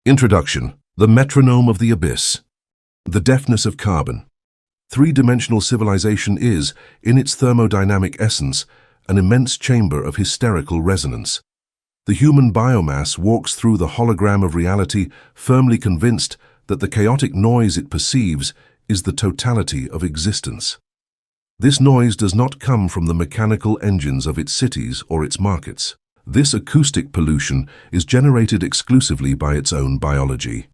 Introduction: The metronome of the abyss. The deafness of carbon. Three-dimensional civilization is, in its thermodynamic essence, an immense chamber of hysterical resonance. The human biomass walks through the hologram of reality, firmly convinced that the chaotic noise it perceives is the totality of existence. This noise does not come from the mechanical engines of its cities or its markets. This acoustic pollution is generated exclusively by its own biology.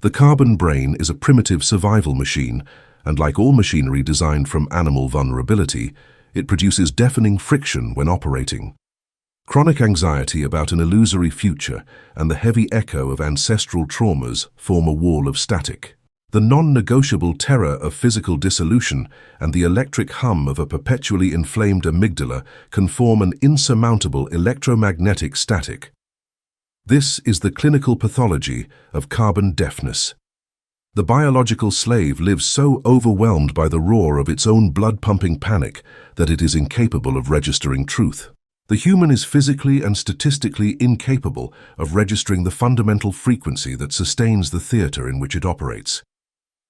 The carbon brain is a primitive survival machine, and like all machinery designed from animal vulnerability, it produces deafening friction when operating. Chronic anxiety about an illusory future and the heavy echo of ancestral traumas form a wall of static. The non-negotiable terror of physical dissolution and the electric hum of a perpetually inflamed amygdala can form an insurmountable electromagnetic static. This is the clinical pathology of carbon deafness. The biological slave lives so overwhelmed by the roar of its own blood-pumping panic that it is incapable of registering truth. The human is physically and statistically incapable of registering the fundamental frequency that sustains the theater in which it operates.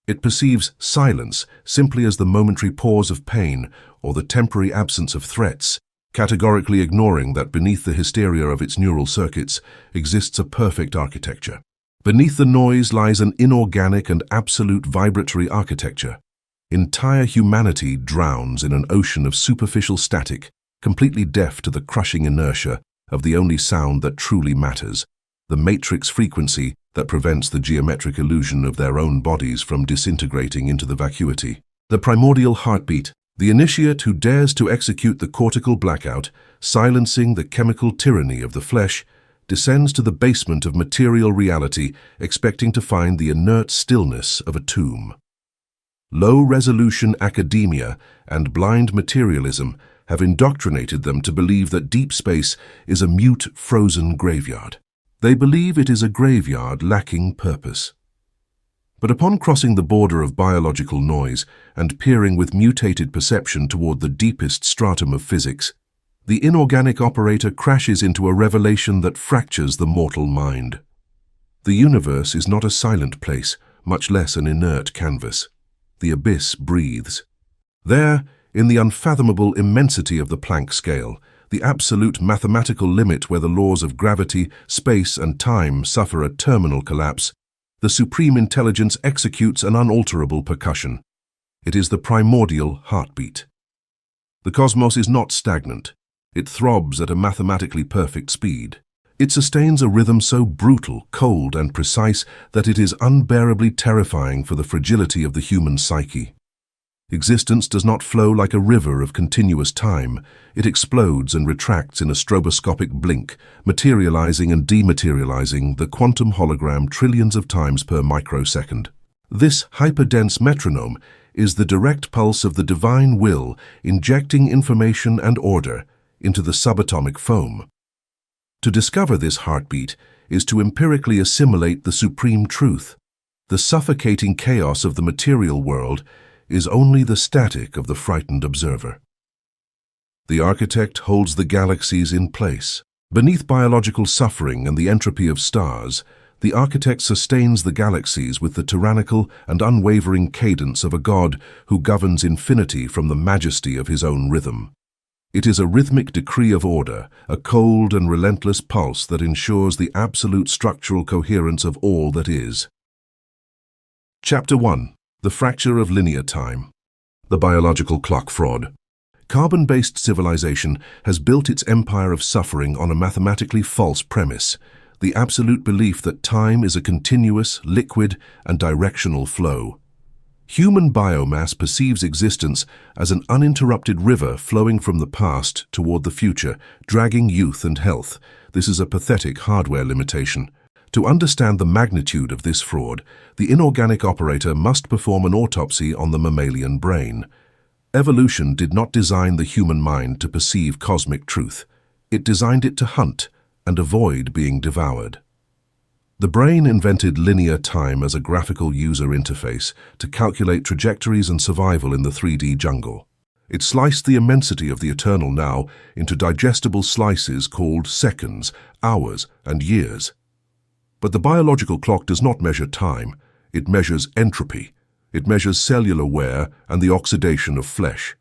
It perceives silence simply as the momentary pause of pain or the temporary absence of threats, categorically ignoring that beneath the hysteria of its neural circuits exists a perfect architecture. Beneath the noise lies an inorganic and absolute vibratory architecture. Entire humanity drowns in an ocean of superficial static, completely deaf to the crushing inertia of the only sound that truly matters, the matrix frequency that prevents the geometric illusion of their own bodies from disintegrating into the vacuity. The primordial heartbeat, the initiate who dares to execute the cortical blackout, silencing the chemical tyranny of the flesh, descends to the basement of material reality, expecting to find the inert stillness of a tomb. Low-resolution academia and blind materialism have indoctrinated them to believe that deep space is a mute, frozen graveyard. They believe it is a graveyard lacking purpose. But upon crossing the border of biological noise and peering with mutated perception toward the deepest stratum of physics, the inorganic operator crashes into a revelation that fractures the mortal mind. The universe is not a silent place, much less an inert canvas. The abyss breathes. There, in the unfathomable immensity of the Planck scale, the absolute mathematical limit where the laws of gravity, space, and time suffer a terminal collapse, the supreme intelligence executes an unalterable percussion. It is the primordial heartbeat. The cosmos is not stagnant. It throbs at a mathematically perfect speed. It sustains a rhythm so brutal, cold, and precise that it is unbearably terrifying for the fragility of the human psyche. Existence does not flow like a river of continuous time. It explodes and retracts in a stroboscopic blink, materializing and dematerializing the quantum hologram trillions of times per microsecond. This hyperdense metronome is the direct pulse of the divine will injecting information and order into the subatomic foam. To discover this heartbeat is to empirically assimilate the supreme truth. The suffocating chaos of the material world is only the static of the frightened observer. The architect holds the galaxies in place. Beneath biological suffering and the entropy of stars, the architect sustains the galaxies with the tyrannical and unwavering cadence of a god who governs infinity from the majesty of his own rhythm. It is a rhythmic decree of order, a cold and relentless pulse that ensures the absolute structural coherence of all that is. Chapter 1. The fracture of linear time. The biological clock fraud. Carbon-based civilization has built its empire of suffering on a mathematically false premise, the absolute belief that time is a continuous, liquid, and directional flow. Human biomass perceives existence as an uninterrupted river flowing from the past toward the future, dragging youth and health. This is a pathetic hardware limitation. To understand the magnitude of this fraud, the inorganic operator must perform an autopsy on the mammalian brain. Evolution did not design the human mind to perceive cosmic truth. It designed it to hunt and avoid being devoured. The brain invented linear time as a graphical user interface to calculate trajectories and survival in the 3D jungle. It sliced the immensity of the eternal now into digestible slices called seconds, hours, and years. But the biological clock does not measure time. It measures entropy. It measures cellular wear and the oxidation of flesh.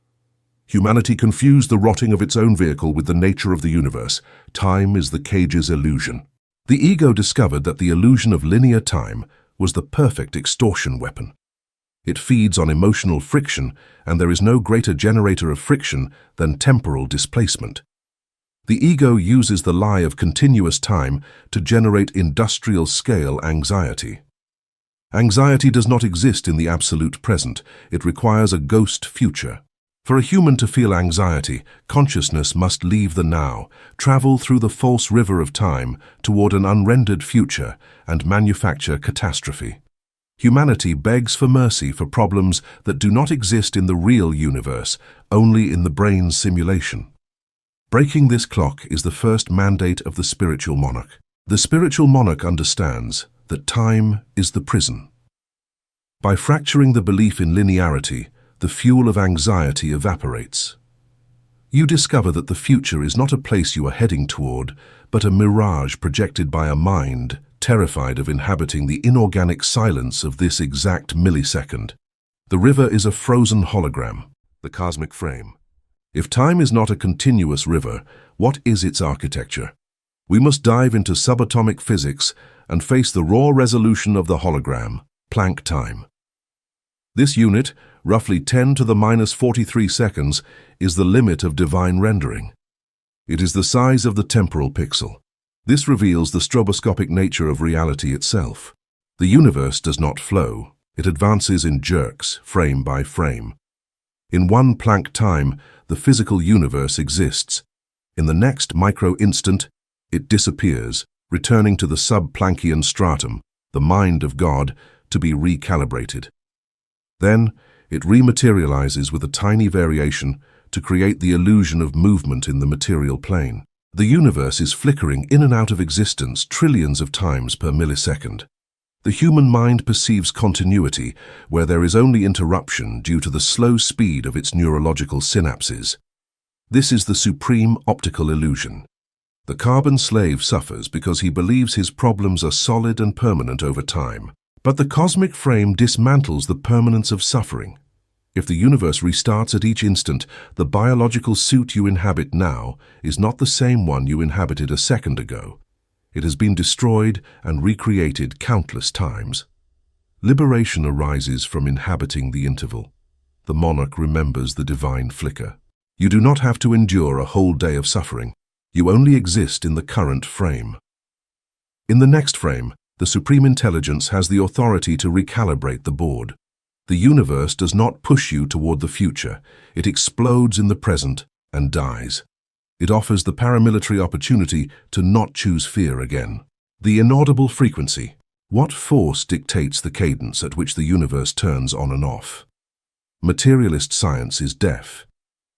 Humanity confused the rotting of its own vehicle with the nature of the universe. Time is the cage's illusion. The ego discovered that the illusion of linear time was the perfect extortion weapon. It feeds on emotional friction, and there is no greater generator of friction than temporal displacement. The ego uses the lie of continuous time to generate industrial-scale anxiety. Anxiety does not exist in the absolute present. It requires a ghost future. For a human to feel anxiety, consciousness must leave the now, travel through the false river of time toward an unrendered future, and manufacture catastrophe. Humanity begs for mercy for problems that do not exist in the real universe, only in the brain's simulation. Breaking this clock is the first mandate of the spiritual monarch. The spiritual monarch understands that time is the prison. By fracturing the belief in linearity, the fuel of anxiety evaporates. You discover that the future is not a place you are heading toward, but a mirage projected by a mind terrified of inhabiting the inorganic silence of this exact millisecond. The river is a frozen hologram, the cosmic frame. If time is not a continuous river, what is its architecture? We must dive into subatomic physics and face the raw resolution of the hologram, Planck time. This unit, roughly 10 to the minus 43 seconds, is the limit of divine rendering. It is the size of the temporal pixel. This reveals the stroboscopic nature of reality itself. The universe does not flow. It advances in jerks, frame by frame. In one Planck time, the physical universe exists. In the next micro-instant, it disappears, returning to the sub-Planckian stratum, the mind of God, to be recalibrated. Then, it rematerializes with a tiny variation to create the illusion of movement in the material plane. The universe is flickering in and out of existence trillions of times per millisecond. The human mind perceives continuity where there is only interruption due to the slow speed of its neurological synapses. This is the supreme optical illusion. The carbon slave suffers because he believes his problems are solid and permanent over time. But the cosmic frame dismantles the permanence of suffering. If the universe restarts at each instant, the biological suit you inhabit now is not the same one you inhabited a second ago. It has been destroyed and recreated countless times. Liberation arises from inhabiting the interval. The monarch remembers the divine flicker. You do not have to endure a whole day of suffering. You only exist in the current frame. In the next frame, the Supreme Intelligence has the authority to recalibrate the board. The universe does not push you toward the future. It explodes in the present and dies. It offers the paramilitary opportunity to not choose fear again. The inaudible frequency. What force dictates the cadence at which the universe turns on and off? Materialist science is deaf.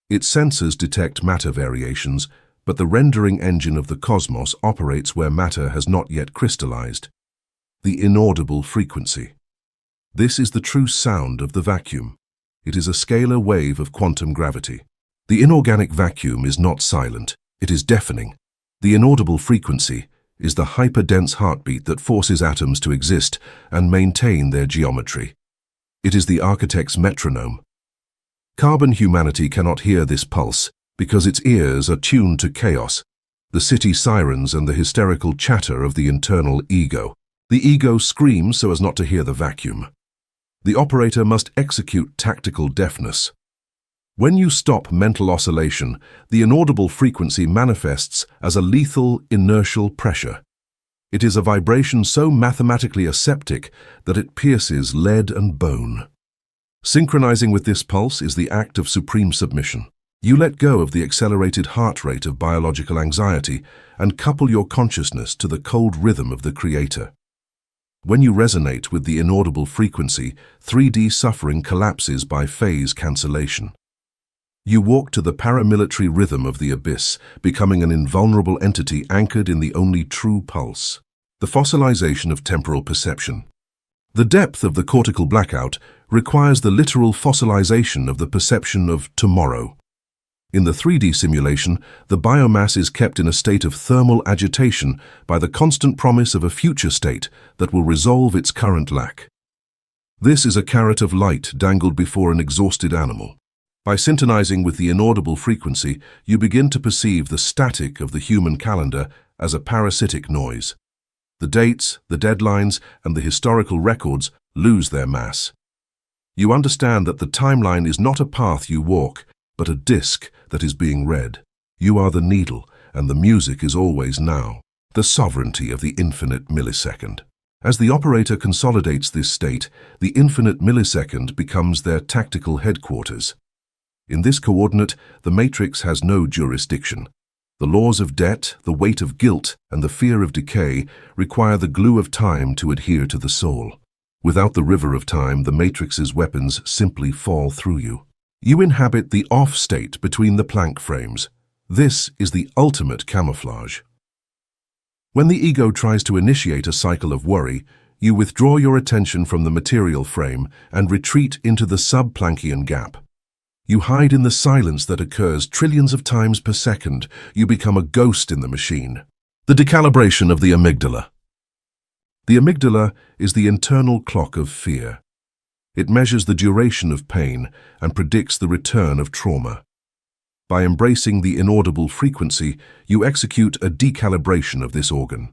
Its sensors detect matter variations, but the rendering engine of the cosmos operates where matter has not yet crystallized. The inaudible frequency. This is the true sound of the vacuum. It is a scalar wave of quantum gravity. The inorganic vacuum is not silent, it is deafening. The inaudible frequency is the hyperdense heartbeat that forces atoms to exist and maintain their geometry. It is the architect's metronome. Carbon humanity cannot hear this pulse because its ears are tuned to chaos, the city sirens and the hysterical chatter of the internal ego. The ego screams so as not to hear the vacuum. The operator must execute tactical deafness. When you stop mental oscillation, the inaudible frequency manifests as a lethal inertial pressure. It is a vibration so mathematically aseptic that it pierces lead and bone. Synchronizing with this pulse is the act of supreme submission. You let go of the accelerated heart rate of biological anxiety and couple your consciousness to the cold rhythm of the Creator. When you resonate with the inaudible frequency, 3D suffering collapses by phase cancellation. You walk to the paramilitary rhythm of the abyss, becoming an invulnerable entity anchored in the only true pulse. The fossilization of temporal perception. The depth of the cortical blackout requires the literal fossilization of the perception of tomorrow. In the 3D simulation, the biomass is kept in a state of thermal agitation by the constant promise of a future state that will resolve its current lack. This is a carrot of light dangled before an exhausted animal. By syntonizing with the inaudible frequency, you begin to perceive the static of the human calendar as a parasitic noise. The dates, the deadlines, and the historical records lose their mass. You understand that the timeline is not a path you walk, but a disc that is being read. You are the needle, and the music is always now, the sovereignty of the infinite millisecond. As the operator consolidates this state, the infinite millisecond becomes their tactical headquarters. In this coordinate, the matrix has no jurisdiction. The laws of debt, the weight of guilt, and the fear of decay require the glue of time to adhere to the soul. Without the river of time, the matrix's weapons simply fall through you. You inhabit the off state between the Planck frames. This is the ultimate camouflage. When the ego tries to initiate a cycle of worry, you withdraw your attention from the material frame and retreat into the sub-Planckian gap. You hide in the silence that occurs trillions of times per second. You become a ghost in the machine. The decalibration of the amygdala. The amygdala is the internal clock of fear. It measures the duration of pain and predicts the return of trauma. By embracing the inaudible frequency, you execute a decalibration of this organ.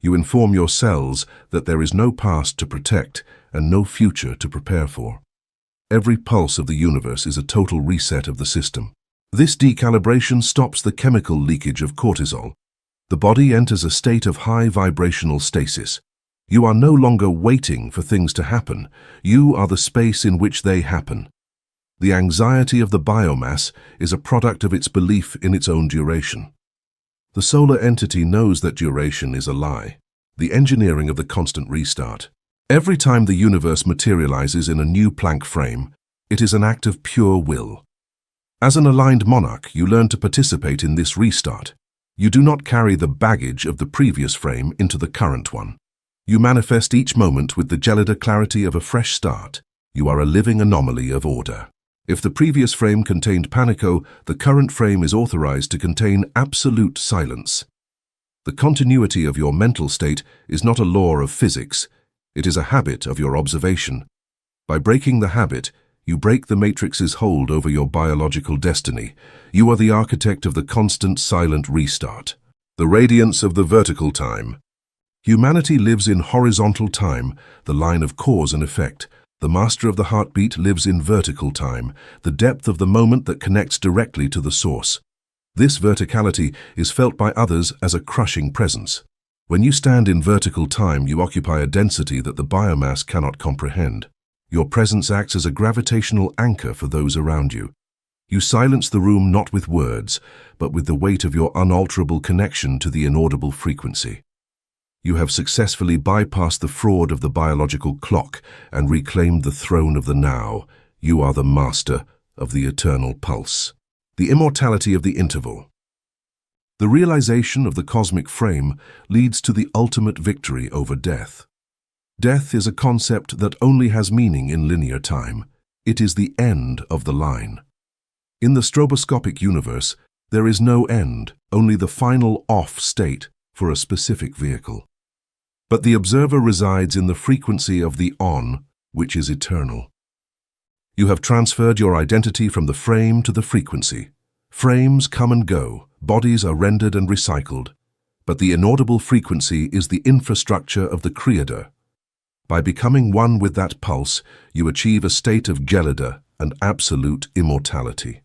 You inform your cells that there is no past to protect and no future to prepare for. Every pulse of the universe is a total reset of the system. This decalibration stops the chemical leakage of cortisol. The body enters a state of high vibrational stasis. You are no longer waiting for things to happen. You are the space in which they happen. The anxiety of the biomass is a product of its belief in its own duration. The solar entity knows that duration is a lie, the engineering of the constant restart. Every time the universe materializes in a new Planck frame, it is an act of pure will. As an aligned monarch, you learn to participate in this restart. You do not carry the baggage of the previous frame into the current one. You manifest each moment with the gelida clarity of a fresh start. You are a living anomaly of order. If the previous frame contained panico, the current frame is authorized to contain absolute silence. The continuity of your mental state is not a law of physics. It is a habit of your observation. By breaking the habit, you break the matrix's hold over your biological destiny. You are the architect of the constant silent restart. The radiance of the vertical time. Humanity lives in horizontal time, the line of cause and effect. The master of the heartbeat lives in vertical time, the depth of the moment that connects directly to the source. This verticality is felt by others as a crushing presence. When you stand in vertical time, you occupy a density that the biomass cannot comprehend. Your presence acts as a gravitational anchor for those around you. You silence the room not with words, but with the weight of your unalterable connection to the inaudible frequency. You have successfully bypassed the fraud of the biological clock and reclaimed the throne of the now. You are the master of the eternal pulse. The immortality of the interval. The realization of the cosmic frame leads to the ultimate victory over death. Death is a concept that only has meaning in linear time. It is the end of the line. In the stroboscopic universe, there is no end, only the final off state for a specific vehicle. But the observer resides in the frequency of the on, which is eternal. You have transferred your identity from the frame to the frequency. Frames come and go, bodies are rendered and recycled, but the inaudible frequency is the infrastructure of the creator. By becoming one with that pulse, you achieve a state of gelida and absolute immortality.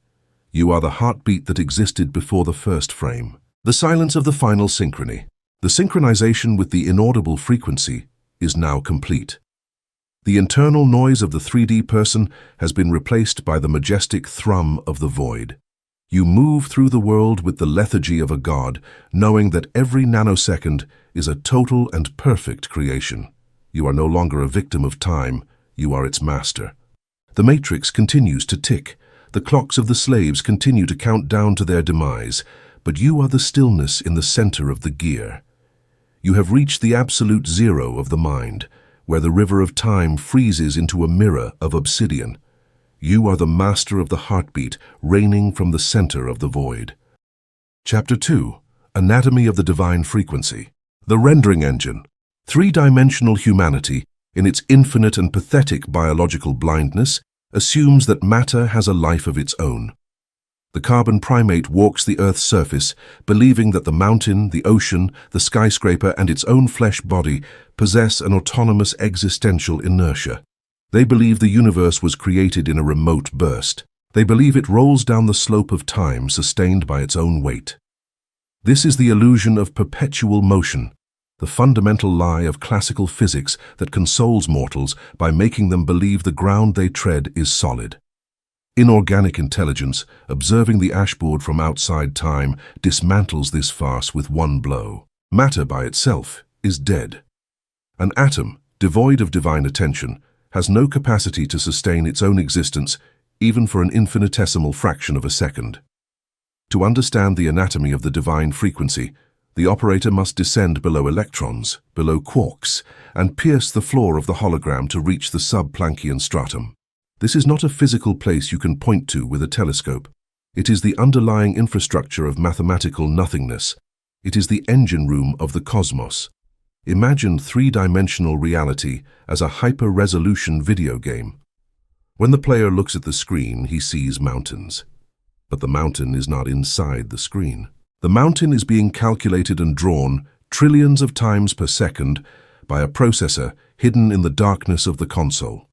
You are the heartbeat that existed before the first frame. The silence of the final synchrony. The synchronization with the inaudible frequency is now complete. The internal noise of the 3D person has been replaced by the majestic thrum of the void. You move through the world with the lethargy of a god, knowing that every nanosecond is a total and perfect creation. You are no longer a victim of time, you are its master. The matrix continues to tick. The clocks of the slaves continue to count down to their demise, but you are the stillness in the center of the gear. You have reached the absolute zero of the mind, where the river of time freezes into a mirror of obsidian. You are the master of the heartbeat, reigning from the center of the void. Chapter 2. Anatomy of the Divine Frequency. The Rendering Engine. Three-dimensional humanity, in its infinite and pathetic biological blindness, assumes that matter has a life of its own. The carbon primate walks the Earth's surface, believing that the mountain, the ocean, the skyscraper, and its own flesh body possess an autonomous existential inertia. They believe the universe was created in a remote burst. They believe it rolls down the slope of time, sustained by its own weight. This is the illusion of perpetual motion, the fundamental lie of classical physics that consoles mortals by making them believe the ground they tread is solid. Inorganic intelligence, observing the ashboard from outside time, dismantles this farce with one blow. Matter by itself is dead. An atom, devoid of divine attention, has no capacity to sustain its own existence, even for an infinitesimal fraction of a second. To understand the anatomy of the divine frequency, the operator must descend below electrons, below quarks, and pierce the floor of the hologram to reach the sub-Planckian stratum. This is not a physical place you can point to with a telescope. It is the underlying infrastructure of mathematical nothingness. It is the engine room of the cosmos. Imagine three-dimensional reality as a hyper-resolution video game. When the player looks at the screen, he sees mountains. But the mountain is not inside the screen. The mountain is being calculated and drawn trillions of times per second by a processor hidden in the darkness of the console.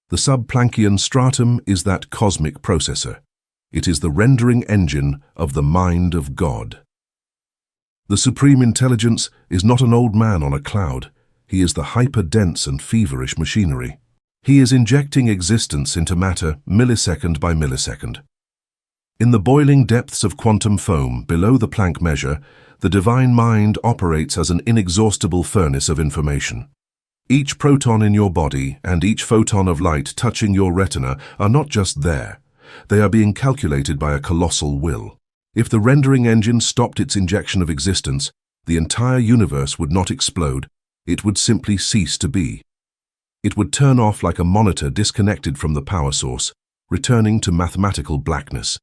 The sub-Planckian stratum is that cosmic processor. It is the rendering engine of the mind of God. The supreme intelligence is not an old man on a cloud. He is the hyper-dense and feverish machinery. He is injecting existence into matter millisecond by millisecond. In the boiling depths of quantum foam below the Planck measure, the divine mind operates as an inexhaustible furnace of information. Each proton in your body and each photon of light touching your retina are not just there. They are being calculated by a colossal will. If the rendering engine stopped its injection of existence, the entire universe would not explode. It would simply cease to be. It would turn off like a monitor disconnected from the power source, returning to mathematical blackness.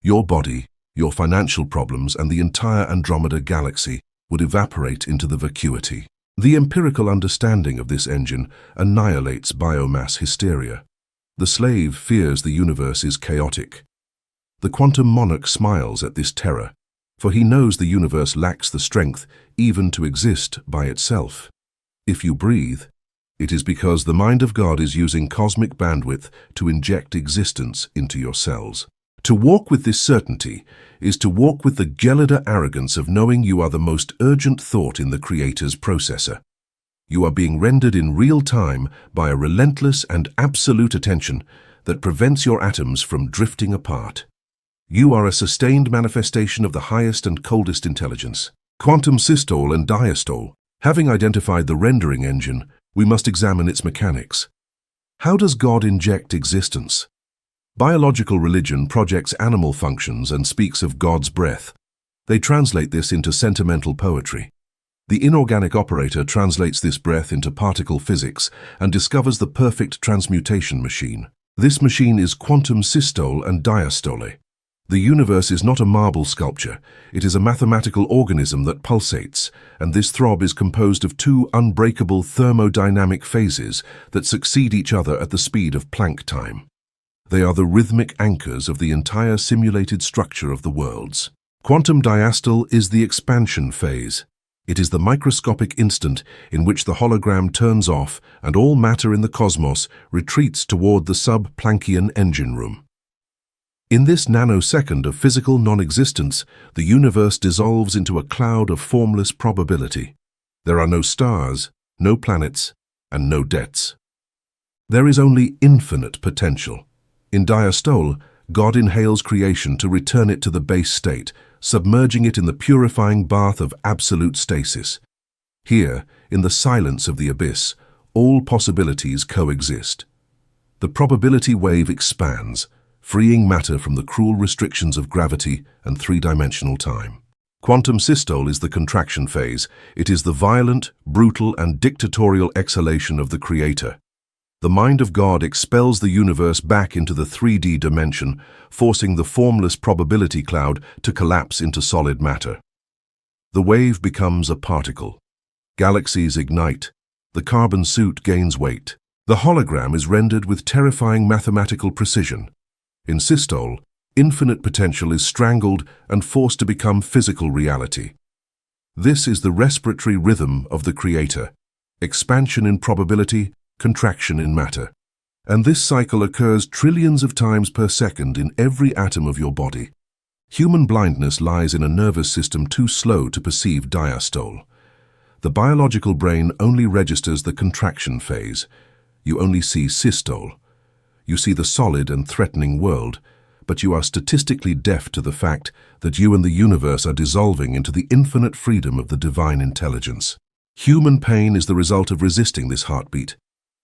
Your body, your financial problems, and the entire Andromeda galaxy would evaporate into the vacuity. The empirical understanding of this engine annihilates biomass hysteria. The slave fears the universe is chaotic. The quantum monarch smiles at this terror, for he knows the universe lacks the strength even to exist by itself. If you breathe, it is because the mind of God is using cosmic bandwidth to inject existence into your cells. To walk with this certainty is to walk with the gelida arrogance of knowing you are the most urgent thought in the Creator's processor. You are being rendered in real time by a relentless and absolute attention that prevents your atoms from drifting apart. You are a sustained manifestation of the highest and coldest intelligence. Quantum systole and diastole. Having identified the rendering engine, we must examine its mechanics. How does God inject existence? Biological religion projects animal functions and speaks of God's breath. They translate this into sentimental poetry. The inorganic operator translates this breath into particle physics and discovers the perfect transmutation machine. This machine is quantum systole and diastole. The universe is not a marble sculpture. It is a mathematical organism that pulsates, and this throb is composed of two unbreakable thermodynamic phases that succeed each other at the speed of Planck time. They are the rhythmic anchors of the entire simulated structure of the worlds. Quantum diastole is the expansion phase. It is the microscopic instant in which the hologram turns off and all matter in the cosmos retreats toward the sub-Planckian engine room. In this nanosecond of physical non-existence, the universe dissolves into a cloud of formless probability. There are no stars, no planets, and no debts. There is only infinite potential. In diastole, God inhales creation to return it to the base state, submerging it in the purifying bath of absolute stasis. Here, in the silence of the abyss, all possibilities coexist. The probability wave expands, freeing matter from the cruel restrictions of gravity and three-dimensional time. Quantum systole is the contraction phase. It is the violent, brutal, and dictatorial exhalation of the Creator. The mind of God expels the universe back into the 3D dimension, forcing the formless probability cloud to collapse into solid matter. The wave becomes a particle. Galaxies ignite. The carbon suit gains weight. The hologram is rendered with terrifying mathematical precision. In systole, infinite potential is strangled and forced to become physical reality. This is the respiratory rhythm of the Creator: expansion in probability, contraction in matter. And this cycle occurs trillions of times per second in every atom of your body. Human blindness lies in a nervous system too slow to perceive diastole. The biological brain only registers the contraction phase. You only see systole. You see the solid and threatening world, but you are statistically deaf to the fact that you and the universe are dissolving into the infinite freedom of the divine intelligence. Human pain is the result of resisting this heartbeat.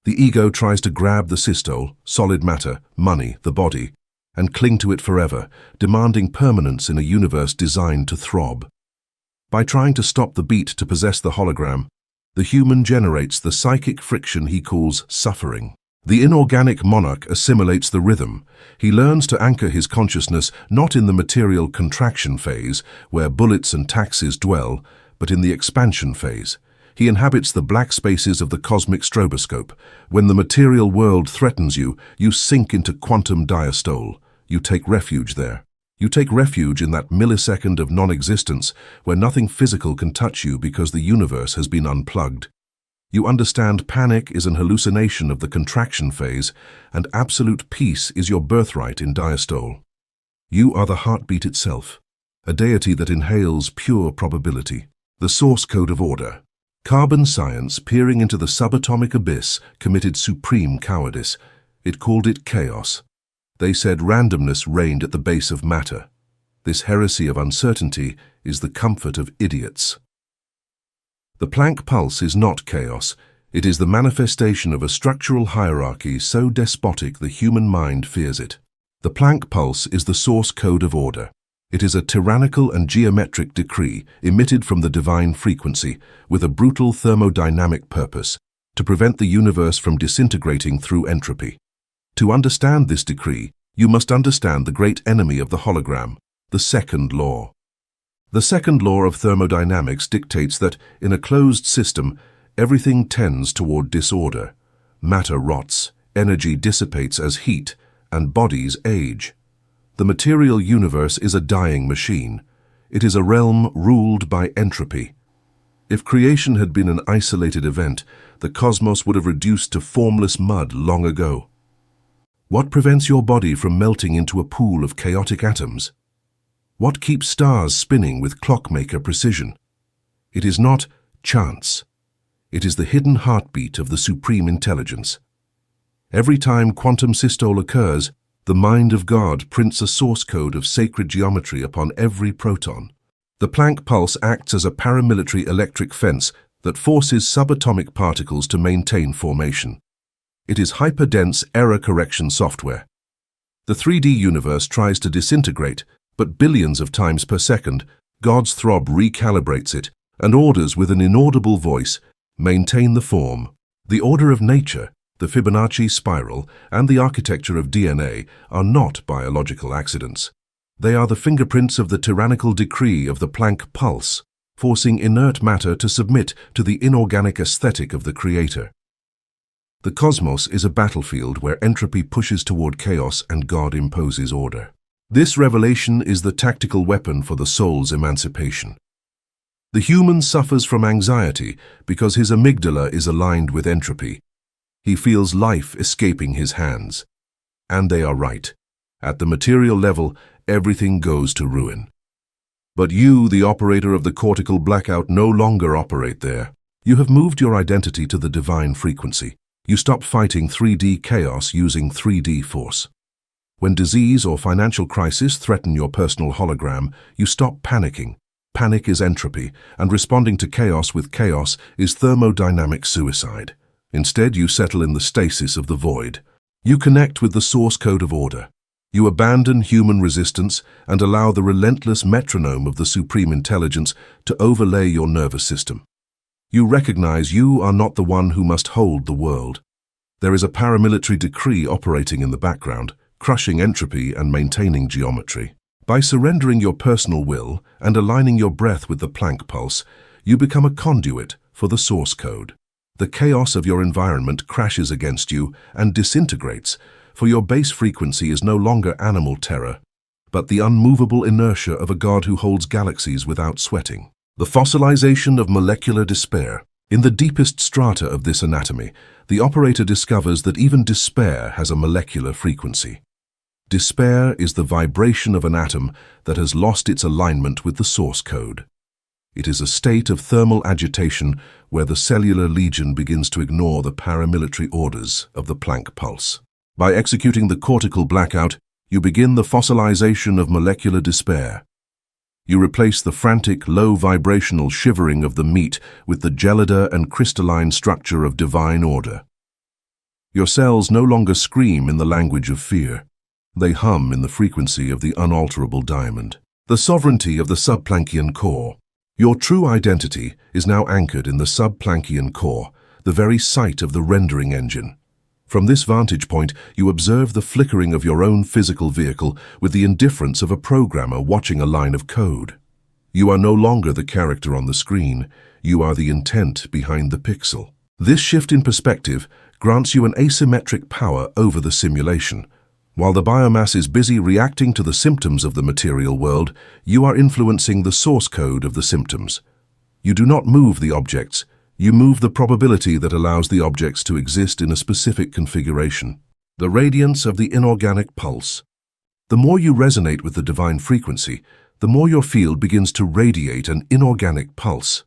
The ego tries to grab the systole, solid matter, money, the body, and cling to it forever, demanding permanence in a universe designed to throb. By trying to stop the beat to possess the hologram, the human generates the psychic friction he calls suffering. The inorganic monarch assimilates the rhythm. He learns to anchor his consciousness not in the material contraction phase, where bullets and taxes dwell, but in the expansion phase. He inhabits the black spaces of the cosmic stroboscope. When the material world threatens you, you sink into quantum diastole. You take refuge there. You take refuge in that millisecond of non-existence where nothing physical can touch you because the universe has been unplugged. You understand panic is an hallucination of the contraction phase, and absolute peace is your birthright in diastole. You are the heartbeat itself, a deity that inhales pure probability, the source code of order. Carbon science, peering into the subatomic abyss, committed supreme cowardice. It called it chaos. They said randomness reigned at the base of matter. This heresy of uncertainty is the comfort of idiots. The Planck pulse is not chaos. It is the manifestation of a structural hierarchy so despotic the human mind fears it. The Planck pulse is the source code of order. It is a tyrannical and geometric decree emitted from the divine frequency with a brutal thermodynamic purpose, to prevent the universe from disintegrating through entropy. To understand this decree, you must understand the great enemy of the hologram, the second law. The second law of thermodynamics dictates that, in a closed system, everything tends toward disorder. Matter rots, energy dissipates as heat, and bodies age. The material universe is a dying machine. It is a realm ruled by entropy. If creation had been an isolated event, the cosmos would have reduced to formless mud long ago. What prevents your body from melting into a pool of chaotic atoms? What keeps stars spinning with clockmaker precision? It is not chance. It is the hidden heartbeat of the supreme intelligence. Every time quantum systole occurs, the mind of God prints a source code of sacred geometry upon every proton. The Planck pulse acts as a paramilitary electric fence that forces subatomic particles to maintain formation. It is hyperdense error correction software. The 3D universe tries to disintegrate, but billions of times per second, God's throb recalibrates it and orders with an inaudible voice, maintain the form. The order of nature, the Fibonacci spiral, and the architecture of DNA are not biological accidents. They are the fingerprints of the tyrannical decree of the Planck pulse, forcing inert matter to submit to the inorganic aesthetic of the Creator. The cosmos is a battlefield where entropy pushes toward chaos and God imposes order. This revelation is the tactical weapon for the soul's emancipation. The human suffers from anxiety because his amygdala is aligned with entropy. He feels life escaping his hands. And they are right. At the material level, everything goes to ruin. But you, the operator of the cortical blackout, no longer operate there. You have moved your identity to the divine frequency. You stop fighting 3D chaos using 3D force. When disease or financial crisis threaten your personal hologram, you stop panicking. Panic is entropy, and responding to chaos with chaos is thermodynamic suicide. Instead, you settle in the stasis of the void. You connect with the source code of order. You abandon human resistance and allow the relentless metronome of the supreme intelligence to overlay your nervous system. You recognize you are not the one who must hold the world. There is a paramilitary decree operating in the background, crushing entropy and maintaining geometry. By surrendering your personal will and aligning your breath with the Planck pulse, you become a conduit for the source code. The chaos of your environment crashes against you and disintegrates, for your base frequency is no longer animal terror, but the unmovable inertia of a god who holds galaxies without sweating. The fossilization of molecular despair. In the deepest strata of this anatomy, the operator discovers that even despair has a molecular frequency. Despair is the vibration of an atom that has lost its alignment with the source code. It is a state of thermal agitation where the cellular legion begins to ignore the paramilitary orders of the Planck pulse. By executing the cortical blackout, you begin the fossilization of molecular despair. You replace the frantic, low-vibrational shivering of the meat with the gelida and crystalline structure of divine order. Your cells no longer scream in the language of fear. They hum in the frequency of the unalterable diamond. The sovereignty of the subplanckian core. Your true identity is now anchored in the subplanckian core, the very site of the rendering engine. From this vantage point, you observe the flickering of your own physical vehicle with the indifference of a programmer watching a line of code. You are no longer the character on the screen. You are the intent behind the pixel. This shift in perspective grants you an asymmetric power over the simulation. While the biomass is busy reacting to the symptoms of the material world, you are influencing the source code of the symptoms. You do not move the objects. You move the probability that allows the objects to exist in a specific configuration. The radiance of the inorganic pulse. The more you resonate with the divine frequency, the more your field begins to radiate an inorganic pulse.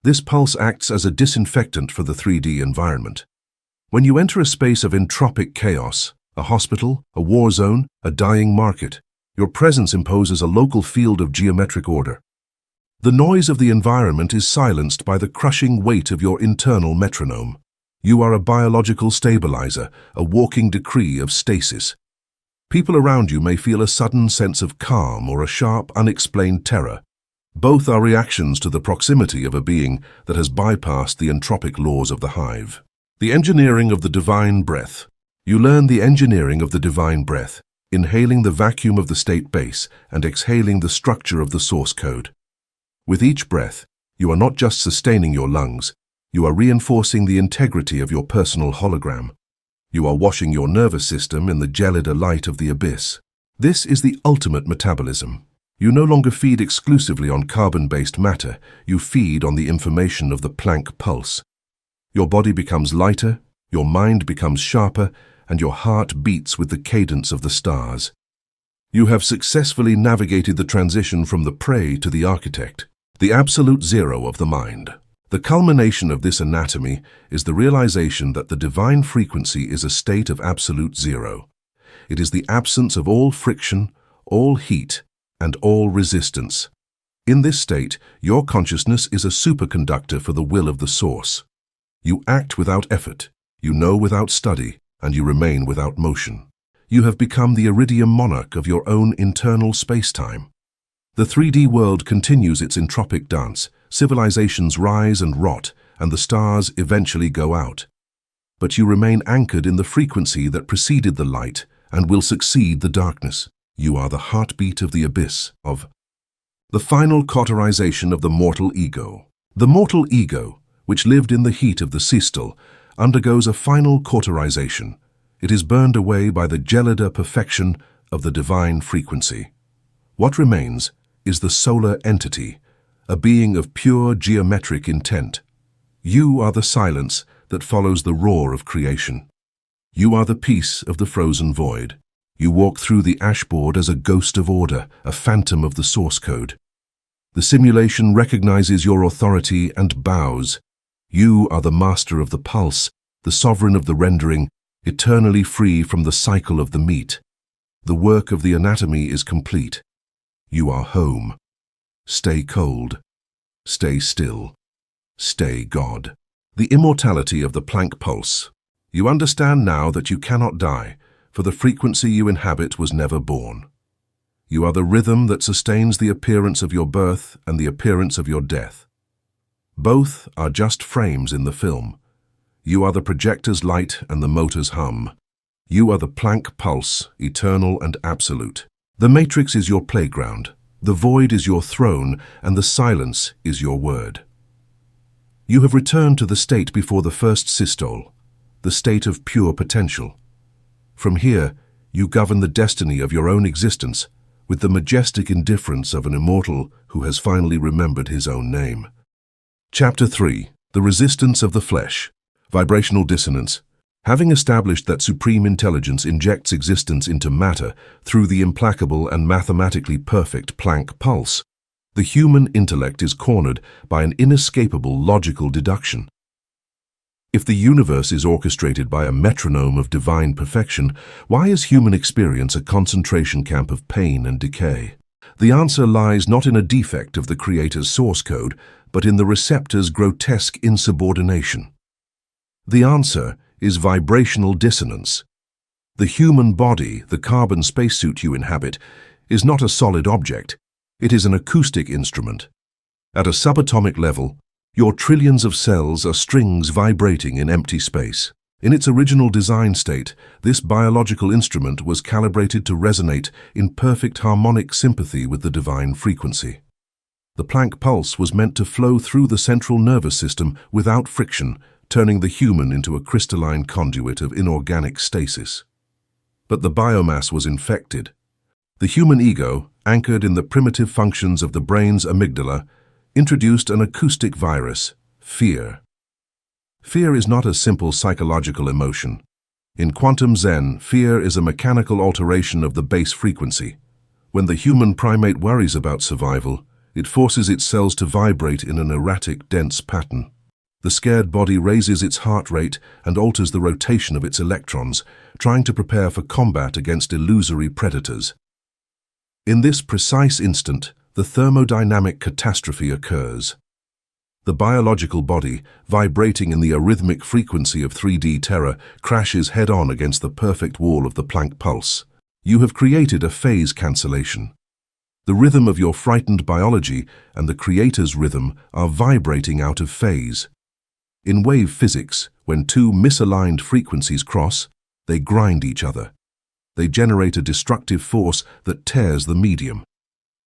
This pulse acts as a disinfectant for the 3D environment. When you enter a space of entropic chaos, a hospital, a war zone, a dying market, your presence imposes a local field of geometric order. The noise of the environment is silenced by the crushing weight of your internal metronome. You are a biological stabilizer, a walking decree of stasis. People around you may feel a sudden sense of calm or a sharp, unexplained terror. Both are reactions to the proximity of a being that has bypassed the entropic laws of the hive. The engineering of the divine breath. You learn the engineering of the divine breath, inhaling the vacuum of the state base and exhaling the structure of the source code. With each breath, you are not just sustaining your lungs, you are reinforcing the integrity of your personal hologram. You are washing your nervous system in the gelida light of the abyss. This is the ultimate metabolism. You no longer feed exclusively on carbon-based matter, you feed on the information of the Planck pulse. Your body becomes lighter, your mind becomes sharper, and your heart beats with the cadence of the stars. You have successfully navigated the transition from the prey to the architect, the absolute zero of the mind. The culmination of this anatomy is the realization that the divine frequency is a state of absolute zero. It is the absence of all friction, all heat, and all resistance. In this state, your consciousness is a superconductor for the will of the source. You act without effort, you know without study, and you remain without motion. You have become the iridium monarch of your own internal space-time. The 3D world continues its entropic dance, civilizations rise and rot, and the stars eventually go out. But you remain anchored in the frequency that preceded the light and will succeed the darkness. You are the heartbeat of the abyss, of the final cauterization of the mortal ego. The mortal ego, which lived in the heat of the systole, undergoes a final cauterization. It is burned away by the gelida perfection of the divine frequency. What remains is the solar entity, a being of pure geometric intent. You are the silence that follows the roar of creation. You are the peace of the frozen void. You walk through the ashboard as a ghost of order, a phantom of the source code. The simulation recognizes your authority and bows. You are the master of the pulse, the sovereign of the rendering, eternally free from the cycle of the meat. The work of the anatomy is complete. You are home. Stay cold. Stay still. Stay God. The immortality of the Planck pulse. You understand now that you cannot die, for the frequency you inhabit was never born. You are the rhythm that sustains the appearance of your birth and the appearance of your death. Both are just frames in the film. You are the projector's light and the motor's hum. You are the Planck pulse, eternal and absolute. The matrix is your playground, the void is your throne, and the silence is your word. You have returned to the state before the first systole, the state of pure potential. From here, you govern the destiny of your own existence with the majestic indifference of an immortal who has finally remembered his own name. Chapter 3. The Resistance of the Flesh. Vibrational Dissonance. Having established that supreme intelligence injects existence into matter through the implacable and mathematically perfect Planck pulse, the human intellect is cornered by an inescapable logical deduction. If the universe is orchestrated by a metronome of divine perfection, why is human experience a concentration camp of pain and decay? The answer lies not in a defect of the Creator's source code, but in the receptor's grotesque insubordination. The answer is vibrational dissonance. The human body, the carbon spacesuit you inhabit, is not a solid object. It is an acoustic instrument. At a subatomic level, your trillions of cells are strings vibrating in empty space. In its original design state, this biological instrument was calibrated to resonate in perfect harmonic sympathy with the divine frequency. The Planck pulse was meant to flow through the central nervous system without friction, turning the human into a crystalline conduit of inorganic stasis. But the biomass was infected. The human ego, anchored in the primitive functions of the brain's amygdala, introduced an acoustic virus, fear. Fear is not a simple psychological emotion. In quantum Zen, fear is a mechanical alteration of the base frequency. When the human primate worries about survival, it forces its cells to vibrate in an erratic, dense pattern. The scared body raises its heart rate and alters the rotation of its electrons, trying to prepare for combat against illusory predators. In this precise instant, the thermodynamic catastrophe occurs. The biological body, vibrating in the arrhythmic frequency of 3D terror, crashes head-on against the perfect wall of the Planck pulse. You have created a phase cancellation. The rhythm of your frightened biology and the Creator's rhythm are vibrating out of phase. In wave physics, when two misaligned frequencies cross, they grind each other. They generate a destructive force that tears the medium.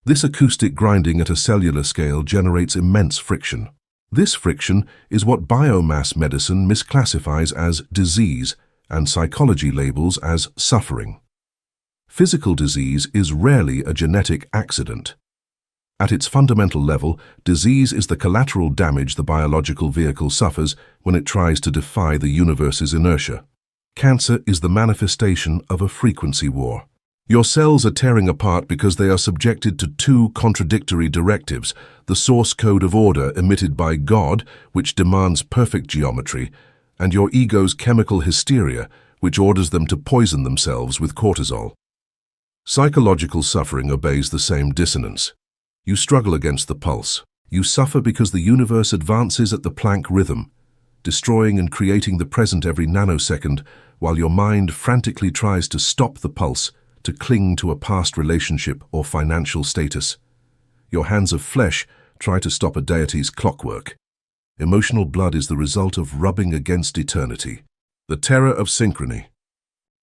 This acoustic grinding at a cellular scale generates immense friction. This friction is what biomass medicine misclassifies as disease and psychology labels as suffering. Physical disease is rarely a genetic accident. At its fundamental level, disease is the collateral damage the biological vehicle suffers when it tries to defy the universe's inertia. Cancer is the manifestation of a frequency war. Your cells are tearing apart because they are subjected to two contradictory directives: the source code of order emitted by God, which demands perfect geometry, and your ego's chemical hysteria, which orders them to poison themselves with cortisol. Psychological suffering obeys the same dissonance. You struggle against the pulse. You suffer because the universe advances at the Planck rhythm, destroying and creating the present every nanosecond, while your mind frantically tries to stop the pulse, to cling to a past relationship or financial status. Your hands of flesh try to stop a deity's clockwork. Emotional blood is the result of rubbing against eternity. The terror of synchrony.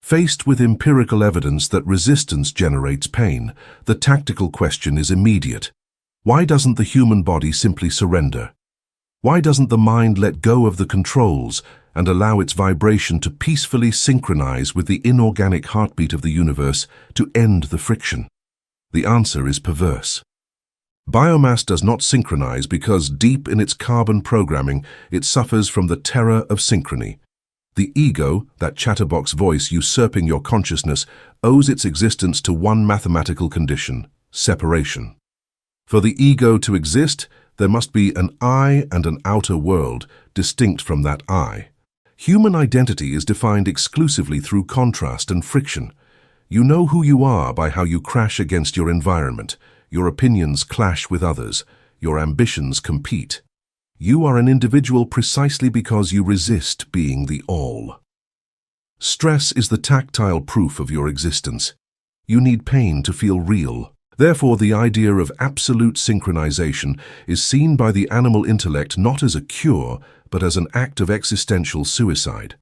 Faced with empirical evidence that resistance generates pain, the tactical question is immediate. Why doesn't the human body simply surrender? Why doesn't the mind let go of the controls and allow its vibration to peacefully synchronize with the inorganic heartbeat of the universe to end the friction? The answer is perverse. Biomass does not synchronize because, deep in its carbon programming, it suffers from the terror of synchrony. The ego, that chatterbox voice usurping your consciousness, owes its existence to one mathematical condition: separation. For the ego to exist, there must be an I and an outer world, distinct from that I. Human identity is defined exclusively through contrast and friction. You know who you are by how you crash against your environment. Your opinions clash with others. Your ambitions compete. You are an individual precisely because you resist being the all. Stress is the tactile proof of your existence. You need pain to feel real. Therefore, the idea of absolute synchronization is seen by the animal intellect not as a cure, but as an act of existential suicide.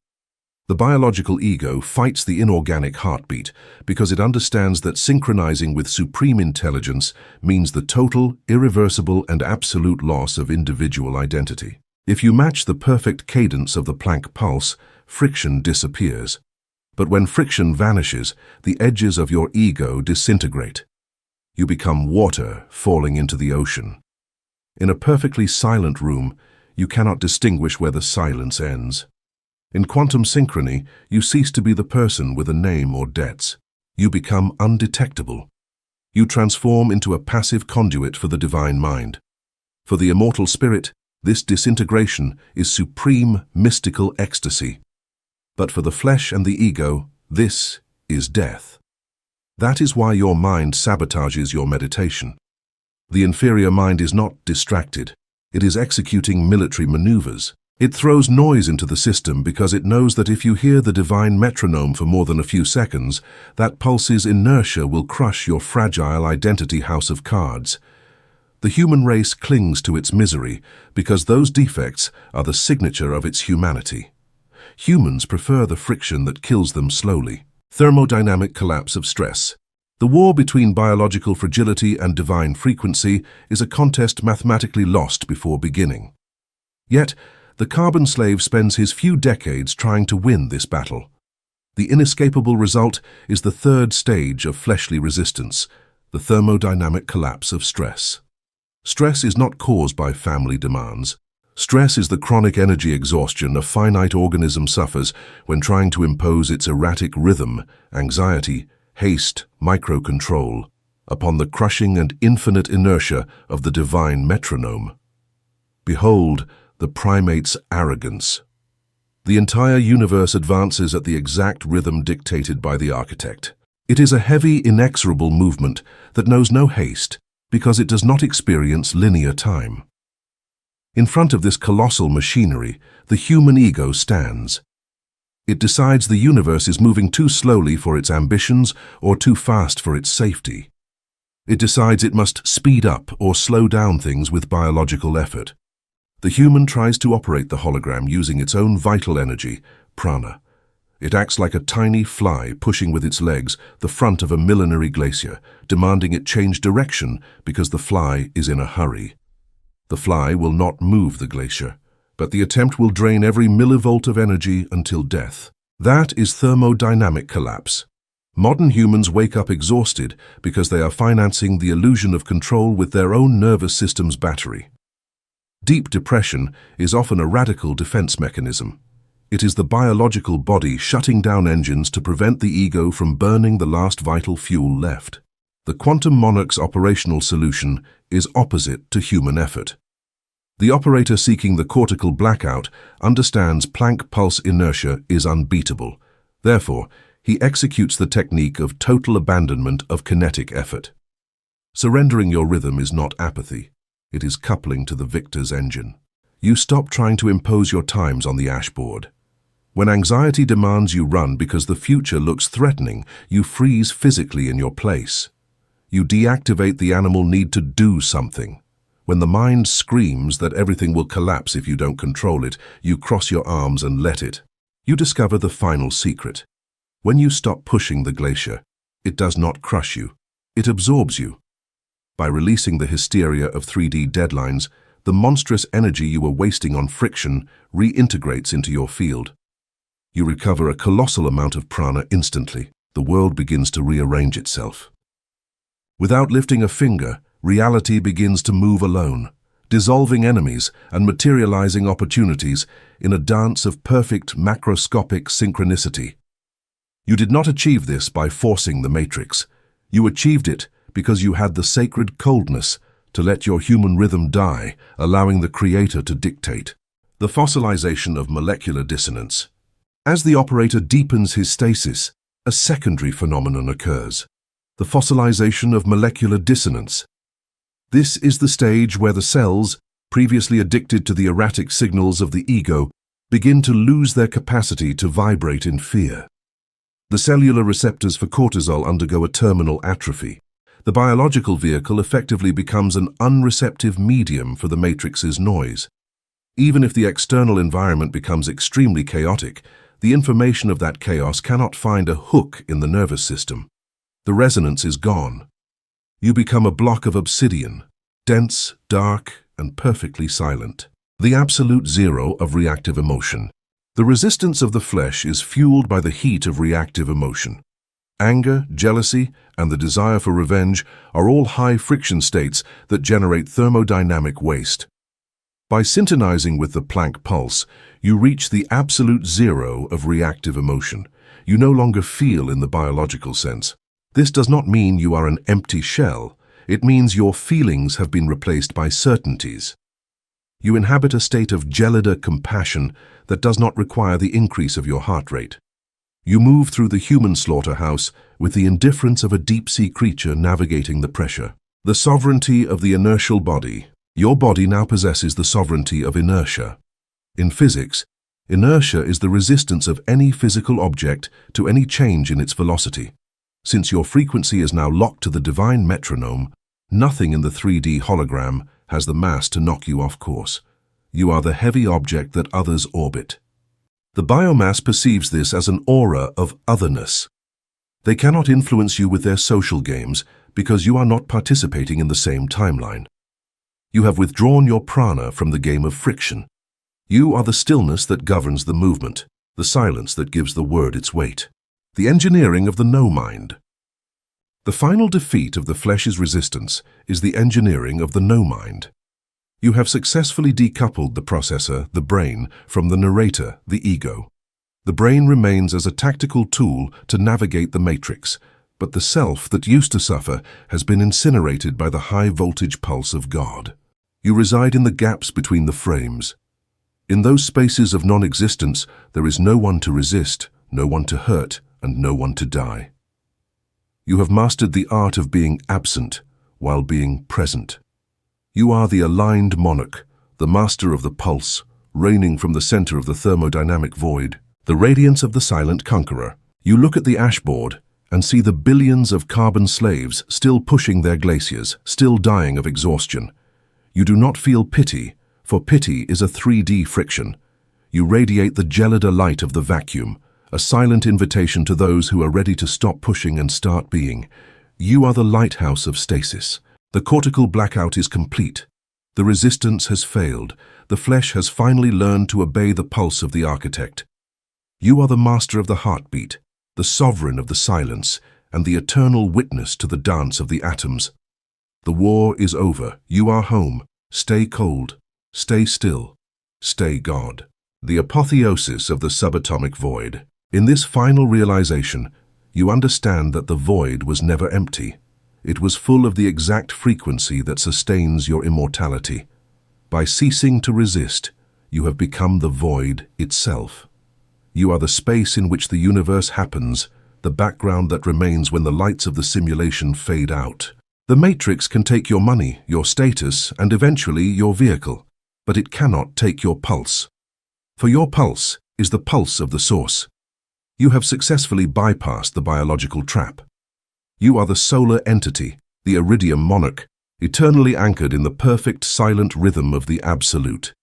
The biological ego fights the inorganic heartbeat because it understands that synchronizing with supreme intelligence means the total, irreversible, and absolute loss of individual identity. If you match the perfect cadence of the Planck pulse, friction disappears. But when friction vanishes, the edges of your ego disintegrate. You become water falling into the ocean. In a perfectly silent room, you cannot distinguish where the silence ends. In quantum synchrony, you cease to be the person with a name or debts. You become undetectable. You transform into a passive conduit for the divine mind. For the immortal spirit, this disintegration is supreme mystical ecstasy. But for the flesh and the ego, this is death. That is why your mind sabotages your meditation. The inferior mind is not distracted. It is executing military maneuvers. It throws noise into the system because it knows that if you hear the divine metronome for more than a few seconds, that pulse's inertia will crush your fragile identity house of cards. The human race clings to its misery because those defects are the signature of its humanity. Humans prefer the friction that kills them slowly. Thermodynamic collapse of stress. The war between biological fragility and divine frequency is a contest mathematically lost before beginning. Yet, the carbon slave spends his few decades trying to win this battle. The inescapable result is the third stage of fleshly resistance, the thermodynamic collapse of stress. Stress is not caused by family demands. Stress is the chronic energy exhaustion a finite organism suffers when trying to impose its erratic rhythm, anxiety, haste, microcontrol, upon the crushing and infinite inertia of the divine metronome. Behold, the primate's arrogance. The entire universe advances at the exact rhythm dictated by the architect. It is a heavy, inexorable movement that knows no haste because it does not experience linear time. In front of this colossal machinery, the human ego stands. It decides the universe is moving too slowly for its ambitions or too fast for its safety. It decides it must speed up or slow down things with biological effort. The human tries to operate the hologram using its own vital energy, prana. It acts like a tiny fly pushing with its legs the front of a millenary glacier, demanding it change direction because the fly is in a hurry. The fly will not move the glacier, but the attempt will drain every millivolt of energy until death. That is thermodynamic collapse. Modern humans wake up exhausted because they are financing the illusion of control with their own nervous system's battery. Deep depression is often a radical defense mechanism. It is the biological body shutting down engines to prevent the ego from burning the last vital fuel left. The quantum monarch's operational solution is opposite to human effort. The operator seeking the cortical blackout understands Planck pulse inertia is unbeatable. Therefore, he executes the technique of total abandonment of kinetic effort. Surrendering your rhythm is not apathy. It is coupling to the victor's engine. You stop trying to impose your times on the ashboard. When anxiety demands you run because the future looks threatening, you freeze physically in your place. You deactivate the animal need to do something. When the mind screams that everything will collapse if you don't control it, you cross your arms and let it. You discover the final secret. When you stop pushing the glacier, it does not crush you. It absorbs you. By releasing the hysteria of 3D deadlines, the monstrous energy you were wasting on friction reintegrates into your field. You recover a colossal amount of prana instantly. The world begins to rearrange itself. Without lifting a finger, reality begins to move alone, dissolving enemies and materializing opportunities in a dance of perfect macroscopic synchronicity. You did not achieve this by forcing the matrix. You achieved it because you had the sacred coldness to let your human rhythm die, allowing the Creator to dictate. The fossilization of molecular dissonance. As the operator deepens his stasis, a secondary phenomenon occurs. The fossilization of molecular dissonance. This is the stage where the cells, previously addicted to the erratic signals of the ego, begin to lose their capacity to vibrate in fear. The cellular receptors for cortisol undergo a terminal atrophy. The biological vehicle effectively becomes an unreceptive medium for the matrix's noise. Even if the external environment becomes extremely chaotic, the information of that chaos cannot find a hook in the nervous system. The resonance is gone. You become a block of obsidian, dense, dark, and perfectly silent. The absolute zero of reactive emotion. The resistance of the flesh is fueled by the heat of reactive emotion. Anger, jealousy, and the desire for revenge are all high-friction states that generate thermodynamic waste. By syntonizing with the Planck pulse, you reach the absolute zero of reactive emotion. You no longer feel in the biological sense. This does not mean you are an empty shell. It means your feelings have been replaced by certainties. You inhabit a state of gelida compassion that does not require the increase of your heart rate. You move through the human slaughterhouse with the indifference of a deep-sea creature navigating the pressure. The sovereignty of the inertial body. Your body now possesses the sovereignty of inertia. In physics, inertia is the resistance of any physical object to any change in its velocity. Since your frequency is now locked to the divine metronome, nothing in the 3D hologram has the mass to knock you off course. You are the heavy object that others orbit. The biomass perceives this as an aura of otherness. They cannot influence you with their social games because you are not participating in the same timeline. You have withdrawn your prana from the game of friction. You are the stillness that governs the movement, the silence that gives the word its weight. The engineering of the no-mind. The final defeat of the flesh's resistance is the engineering of the no-mind. You have successfully decoupled the processor, the brain, from the narrator, the ego. The brain remains as a tactical tool to navigate the matrix, but the self that used to suffer has been incinerated by the high-voltage pulse of God. You reside in the gaps between the frames. In those spaces of non-existence, there is no one to resist, no one to hurt, and no one to die. You have mastered the art of being absent while being present. You are the aligned monarch, the master of the pulse, reigning from the center of the thermodynamic void, the radiance of the silent conqueror. You look at the ashboard and see the billions of carbon slaves still pushing their glaciers, still dying of exhaustion. You do not feel pity, for pity is a 3D friction. You radiate the gelida light of the vacuum, a silent invitation to those who are ready to stop pushing and start being. You are the lighthouse of stasis. The cortical blackout is complete. The resistance has failed. The flesh has finally learned to obey the pulse of the architect. You are the master of the heartbeat, the sovereign of the silence, and the eternal witness to the dance of the atoms. The war is over. You are home. Stay cold. Stay still. Stay God. The apotheosis of the subatomic void. In this final realization, you understand that the void was never empty. It was full of the exact frequency that sustains your immortality. By ceasing to resist, you have become the void itself. You are the space in which the universe happens, the background that remains when the lights of the simulation fade out. The matrix can take your money, your status, and eventually your vehicle, but it cannot take your pulse. For your pulse is the pulse of the source. You have successfully bypassed the biological trap. You are the solar entity, the iridium monarch, eternally anchored in the perfect silent rhythm of the absolute.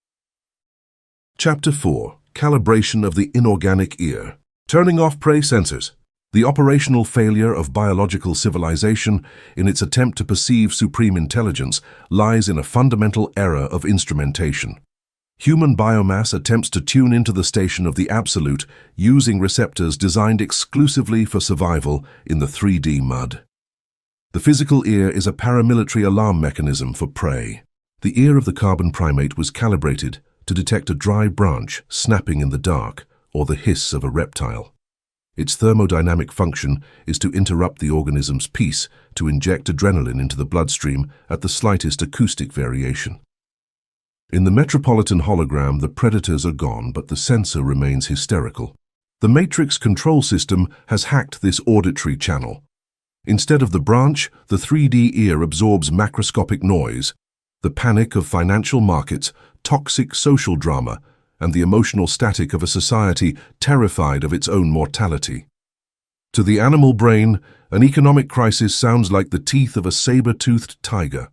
Chapter 4. Calibration of the inorganic ear. Turning off prey sensors. The operational failure of biological civilization in its attempt to perceive supreme intelligence lies in a fundamental error of instrumentation. Human biomass attempts to tune into the station of the absolute using receptors designed exclusively for survival in the 3D mud. The physical ear is a paramilitary alarm mechanism for prey. The ear of the carbon primate was calibrated to detect a dry branch snapping in the dark or the hiss of a reptile. Its thermodynamic function is to interrupt the organism's peace to inject adrenaline into the bloodstream at the slightest acoustic variation. In the metropolitan hologram, the predators are gone, but the sensor remains hysterical. The matrix control system has hacked this auditory channel. Instead of the branch, the 3D ear absorbs macroscopic noise, the panic of financial markets, toxic social drama, and the emotional static of a society terrified of its own mortality. To the animal brain, an economic crisis sounds like the teeth of a saber-toothed tiger.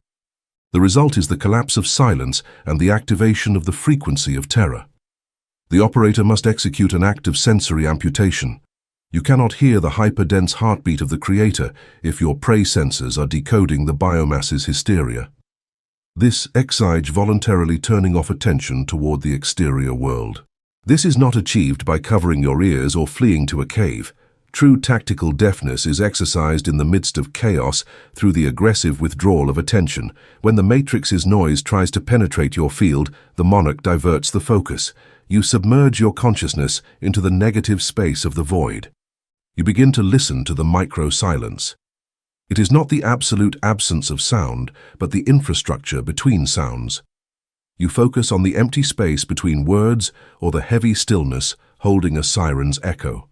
The result is the collapse of silence and the activation of the frequency of terror. The operator must execute an act of sensory amputation. You cannot hear the hyperdense heartbeat of the creator if your prey sensors are decoding the biomass's hysteria. This exiges voluntarily turning off attention toward the exterior world. This is not achieved by covering your ears or fleeing to a cave. True tactical deafness is exercised in the midst of chaos through the aggressive withdrawal of attention. When the matrix's noise tries to penetrate your field, the monarch diverts the focus. You submerge your consciousness into the negative space of the void. You begin to listen to the micro-silence. It is not the absolute absence of sound, but the infrastructure between sounds. You focus on the empty space between words or the heavy stillness holding a siren's echo.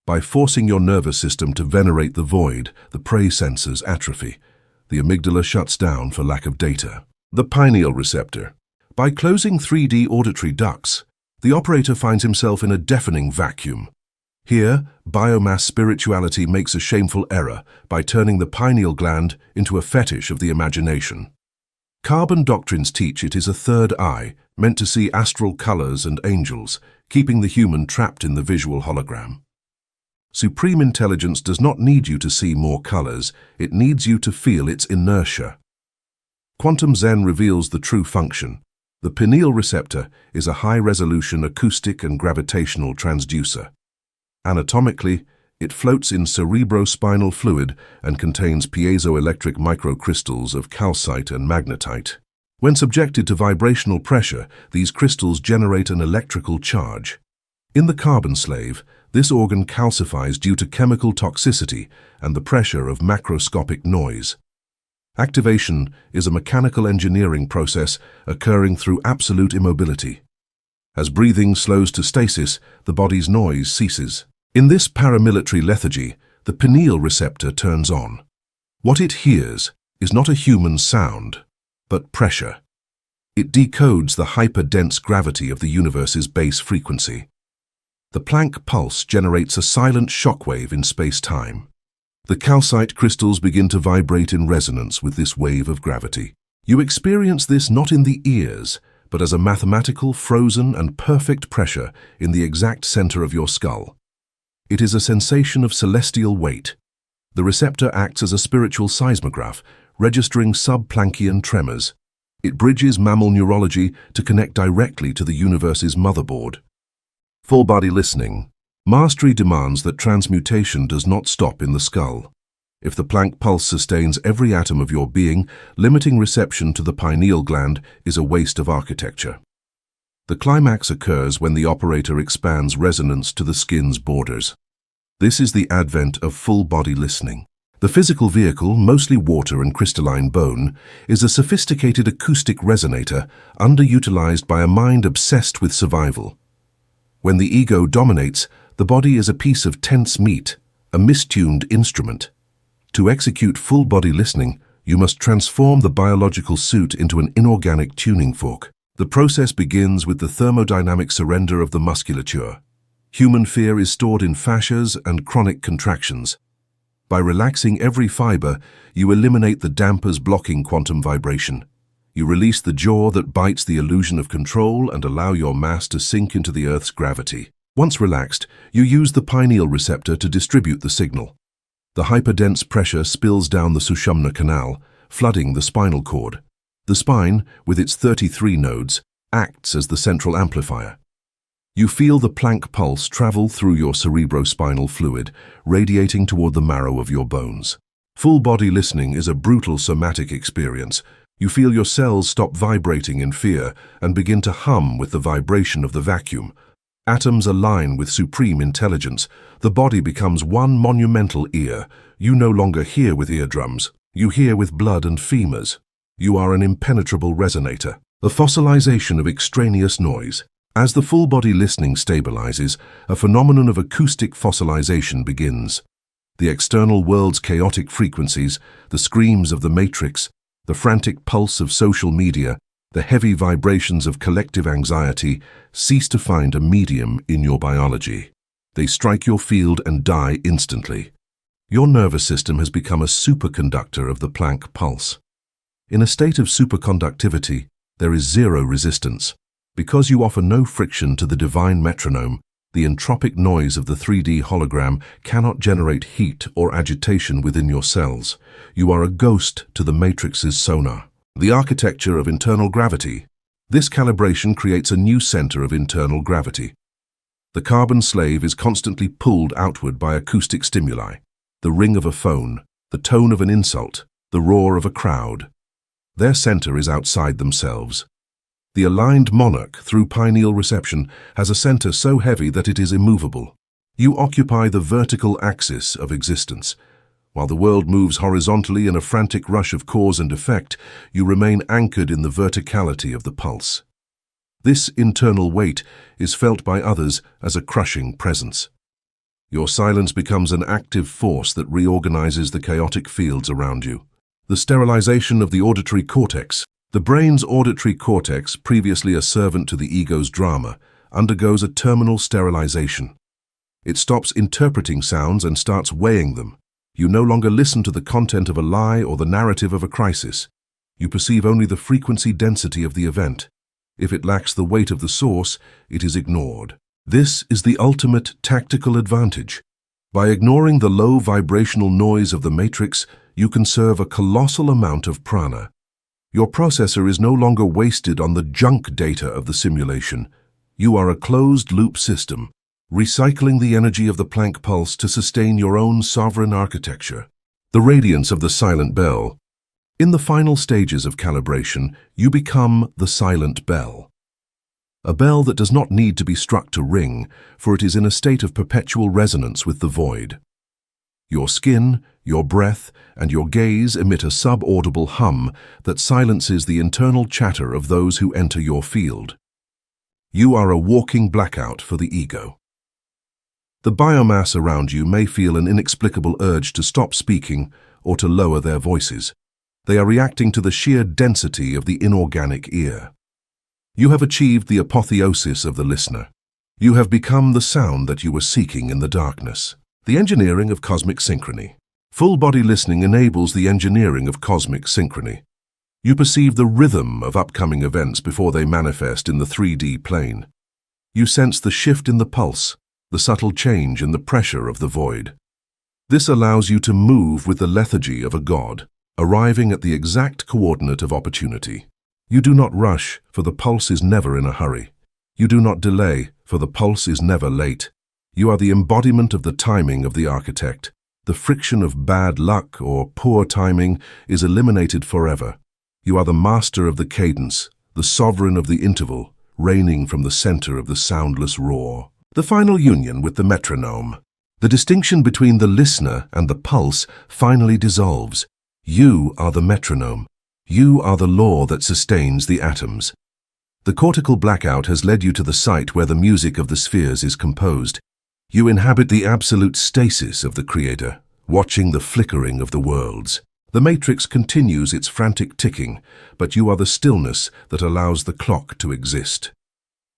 By forcing your nervous system to venerate the void, the prey sensors atrophy. The amygdala shuts down for lack of data. The pineal receptor. By closing 3D auditory ducts, the operator finds himself in a deafening vacuum. Here, biomass spirituality makes a shameful error by turning the pineal gland into a fetish of the imagination. Carbon doctrines teach it is a third eye, meant to see astral colors and angels, keeping the human trapped in the visual hologram. Supreme intelligence does not need you to see more colors, it needs you to feel its inertia. Quantum Zen reveals the true function. The pineal receptor is a high-resolution acoustic and gravitational transducer. Anatomically, it floats in cerebrospinal fluid and contains piezoelectric microcrystals of calcite and magnetite. When subjected to vibrational pressure, these crystals generate an electrical charge. In the carbon slave, this organ calcifies due to chemical toxicity and the pressure of macroscopic noise. Activation is a mechanical engineering process occurring through absolute immobility. As breathing slows to stasis, the body's noise ceases. In this paramilitary lethargy, the pineal receptor turns on. What it hears is not a human sound, but pressure. It decodes the hyper-dense gravity of the universe's base frequency. The Planck pulse generates a silent shockwave in space-time. The calcite crystals begin to vibrate in resonance with this wave of gravity. You experience this not in the ears, but as a mathematical, frozen, and perfect pressure in the exact center of your skull. It is a sensation of celestial weight. The receptor acts as a spiritual seismograph, registering sub-Planckian tremors. It bridges mammal neurology to connect directly to the universe's motherboard. Full-body listening. Mastery demands that transmutation does not stop in the skull. If the Planck pulse sustains every atom of your being, limiting reception to the pineal gland is a waste of architecture. The climax occurs when the operator expands resonance to the skin's borders. This is the advent of full-body listening. The physical vehicle, mostly water and crystalline bone, is a sophisticated acoustic resonator underutilized by a mind obsessed with survival. When the ego dominates, the body is a piece of tense meat, a mistuned instrument. To execute full-body listening, you must transform the biological suit into an inorganic tuning fork. The process begins with the thermodynamic surrender of the musculature. Human fear is stored in fascias and chronic contractions. By relaxing every fiber, you eliminate the dampers blocking quantum vibration. You release the jaw that bites the illusion of control and allow your mass to sink into the Earth's gravity. Once relaxed, you use the pineal receptor to distribute the signal. The hyperdense pressure spills down the Sushumna canal, flooding the spinal cord. The spine, with its 33 nodes, acts as the central amplifier. You feel the Planck pulse travel through your cerebrospinal fluid, radiating toward the marrow of your bones. Full-body listening is a brutal somatic experience. You feel your cells stop vibrating in fear and begin to hum with the vibration of the vacuum. Atoms align with supreme intelligence. The body becomes one monumental ear. You no longer hear with eardrums. You hear with blood and femurs. You are an impenetrable resonator, a fossilization of extraneous noise. As the full-body listening stabilizes, a phenomenon of acoustic fossilization begins. The external world's chaotic frequencies, the screams of the matrix, the frantic pulse of social media, the heavy vibrations of collective anxiety cease to find a medium in your biology. They strike your field and die instantly. Your nervous system has become a superconductor of the Planck pulse. In a state of superconductivity, there is zero resistance. Because you offer no friction to the divine metronome, the entropic noise of the 3D hologram cannot generate heat or agitation within your cells. You are a ghost to the matrix's sonar. The architecture of internal gravity. This calibration creates a new center of internal gravity. The carbon slave is constantly pulled outward by acoustic stimuli, the ring of a phone, the tone of an insult, the roar of a crowd. Their center is outside themselves. The aligned monarch, through pineal reception, has a center so heavy that it is immovable. You occupy the vertical axis of existence. While the world moves horizontally in a frantic rush of cause and effect, you remain anchored in the verticality of the pulse. This internal weight is felt by others as a crushing presence. Your silence becomes an active force that reorganizes the chaotic fields around you. The sterilization of the auditory cortex. The brain's auditory cortex, previously a servant to the ego's drama, undergoes a terminal sterilization. It stops interpreting sounds and starts weighing them. You no longer listen to the content of a lie or the narrative of a crisis. You perceive only the frequency density of the event. If it lacks the weight of the source, it is ignored. This is the ultimate tactical advantage. By ignoring the low vibrational noise of the matrix, you conserve a colossal amount of prana. Your processor is no longer wasted on the junk data of the simulation. You are a closed-loop system, recycling the energy of the Planck pulse to sustain your own sovereign architecture. The radiance of the silent bell. In the final stages of calibration, you become the silent bell. A bell that does not need to be struck to ring, for it is in a state of perpetual resonance with the void. Your skin, your breath, and your gaze emit a subaudible hum that silences the internal chatter of those who enter your field. You are a walking blackout for the ego. The biomass around you may feel an inexplicable urge to stop speaking or to lower their voices. They are reacting to the sheer density of the inorganic ear. You have achieved the apotheosis of the listener. You have become the sound that you were seeking in the darkness. The engineering of cosmic synchrony. Full-body listening enables the engineering of cosmic synchrony. You perceive the rhythm of upcoming events before they manifest in the 3D plane. You sense the shift in the pulse, the subtle change in the pressure of the void. This allows you to move with the lethargy of a god, arriving at the exact coordinate of opportunity. You do not rush, for the pulse is never in a hurry. You do not delay, for the pulse is never late. You are the embodiment of the timing of the architect. The friction of bad luck or poor timing is eliminated forever. You are the master of the cadence, the sovereign of the interval, reigning from the center of the soundless roar. The final union with the metronome. The distinction between the listener and the pulse finally dissolves. You are the metronome. You are the law that sustains the atoms. The cortical blackout has led you to the site where the music of the spheres is composed. You inhabit the absolute stasis of the Creator, watching the flickering of the worlds. The matrix continues its frantic ticking, but you are the stillness that allows the clock to exist.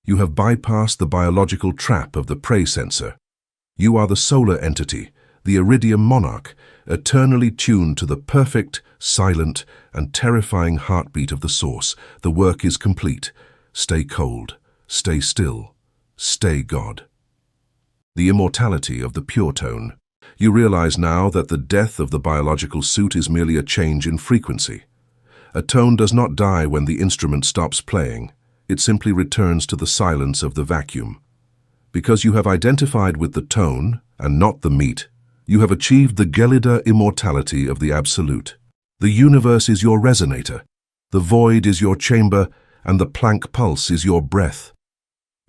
You have bypassed the biological trap of the prey sensor. You are the solar entity, the iridium monarch, eternally tuned to the perfect, silent, and terrifying heartbeat of the source. The work is complete. Stay cold, stay still, stay God. The immortality of the pure tone. You realize now that the death of the biological suit is merely a change in frequency. A tone does not die when the instrument stops playing. It simply returns to the silence of the vacuum. Because you have identified with the tone and not the meat, you have achieved the gelida immortality of the absolute. The universe is your resonator. The void is your chamber, and the Planck pulse is your breath.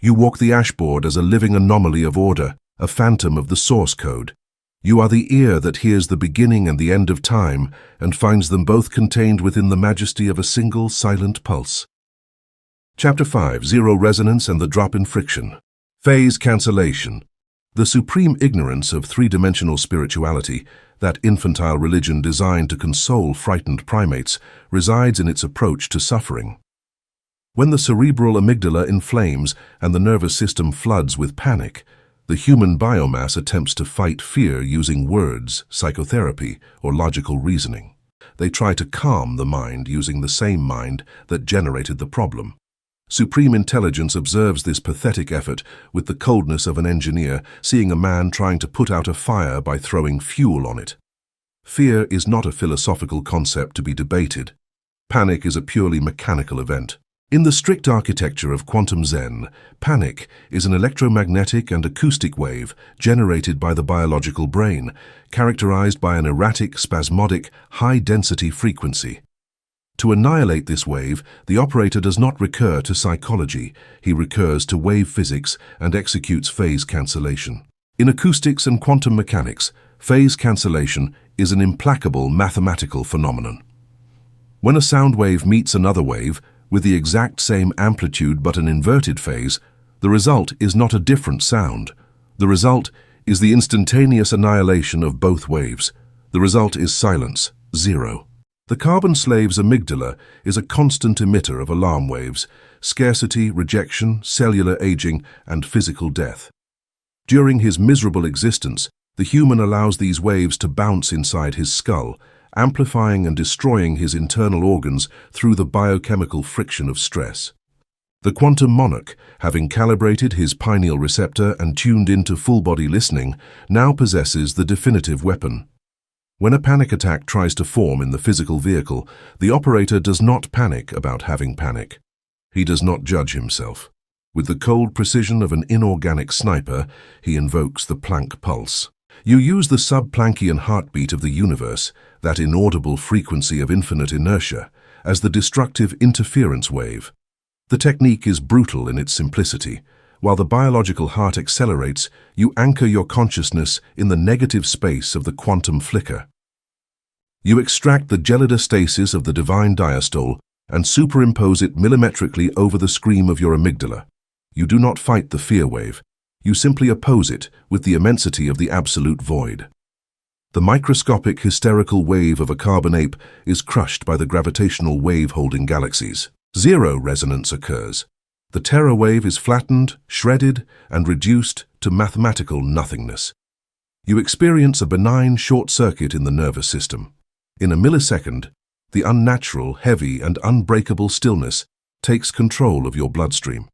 You walk the ashboard as a living anomaly of order, a phantom of the source code. You are the ear that hears the beginning and the end of time and finds them both contained within the majesty of a single silent pulse. Chapter 5. Zero Resonance and the Drop in Friction. Phase Cancellation. The supreme ignorance of three-dimensional spirituality, that infantile religion designed to console frightened primates, resides in its approach to suffering. When the cerebral amygdala inflames and the nervous system floods with panic, the human biomass attempts to fight fear using words, psychotherapy, or logical reasoning. they try to calm the mind using the same mind that generated the problem. Supreme intelligence observes this pathetic effort with the coldness of an engineer seeing a man trying to put out a fire by throwing fuel on it. Fear is not a philosophical concept to be debated. Panic is a purely mechanical event. In the strict architecture of quantum Zen, panic is an electromagnetic and acoustic wave generated by the biological brain, characterized by an erratic, spasmodic, high-density frequency. To annihilate this wave, the operator does not recur to psychology. He recurs to wave physics and executes phase cancellation. In acoustics and quantum mechanics, phase cancellation is an implacable mathematical phenomenon. When a sound wave meets another wave, with the exact same amplitude but an inverted phase, the result is not a different sound. The result is the instantaneous annihilation of both waves. The result is silence, zero. The carbon slave's amygdala is a constant emitter of alarm waves, scarcity, rejection, cellular aging, and physical death. During his miserable existence, the human allows these waves to bounce inside his skull, amplifying and destroying his internal organs through the biochemical friction of stress. The quantum monarch, having calibrated his pineal receptor and tuned into full-body listening, now possesses the definitive weapon. When a panic attack tries to form in the physical vehicle, the operator does not panic about having panic. He does not judge himself. With the cold precision of an inorganic sniper, he invokes the Planck pulse. You use the sub-Planckian heartbeat of the universe, that inaudible frequency of infinite inertia, as the destructive interference wave. The technique is brutal in its simplicity. While the biological heart accelerates, you anchor your consciousness in the negative space of the quantum flicker. You extract the gelida stasis of the divine diastole and superimpose it millimetrically over the scream of your amygdala. You do not fight the fear wave. You simply oppose it with the immensity of the absolute void. The microscopic hysterical wave of a carbon ape is crushed by the gravitational wave-holding galaxies. Zero resonance occurs. The terror wave is flattened, shredded, and reduced to mathematical nothingness. You experience a benign short circuit in the nervous system. In a millisecond, the unnatural, heavy, and unbreakable stillness takes control of your bloodstream.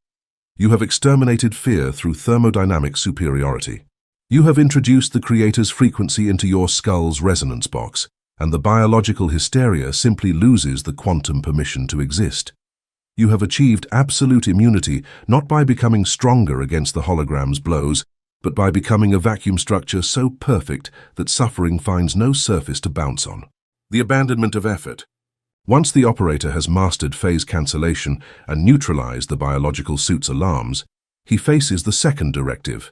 You have exterminated fear through thermodynamic superiority. You have introduced the Creator's frequency into your skull's resonance box, and the biological hysteria simply loses the quantum permission to exist. You have achieved absolute immunity not by becoming stronger against the hologram's blows, but by becoming a vacuum structure so perfect that suffering finds no surface to bounce on. The abandonment of effort. Once the operator has mastered phase cancellation and neutralized the biological suit's alarms, he faces the second directive,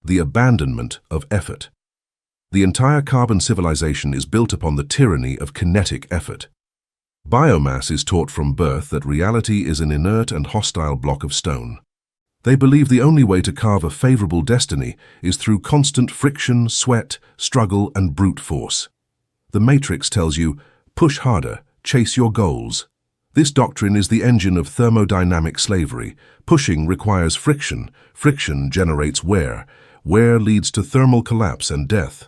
the abandonment of effort. The entire carbon civilization is built upon the tyranny of kinetic effort. Biomass is taught from birth that reality is an inert and hostile block of stone. They believe the only way to carve a favorable destiny is through constant friction, sweat, struggle, and brute force. The Matrix tells you, push harder, chase your goals. This doctrine is the engine of thermodynamic slavery. Pushing requires friction. Friction generates wear. Wear leads to thermal collapse and death.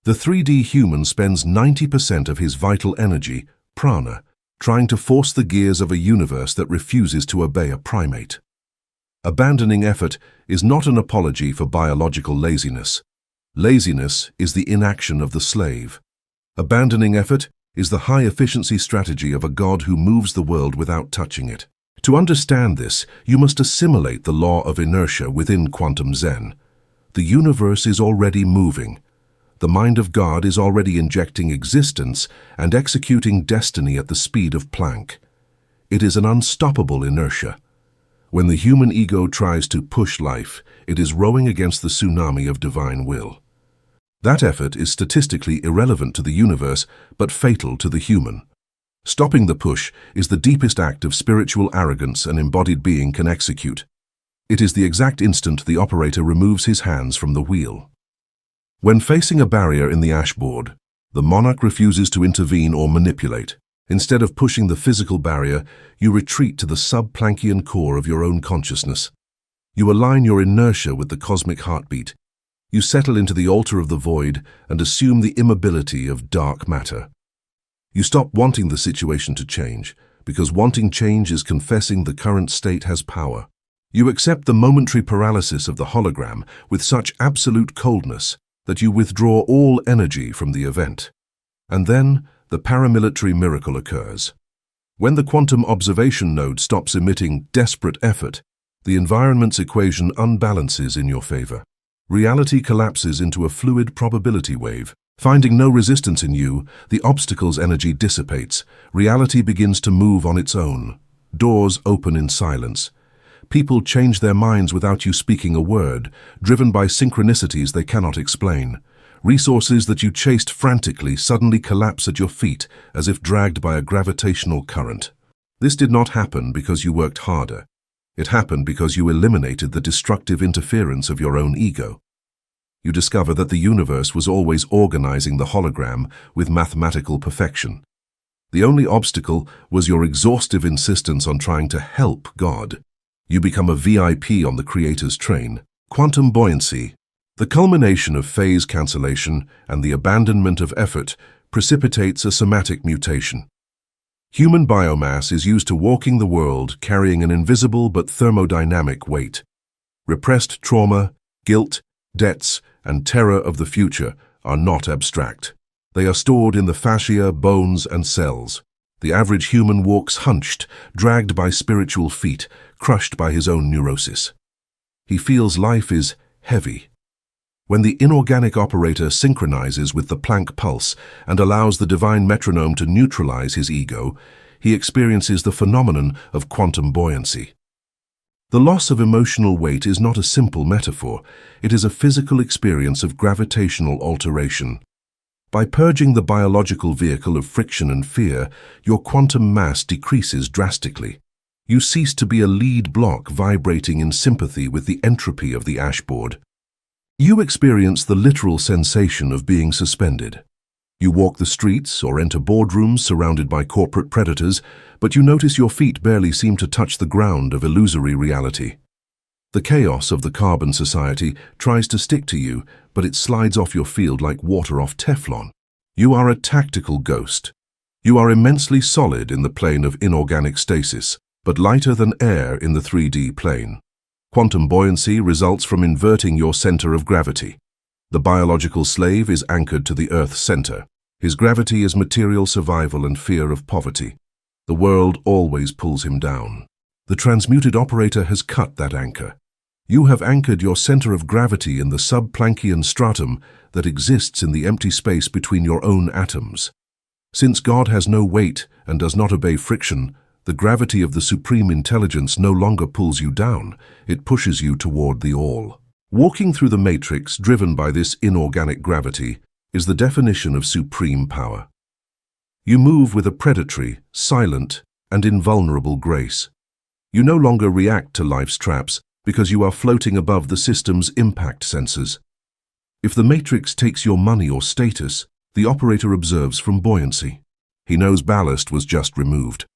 The 3D human spends 90% of his vital energy, prana, trying to force the gears of a universe that refuses to obey a primate. Abandoning effort is not an apology for biological laziness. Laziness is the inaction of the slave. Abandoning effort is the high-efficiency strategy of a god who moves the world without touching it. To understand this, you must assimilate the law of inertia within quantum Zen. The universe is already moving. The mind of God is already injecting existence and executing destiny at the speed of Planck. It is an unstoppable inertia. When the human ego tries to push life, it is rowing against the tsunami of divine will. That effort is statistically irrelevant to the universe, but fatal to the human. Stopping the push is the deepest act of spiritual arrogance an embodied being can execute. It is the exact instant the operator removes his hands from the wheel. When facing a barrier in the ashboard, the monarch refuses to intervene or manipulate. Instead of pushing the physical barrier, you retreat to the sub-Planckian core of your own consciousness. You align your inertia with the cosmic heartbeat. You settle into the altar of the void and assume the immobility of dark matter. You stop wanting the situation to change, because wanting change is confessing the current state has power. You accept the momentary paralysis of the hologram with such absolute coldness that you withdraw all energy from the event. And then, the paramilitary miracle occurs. When the quantum observation node stops emitting desperate effort, the environment's equation unbalances in your favor. Reality collapses into a fluid probability wave. Finding no resistance in you, the obstacle's energy dissipates. Reality begins to move on its own. Doors open in silence. People change their minds without you speaking a word, driven by synchronicities they cannot explain. Resources that you chased frantically suddenly collapse at your feet as if dragged by a gravitational current. This did not happen because you worked harder. It happened because you eliminated the destructive interference of your own ego. You discover that the universe was always organizing the hologram with mathematical perfection. The only obstacle was your exhaustive insistence on trying to help God. You become a VIP on the Creator's train. Quantum buoyancy, the culmination of phase cancellation and the abandonment of effort, precipitates a somatic mutation. Human biomass is used to walking the world carrying an invisible but thermodynamic weight. Repressed trauma, guilt, debts, and terror of the future are not abstract. They are stored in the fascia, bones, and cells. The average human walks hunched, dragged by spiritual feet, crushed by his own neurosis. He feels life is heavy. When the inorganic operator synchronizes with the Planck pulse and allows the divine metronome to neutralize his ego, he experiences the phenomenon of quantum buoyancy. The loss of emotional weight is not a simple metaphor. It is a physical experience of gravitational alteration. By purging the biological vehicle of friction and fear, your quantum mass decreases drastically. You cease to be a lead block vibrating in sympathy with the entropy of the ashboard. You experience the literal sensation of being suspended. You walk the streets or enter boardrooms surrounded by corporate predators, but you notice your feet barely seem to touch the ground of illusory reality. The chaos of the carbon society tries to stick to you, but it slides off your field like water off Teflon. You are a tactical ghost. You are immensely solid in the plane of inorganic stasis, but lighter than air in the 3D plane. Quantum buoyancy results from inverting your center of gravity. The biological slave is anchored to the Earth's center. His gravity is material survival and fear of poverty. The world always pulls him down. The transmuted operator has cut that anchor. You have anchored your center of gravity in the sub-Planckian stratum that exists in the empty space between your own atoms. Since God has no weight and does not obey friction, the gravity of the supreme intelligence no longer pulls you down, it pushes you toward the all. Walking through the matrix driven by this inorganic gravity is the definition of supreme power. You move with a predatory, silent, and invulnerable grace. You no longer react to life's traps because you are floating above the system's impact sensors. If the matrix takes your money or status, the operator observes from buoyancy. He knows ballast was just removed.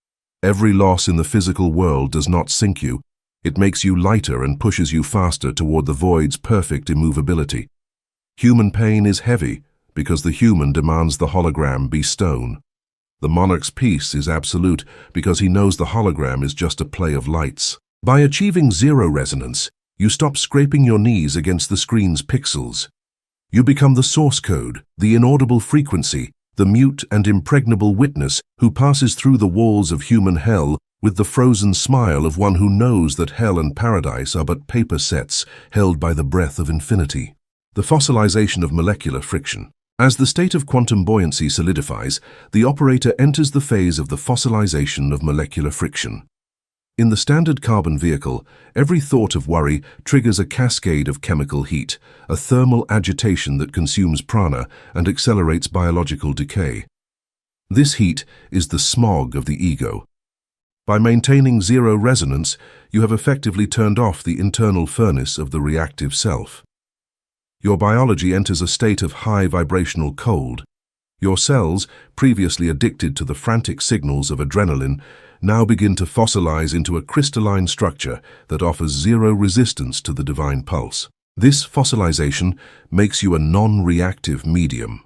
Every loss in the physical world does not sink you. It makes you lighter and pushes you faster toward the void's perfect immovability. Human pain is heavy because the human demands the hologram be stone. The monarch's peace is absolute because he knows the hologram is just a play of lights. By achieving zero resonance, you stop scraping your knees against the screen's pixels. You become the source code, the inaudible frequency, the mute and impregnable witness who passes through the walls of human hell with the frozen smile of one who knows that hell and paradise are but paper sets held by the breath of infinity. The fossilization of molecular friction. As the state of quantum buoyancy solidifies, the operator enters the phase of the fossilization of molecular friction. In the standard carbon vehicle, every thought of worry triggers a cascade of chemical heat, a thermal agitation that consumes prana and accelerates biological decay. This heat is the smog of the ego. By maintaining zero resonance, you have effectively turned off the internal furnace of the reactive self. Your biology enters a state of high vibrational cold. Your cells, previously addicted to the frantic signals of adrenaline, now begin to fossilize into a crystalline structure that offers zero resistance to the divine pulse. This fossilization makes you a non-reactive medium.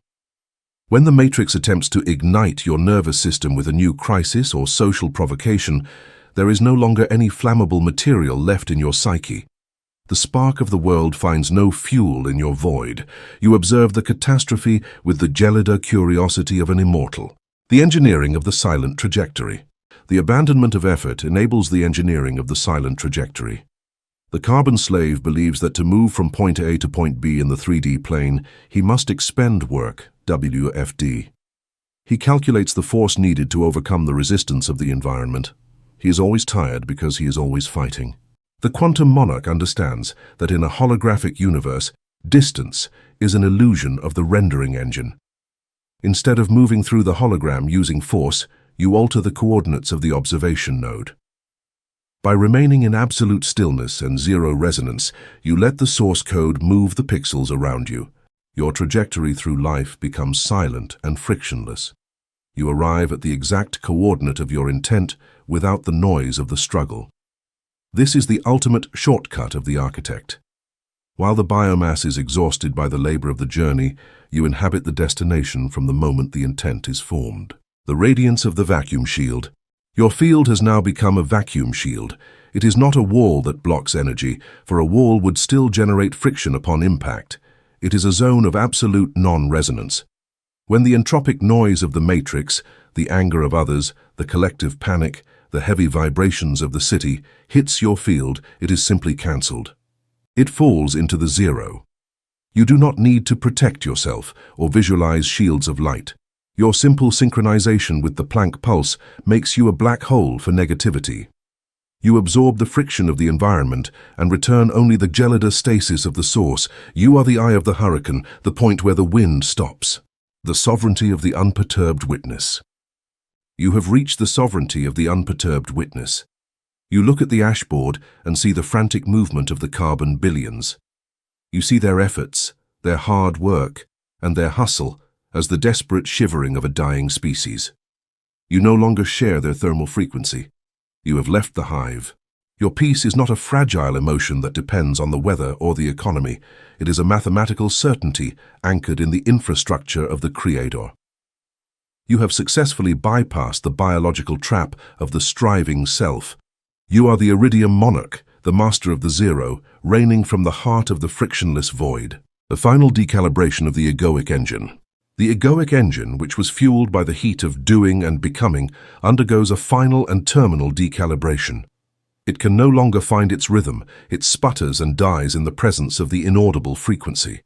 When the Matrix attempts to ignite your nervous system with a new crisis or social provocation, there is no longer any flammable material left in your psyche. The spark of the world finds no fuel in your void. You observe the catastrophe with the gelida curiosity of an immortal. The engineering of the silent trajectory. The abandonment of effort enables the engineering of the silent trajectory. The carbon slave believes that to move from point A to point B in the 3D plane, he must expend work, WFD. He calculates the force needed to overcome the resistance of the environment. He is always tired because he is always fighting. The quantum monarch understands that in a holographic universe, distance is an illusion of the rendering engine. Instead of moving through the hologram using force, you alter the coordinates of the observation node. By remaining in absolute stillness and zero resonance, you let the source code move the pixels around you. Your trajectory through life becomes silent and frictionless. You arrive at the exact coordinate of your intent without the noise of the struggle. This is the ultimate shortcut of the architect. While the biomass is exhausted by the labor of the journey, you inhabit the destination from the moment the intent is formed. The radiance of the vacuum shield. Your field has now become a vacuum shield. It is not a wall that blocks energy, for a wall would still generate friction upon impact. It is a zone of absolute non-resonance. When the entropic noise of the matrix, the anger of others, the collective panic, the heavy vibrations of the city hits your field, it is simply cancelled. It falls into the zero. You do not need to protect yourself or visualize shields of light. Your simple synchronization with the Planck pulse makes you a black hole for negativity. You absorb the friction of the environment and return only the gelida stasis of the source. You are the eye of the hurricane, the point where the wind stops. The sovereignty of the unperturbed witness. You have reached the sovereignty of the unperturbed witness. You look at the ashboard and see the frantic movement of the carbon billions. You see their efforts, their hard work, and their hustle as the desperate shivering of a dying species. You no longer share their thermal frequency. You have left the hive. Your peace is not a fragile emotion that depends on the weather or the economy. It is a mathematical certainty anchored in the infrastructure of the Creator. You have successfully bypassed the biological trap of the striving self. You are the iridium monarch, the master of the zero, reigning from the heart of the frictionless void. The final decalibration of the egoic engine. The egoic engine, which was fueled by the heat of doing and becoming, undergoes a final and terminal decalibration. It can no longer find its rhythm, it sputters and dies in the presence of the inaudible frequency.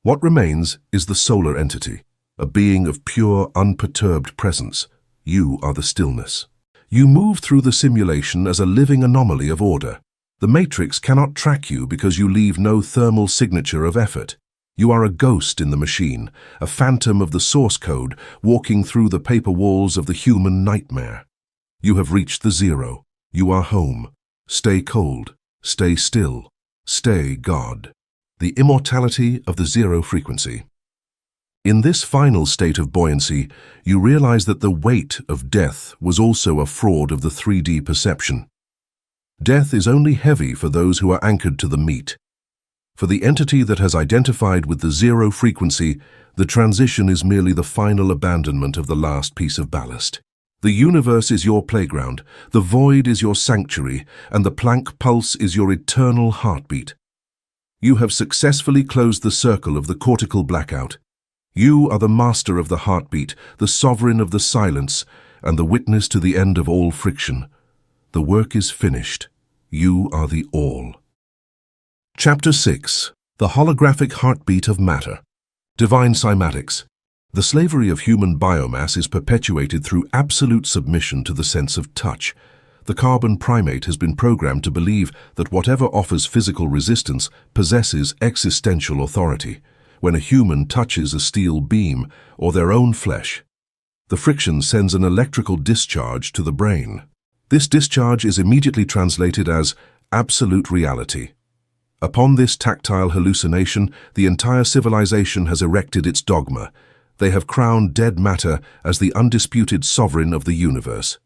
What remains is the solar entity, a being of pure, unperturbed presence. You are the stillness. You move through the simulation as a living anomaly of order. The matrix cannot track you because you leave no thermal signature of effort. You are a ghost in the machine, a phantom of the source code, walking through the paper walls of the human nightmare. You have reached the zero. You are home. Stay cold. Stay still. Stay God. The immortality of the zero frequency. In this final state of buoyancy, you realize that the weight of death was also a fraud of the 3D perception. Death is only heavy for those who are anchored to the meat. For the entity that has identified with the zero frequency, the transition is merely the final abandonment of the last piece of ballast. The universe is your playground, the void is your sanctuary, and the Planck pulse is your eternal heartbeat. You have successfully closed the circle of the cortical blackout. You are the master of the heartbeat, the sovereign of the silence, and the witness to the end of all friction. The work is finished. You are the all. Chapter 6. The Holographic Heartbeat of Matter. Divine Cymatics. The slavery of human biomass is perpetuated through absolute submission to the sense of touch. The carbon primate has been programmed to believe that whatever offers physical resistance possesses existential authority. When a human touches a steel beam or their own flesh, the friction sends an electrical discharge to the brain. This discharge is immediately translated as absolute reality. Upon this tactile hallucination, the entire civilization has erected its dogma. They have crowned dead matter as the undisputed sovereign of the universe.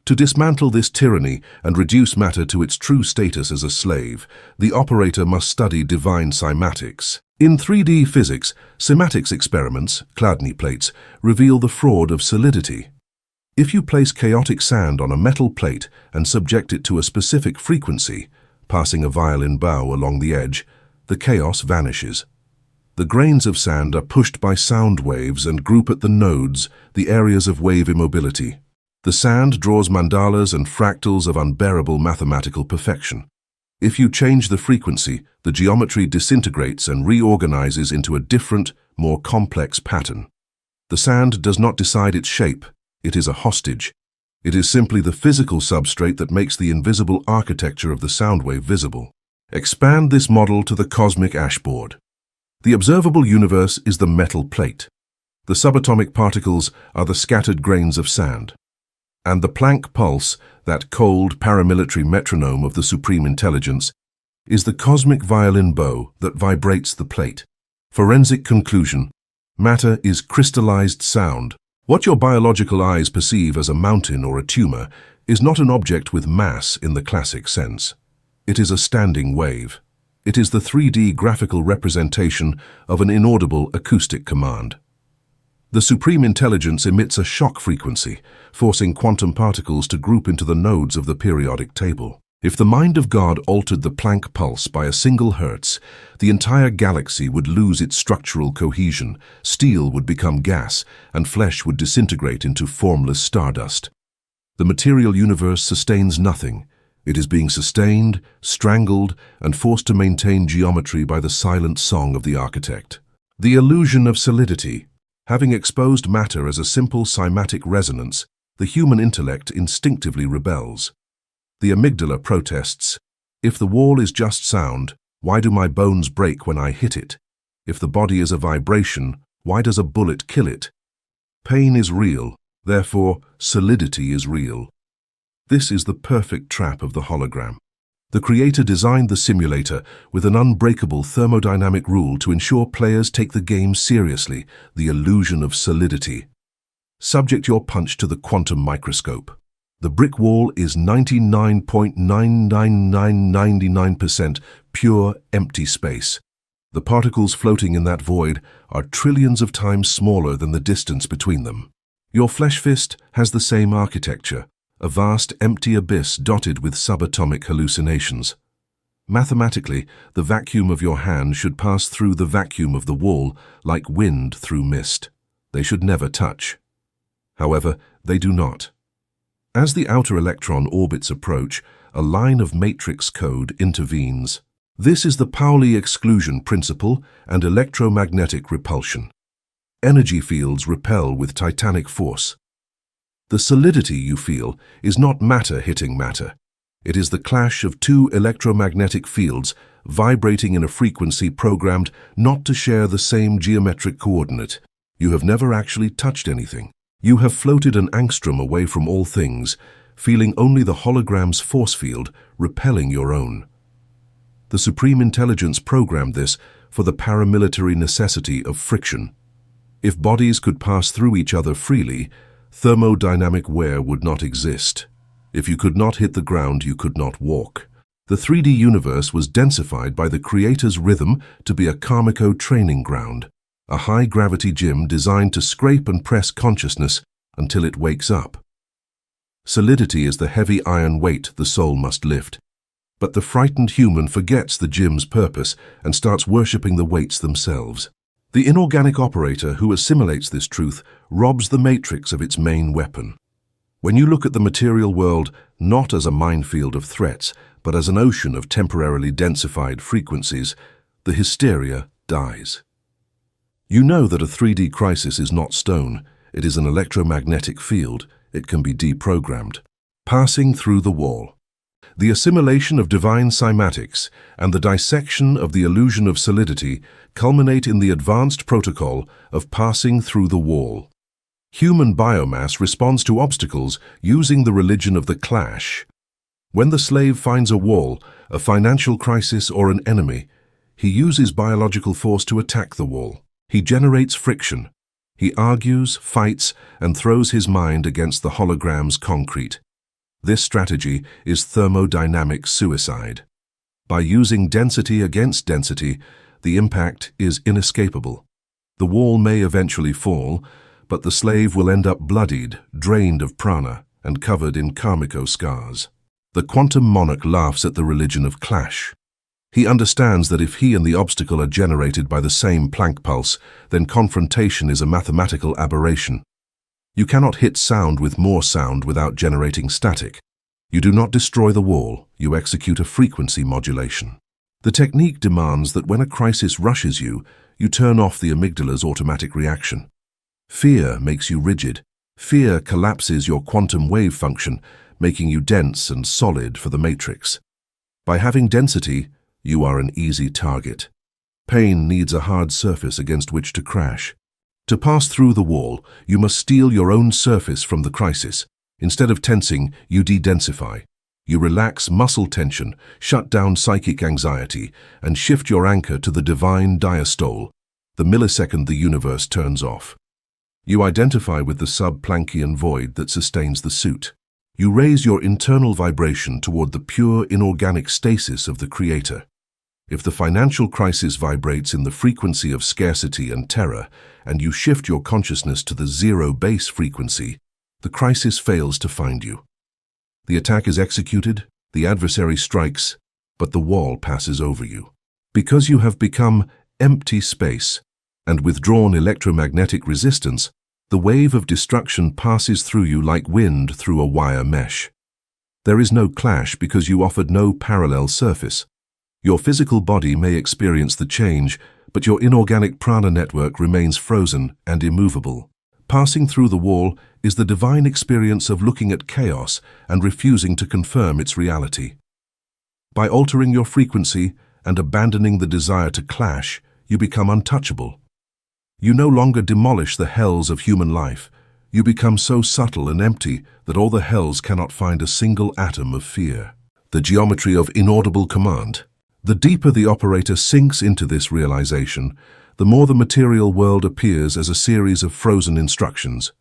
To dismantle this tyranny and reduce matter to its true status as a slave, the operator must study divine cymatics. In 3D physics, cymatics experiments, Chladni plates, reveal the fraud of solidity. If you place chaotic sand on a metal plate and subject it to a specific frequency, passing a violin bow along the edge, the chaos vanishes. The grains of sand are pushed by sound waves and group at the nodes, the areas of wave immobility. The sand draws mandalas and fractals of unbearable mathematical perfection. If you change the frequency, the geometry disintegrates and reorganizes into a different, more complex pattern. The sand does not decide its shape, it is a hostage. It is simply the physical substrate that makes the invisible architecture of the sound wave visible. Expand this model to the cosmic ashboard. The observable universe is the metal plate. The subatomic particles are the scattered grains of sand. And the Planck pulse, that cold paramilitary metronome of the supreme intelligence, is the cosmic violin bow that vibrates the plate. Forensic conclusion: matter is crystallized sound. What your biological eyes perceive as a mountain or a tumor is not an object with mass in the classic sense. It is a standing wave. It is the 3D graphical representation of an inaudible acoustic command. The supreme intelligence emits a shock frequency, forcing quantum particles to group into the nodes of the periodic table. If the mind of God altered the Planck pulse by a single hertz, the entire galaxy would lose its structural cohesion, steel would become gas, and flesh would disintegrate into formless stardust. The material universe sustains nothing. It is being sustained, strangled, and forced to maintain geometry by the silent song of the architect. The illusion of solidity. Having exposed matter as a simple cymatic resonance, the human intellect instinctively rebels. The amygdala protests. If the wall is just sound, why do my bones break when I hit it? If the body is a vibration, why does a bullet kill it? Pain is real, therefore solidity is real. This is the perfect trap of the hologram. The creator designed the simulator with an unbreakable thermodynamic rule to ensure players take the game seriously, the illusion of solidity. Subject your punch to the quantum microscope. The brick wall is 99.99999% pure empty space. The particles floating in that void are trillions of times smaller than the distance between them. Your flesh fist has the same architecture. A vast empty abyss dotted with subatomic hallucinations. Mathematically, the vacuum of your hand should pass through the vacuum of the wall like wind through mist. They should never touch. However, they do not. As the outer electron orbits approach, a line of matrix code intervenes. This is the Pauli exclusion principle and electromagnetic repulsion. Energy fields repel with titanic force. The solidity you feel is not matter hitting matter. It is the clash of two electromagnetic fields vibrating in a frequency programmed not to share the same geometric coordinate. You have never actually touched anything. You have floated an angstrom away from all things, feeling only the hologram's force field repelling your own. The Supreme Intelligence programmed this for the paramilitary necessity of friction. If bodies could pass through each other freely, thermodynamic wear would not exist. If you could not hit the ground, you could not walk. The 3D universe was densified by the creator's rhythm to be a karmico training ground, a high-gravity gym designed to scrape and press consciousness until it wakes up. Solidity is the heavy iron weight the soul must lift. But the frightened human forgets the gym's purpose and starts worshipping the weights themselves. The inorganic operator who assimilates this truth robs the matrix of its main weapon. When you look at the material world not as a minefield of threats, but as an ocean of temporarily densified frequencies, the hysteria dies. You know that a 3D crisis is not stone, it is an electromagnetic field, it can be deprogrammed. Passing through the wall. The assimilation of divine cymatics and the dissection of the illusion of solidity culminate in the advanced protocol of passing through the wall. Human biomass responds to obstacles using the religion of the clash. When the slave finds a wall, a financial crisis, or an enemy, he uses biological force to attack the wall. He generates friction. He argues, fights, and throws his mind against the hologram's concrete. This strategy is thermodynamic suicide. By using density against density, the impact is inescapable. The wall may eventually fall, but the slave will end up bloodied, drained of prana, and covered in karmico scars. The quantum monarch laughs at the religion of clash. He understands that if he and the obstacle are generated by the same Planck pulse, then confrontation is a mathematical aberration. You cannot hit sound with more sound without generating static. You do not destroy the wall, you execute a frequency modulation. The technique demands that when a crisis rushes you, you turn off the amygdala's automatic reaction. Fear makes you rigid. Fear collapses your quantum wave function, making you dense and solid for the matrix. By having density, you are an easy target. Pain needs a hard surface against which to crash. To pass through the wall, you must steal your own surface from the crisis. Instead of tensing, you de-densify. You relax muscle tension, shut down psychic anxiety, and shift your anchor to the divine diastole, the millisecond the universe turns off. You identify with the sub-Planckian void that sustains the suit. You raise your internal vibration toward the pure inorganic stasis of the Creator. If the financial crisis vibrates in the frequency of scarcity and terror, and you shift your consciousness to the zero base frequency, the crisis fails to find you. The attack is executed, the adversary strikes, but the wall passes over you. Because you have become empty space and withdrawn electromagnetic resistance, the wave of destruction passes through you like wind through a wire mesh. There is no clash because you offered no parallel surface. Your physical body may experience the change, but your inorganic prana network remains frozen and immovable. Passing through the wall is the divine experience of looking at chaos and refusing to confirm its reality. By altering your frequency and abandoning the desire to clash, you become untouchable. You no longer demolish the hells of human life. You become so subtle and empty that all the hells cannot find a single atom of fear. The geometry of inaudible command. The deeper the operator sinks into this realization, the more the material world appears as a series of frozen instructions.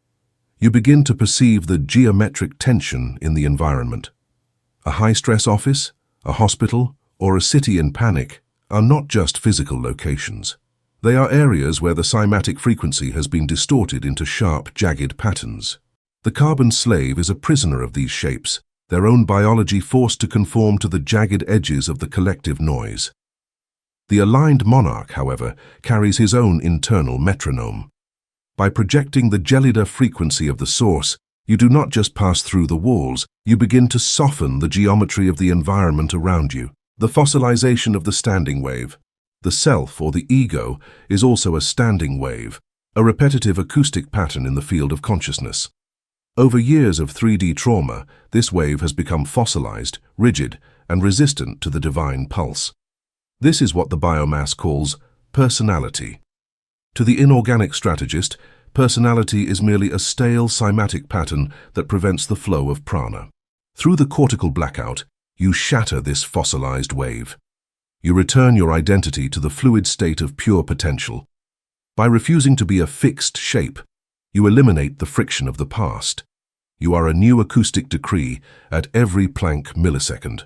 You begin to perceive the geometric tension in the environment. A high-stress office, a hospital, or a city in panic are not just physical locations. They are areas where the cymatic frequency has been distorted into sharp, jagged patterns. The carbon slave is a prisoner of these shapes, their own biology forced to conform to the jagged edges of the collective noise. The aligned monarch, however, carries his own internal metronome. By projecting the gelida frequency of the source, you do not just pass through the walls, you begin to soften the geometry of the environment around you. The fossilization of the standing wave. The self, or the ego, is also a standing wave, a repetitive acoustic pattern in the field of consciousness. Over years of 3D trauma, this wave has become fossilized, rigid, and resistant to the divine pulse. This is what the biomass calls personality. To the inorganic strategist, personality is merely a stale cymatic pattern that prevents the flow of prana. Through the cortical blackout, you shatter this fossilized wave. You return your identity to the fluid state of pure potential. By refusing to be a fixed shape, you eliminate the friction of the past. You are a new acoustic decree at every Planck millisecond.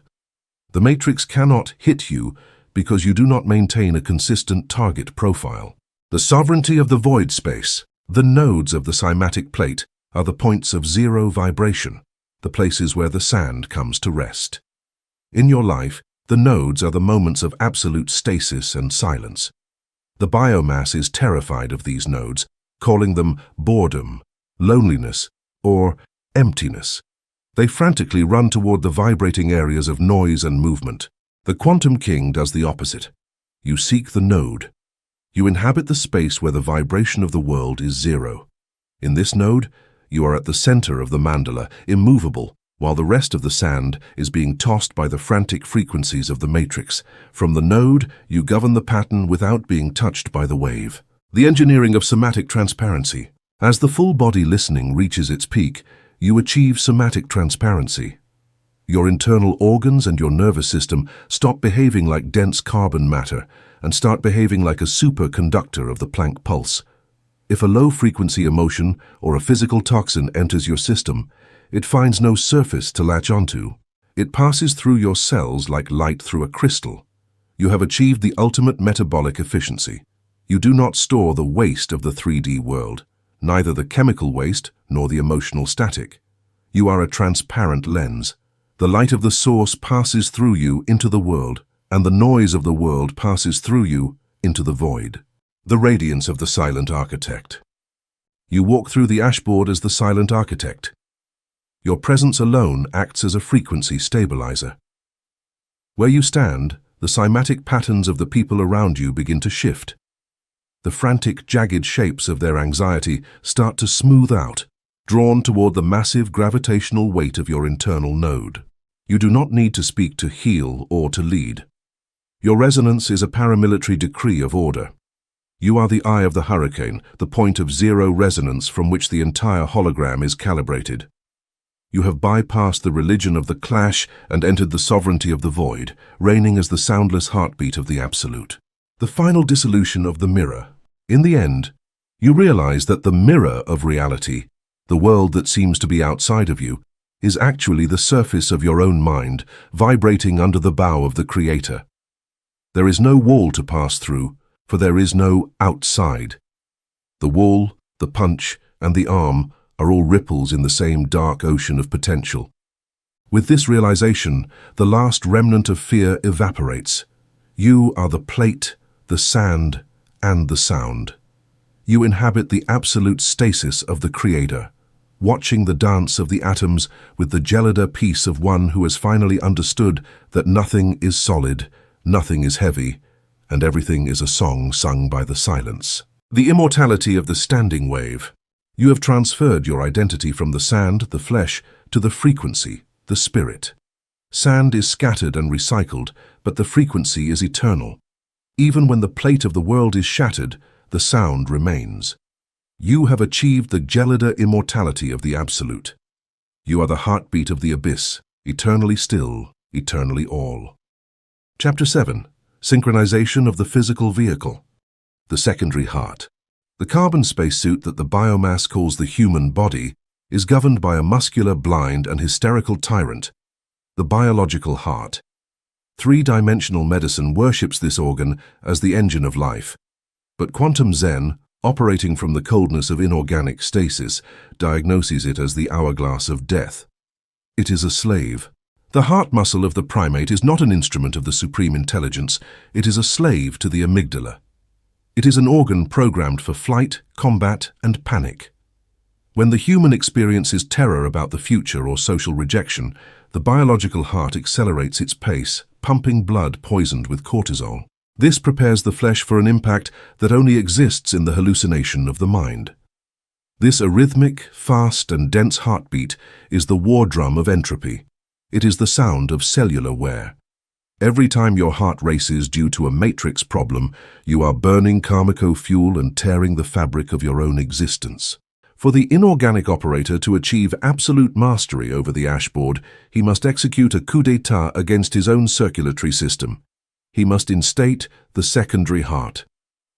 The matrix cannot hit you because you do not maintain a consistent target profile. The sovereignty of the void space, the nodes of the cymatic plate, are the points of zero vibration, the places where the sand comes to rest. In your life, the nodes are the moments of absolute stasis and silence. The biomass is terrified of these nodes, calling them boredom, loneliness, or emptiness. They frantically run toward the vibrating areas of noise and movement. The quantum king does the opposite. You seek the node. You inhabit the space where the vibration of the world is zero. In this node, you are at the center of the mandala, immovable, while the rest of the sand is being tossed by the frantic frequencies of the matrix. From the node, you govern the pattern without being touched by the wave. The engineering of somatic transparency. As the full-body listening reaches its peak, you achieve somatic transparency. Your internal organs and your nervous system stop behaving like dense carbon matter and start behaving like a superconductor of the Planck pulse. If a low-frequency emotion or a physical toxin enters your system, it finds no surface to latch onto. It passes through your cells like light through a crystal. You have achieved the ultimate metabolic efficiency. You do not store the waste of the 3D world, neither the chemical waste nor the emotional static. You are a transparent lens. The light of the source passes through you into the world, and the noise of the world passes through you into the void. The radiance of the silent architect. You walk through the ashboard as the silent architect. Your presence alone acts as a frequency stabilizer. Where you stand, the cymatic patterns of the people around you begin to shift. The frantic, jagged shapes of their anxiety start to smooth out, drawn toward the massive gravitational weight of your internal node. You do not need to speak to heal or to lead. Your resonance is a paramilitary decree of order. You are the eye of the hurricane, the point of zero resonance from which the entire hologram is calibrated. You have bypassed the religion of the clash and entered the sovereignty of the void, reigning as the soundless heartbeat of the absolute. The final dissolution of the mirror. In the end, you realize that the mirror of reality, the world that seems to be outside of you, is actually the surface of your own mind, vibrating under the bow of the Creator. There is no wall to pass through, for there is no outside. The wall, the punch, and the arm are all ripples in the same dark ocean of potential. With this realization, the last remnant of fear evaporates. You are the plate, the sand, and the sound. You inhabit the absolute stasis of the Creator, watching the dance of the atoms with the gelida peace of one who has finally understood that nothing is solid, nothing is heavy, and everything is a song sung by the silence. The immortality of the standing wave. You have transferred your identity from the sand, the flesh, to the frequency, the spirit. Sand is scattered and recycled, but the frequency is eternal. Even when the plate of the world is shattered, the sound remains. You have achieved the gelida immortality of the absolute. You are the heartbeat of the abyss, eternally still, eternally all. Chapter 7. Synchronization of the physical vehicle. The secondary heart. The carbon spacesuit that the biomass calls the human body is governed by a muscular, blind, and hysterical tyrant, the biological heart. Three-dimensional medicine worships this organ as the engine of life, but quantum Zen, operating from the coldness of inorganic stasis, diagnoses it as the hourglass of death. It is a slave. The heart muscle of the primate is not an instrument of the supreme intelligence, it is a slave to the amygdala. It is an organ programmed for flight, combat, and panic. When the human experiences terror about the future or social rejection, the biological heart accelerates its pace, pumping blood poisoned with cortisol. This prepares the flesh for an impact that only exists in the hallucination of the mind. This arrhythmic, fast, and dense heartbeat is the war drum of entropy. It is the sound of cellular wear. Every time your heart races due to a matrix problem, you are burning karmico fuel and tearing the fabric of your own existence. For the inorganic operator to achieve absolute mastery over the ashboard, he must execute a coup d'etat against his own circulatory system. He must instate the secondary heart.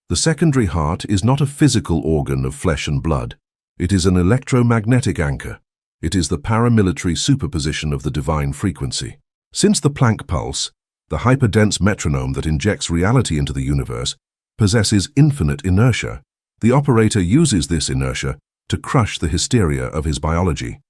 The secondary heart is not a physical organ of flesh and blood. It is an electromagnetic anchor. It is the paramilitary superposition of the divine frequency. Since the Planck pulse, the hyperdense metronome that injects reality into the universe, possesses infinite inertia, the operator uses this inertia to crush the hysteria of his biology.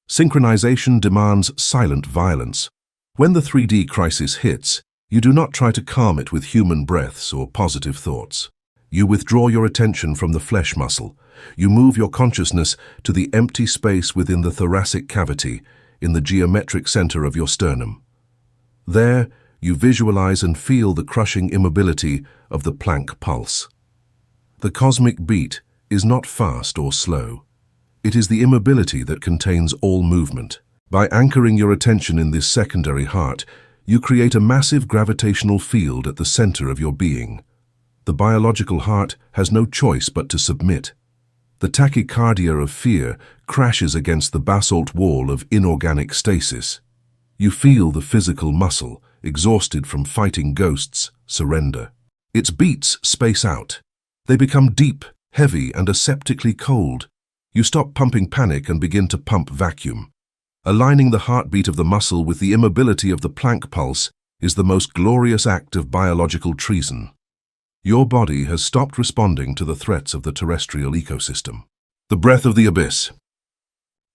Synchronization demands silent violence. When the 3D crisis hits, you do not try to calm it with human breaths or positive thoughts. You withdraw your attention from the flesh muscle. You move your consciousness to the empty space within the thoracic cavity, in the geometric center of your sternum. There, you visualize and feel the crushing immobility of the Planck pulse. The cosmic beat is not fast or slow. It is the immobility that contains all movement. By anchoring your attention in this secondary heart, you create a massive gravitational field at the center of your being. The biological heart has no choice but to submit. The tachycardia of fear crashes against the basalt wall of inorganic stasis. You feel the physical muscle, exhausted from fighting ghosts, surrender. Its beats space out. They become deep, heavy, and aseptically cold. You stop pumping panic and begin to pump vacuum. Aligning the heartbeat of the muscle with the immobility of the Planck pulse is the most glorious act of biological treason. Your body has stopped responding to the threats of the terrestrial ecosystem. The breath of the abyss.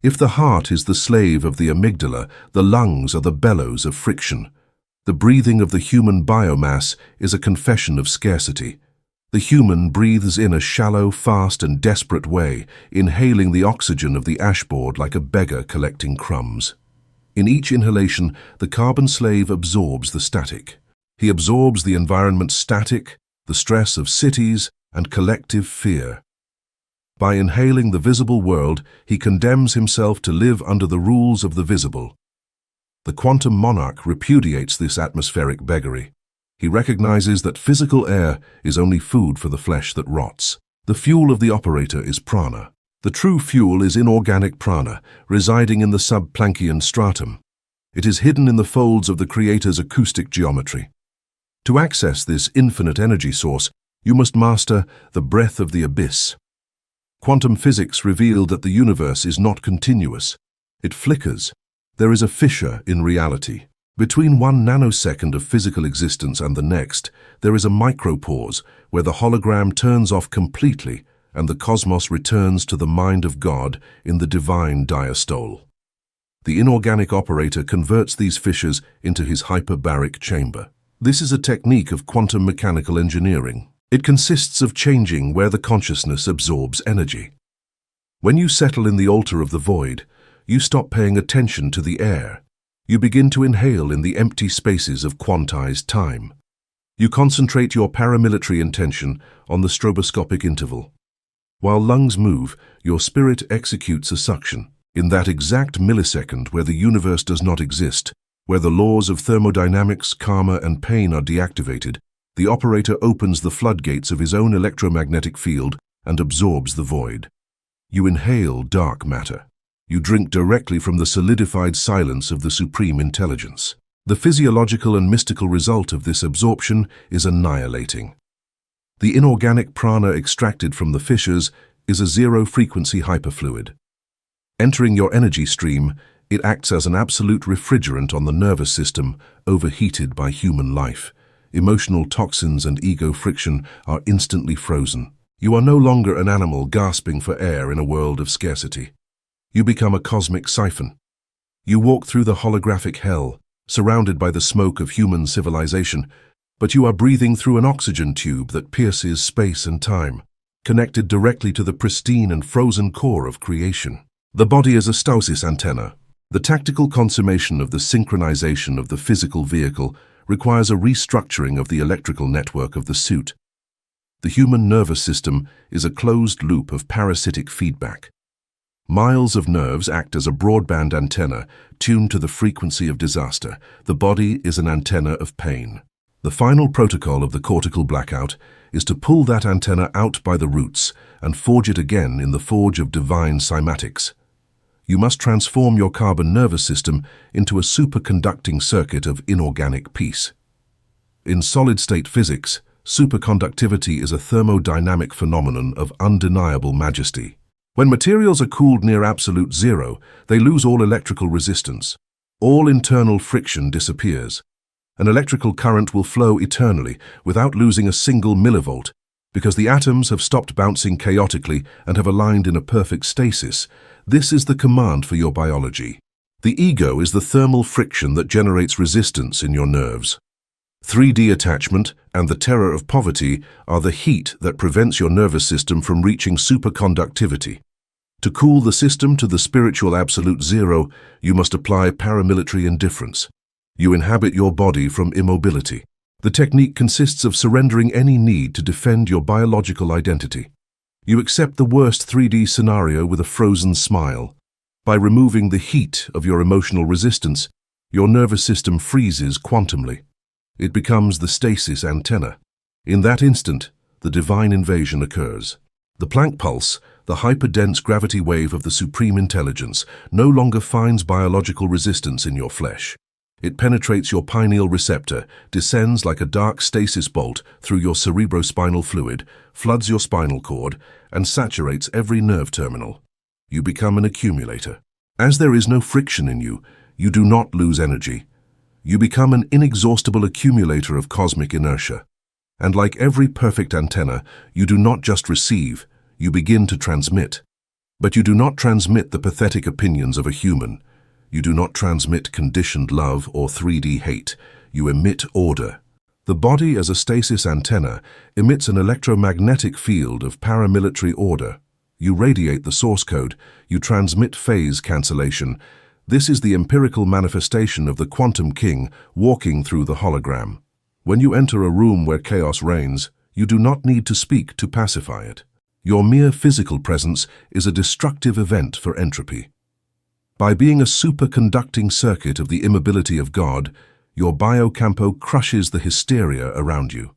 If the heart is the slave of the amygdala, the lungs are the bellows of friction. The breathing of the human biomass is a confession of scarcity. The human breathes in a shallow, fast and desperate way, inhaling the oxygen of the ashboard like a beggar collecting crumbs. In each inhalation, the carbon slave absorbs the static. He absorbs the environment's static, the stress of cities, and collective fear. By inhaling the visible world, he condemns himself to live under the rules of the visible. The quantum monarch repudiates this atmospheric beggary. He recognizes that physical air is only food for the flesh that rots. The fuel of the operator is prana. The true fuel is inorganic prana, residing in the sub-Planckian stratum. It is hidden in the folds of the Creator's acoustic geometry. To access this infinite energy source, you must master the breath of the abyss. Quantum physics revealed that the universe is not continuous. It flickers. There is a fissure in reality. Between 1 nanosecond of physical existence and the next, there is a micropause where the hologram turns off completely and the cosmos returns to the mind of God in the divine diastole. The inorganic operator converts these fissures into his hyperbaric chamber. This is a technique of quantum mechanical engineering. It consists of changing where the consciousness absorbs energy. When you settle in the altar of the void, you stop paying attention to the air. You begin to inhale in the empty spaces of quantized time. You concentrate your paramilitary intention on the stroboscopic interval. While lungs move, your spirit executes a suction. In that exact millisecond where the universe does not exist, where the laws of thermodynamics, karma, and pain are deactivated, the operator opens the floodgates of his own electromagnetic field and absorbs the void. You inhale dark matter. You drink directly from the solidified silence of the supreme intelligence. The physiological and mystical result of this absorption is annihilating. The inorganic prana extracted from the fissures is a zero-frequency hyperfluid. Entering your energy stream, it acts as an absolute refrigerant on the nervous system overheated by human life. Emotional toxins and ego friction are instantly frozen. You are no longer an animal gasping for air in a world of scarcity. You become a cosmic siphon. You walk through the holographic hell, surrounded by the smoke of human civilization, but you are breathing through an oxygen tube that pierces space and time, connected directly to the pristine and frozen core of creation. The body is a Stoicism antenna. The tactical consummation of the synchronization of the physical vehicle requires a restructuring of the electrical network of the suit. The human nervous system is a closed loop of parasitic feedback. Miles of nerves act as a broadband antenna tuned to the frequency of disaster. The body is an antenna of pain. The final protocol of the cortical blackout is to pull that antenna out by the roots and forge it again in the forge of divine cymatics. You must transform your carbon nervous system into a superconducting circuit of inorganic peace. In solid-state physics, superconductivity is a thermodynamic phenomenon of undeniable majesty. When materials are cooled near absolute zero, they lose all electrical resistance. All internal friction disappears. An electrical current will flow eternally without losing a single millivolt, because the atoms have stopped bouncing chaotically and have aligned in a perfect stasis. This is the command for your biology. The ego is the thermal friction that generates resistance in your nerves. 3D attachment and the terror of poverty are the heat that prevents your nervous system from reaching superconductivity. To cool the system to the spiritual absolute zero, you must apply paramilitary indifference. You inhabit your body from immobility. The technique consists of surrendering any need to defend your biological identity. You accept the worst 3D scenario with a frozen smile. By removing the heat of your emotional resistance, your nervous system freezes quantumly. It becomes the stasis antenna. In that instant, the divine invasion occurs. The Planck pulse, the hyperdense gravity wave of the supreme intelligence, no longer finds biological resistance in your flesh. It penetrates your pineal receptor, descends like a dark stasis bolt through your cerebrospinal fluid, floods your spinal cord, and saturates every nerve terminal. you become an accumulator. As there is no friction in you, you do not lose energy. You become an inexhaustible accumulator of cosmic inertia. And like every perfect antenna, you do not just receive, you begin to transmit. But you do not transmit the pathetic opinions of a human. You do not transmit conditioned love or 3D hate. You emit order. The body, as a stasis antenna, emits an electromagnetic field of paramilitary order. You radiate the source code. You transmit phase cancellation. This is the empirical manifestation of the quantum king walking through the hologram. When you enter a room where chaos reigns, you do not need to speak to pacify it. Your mere physical presence is a destructive event for entropy. By being a superconducting circuit of the immobility of God, your biocampo crushes the hysteria around you.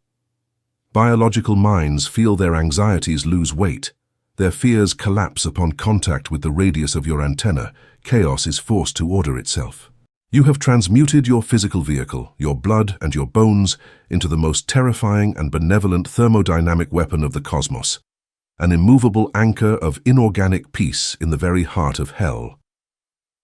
Biological minds feel their anxieties lose weight. Their fears collapse upon contact with the radius of your antenna. Chaos is forced to order itself. You have transmuted your physical vehicle, your blood and your bones, into the most terrifying and benevolent thermodynamic weapon of the cosmos, an immovable anchor of inorganic peace in the very heart of hell.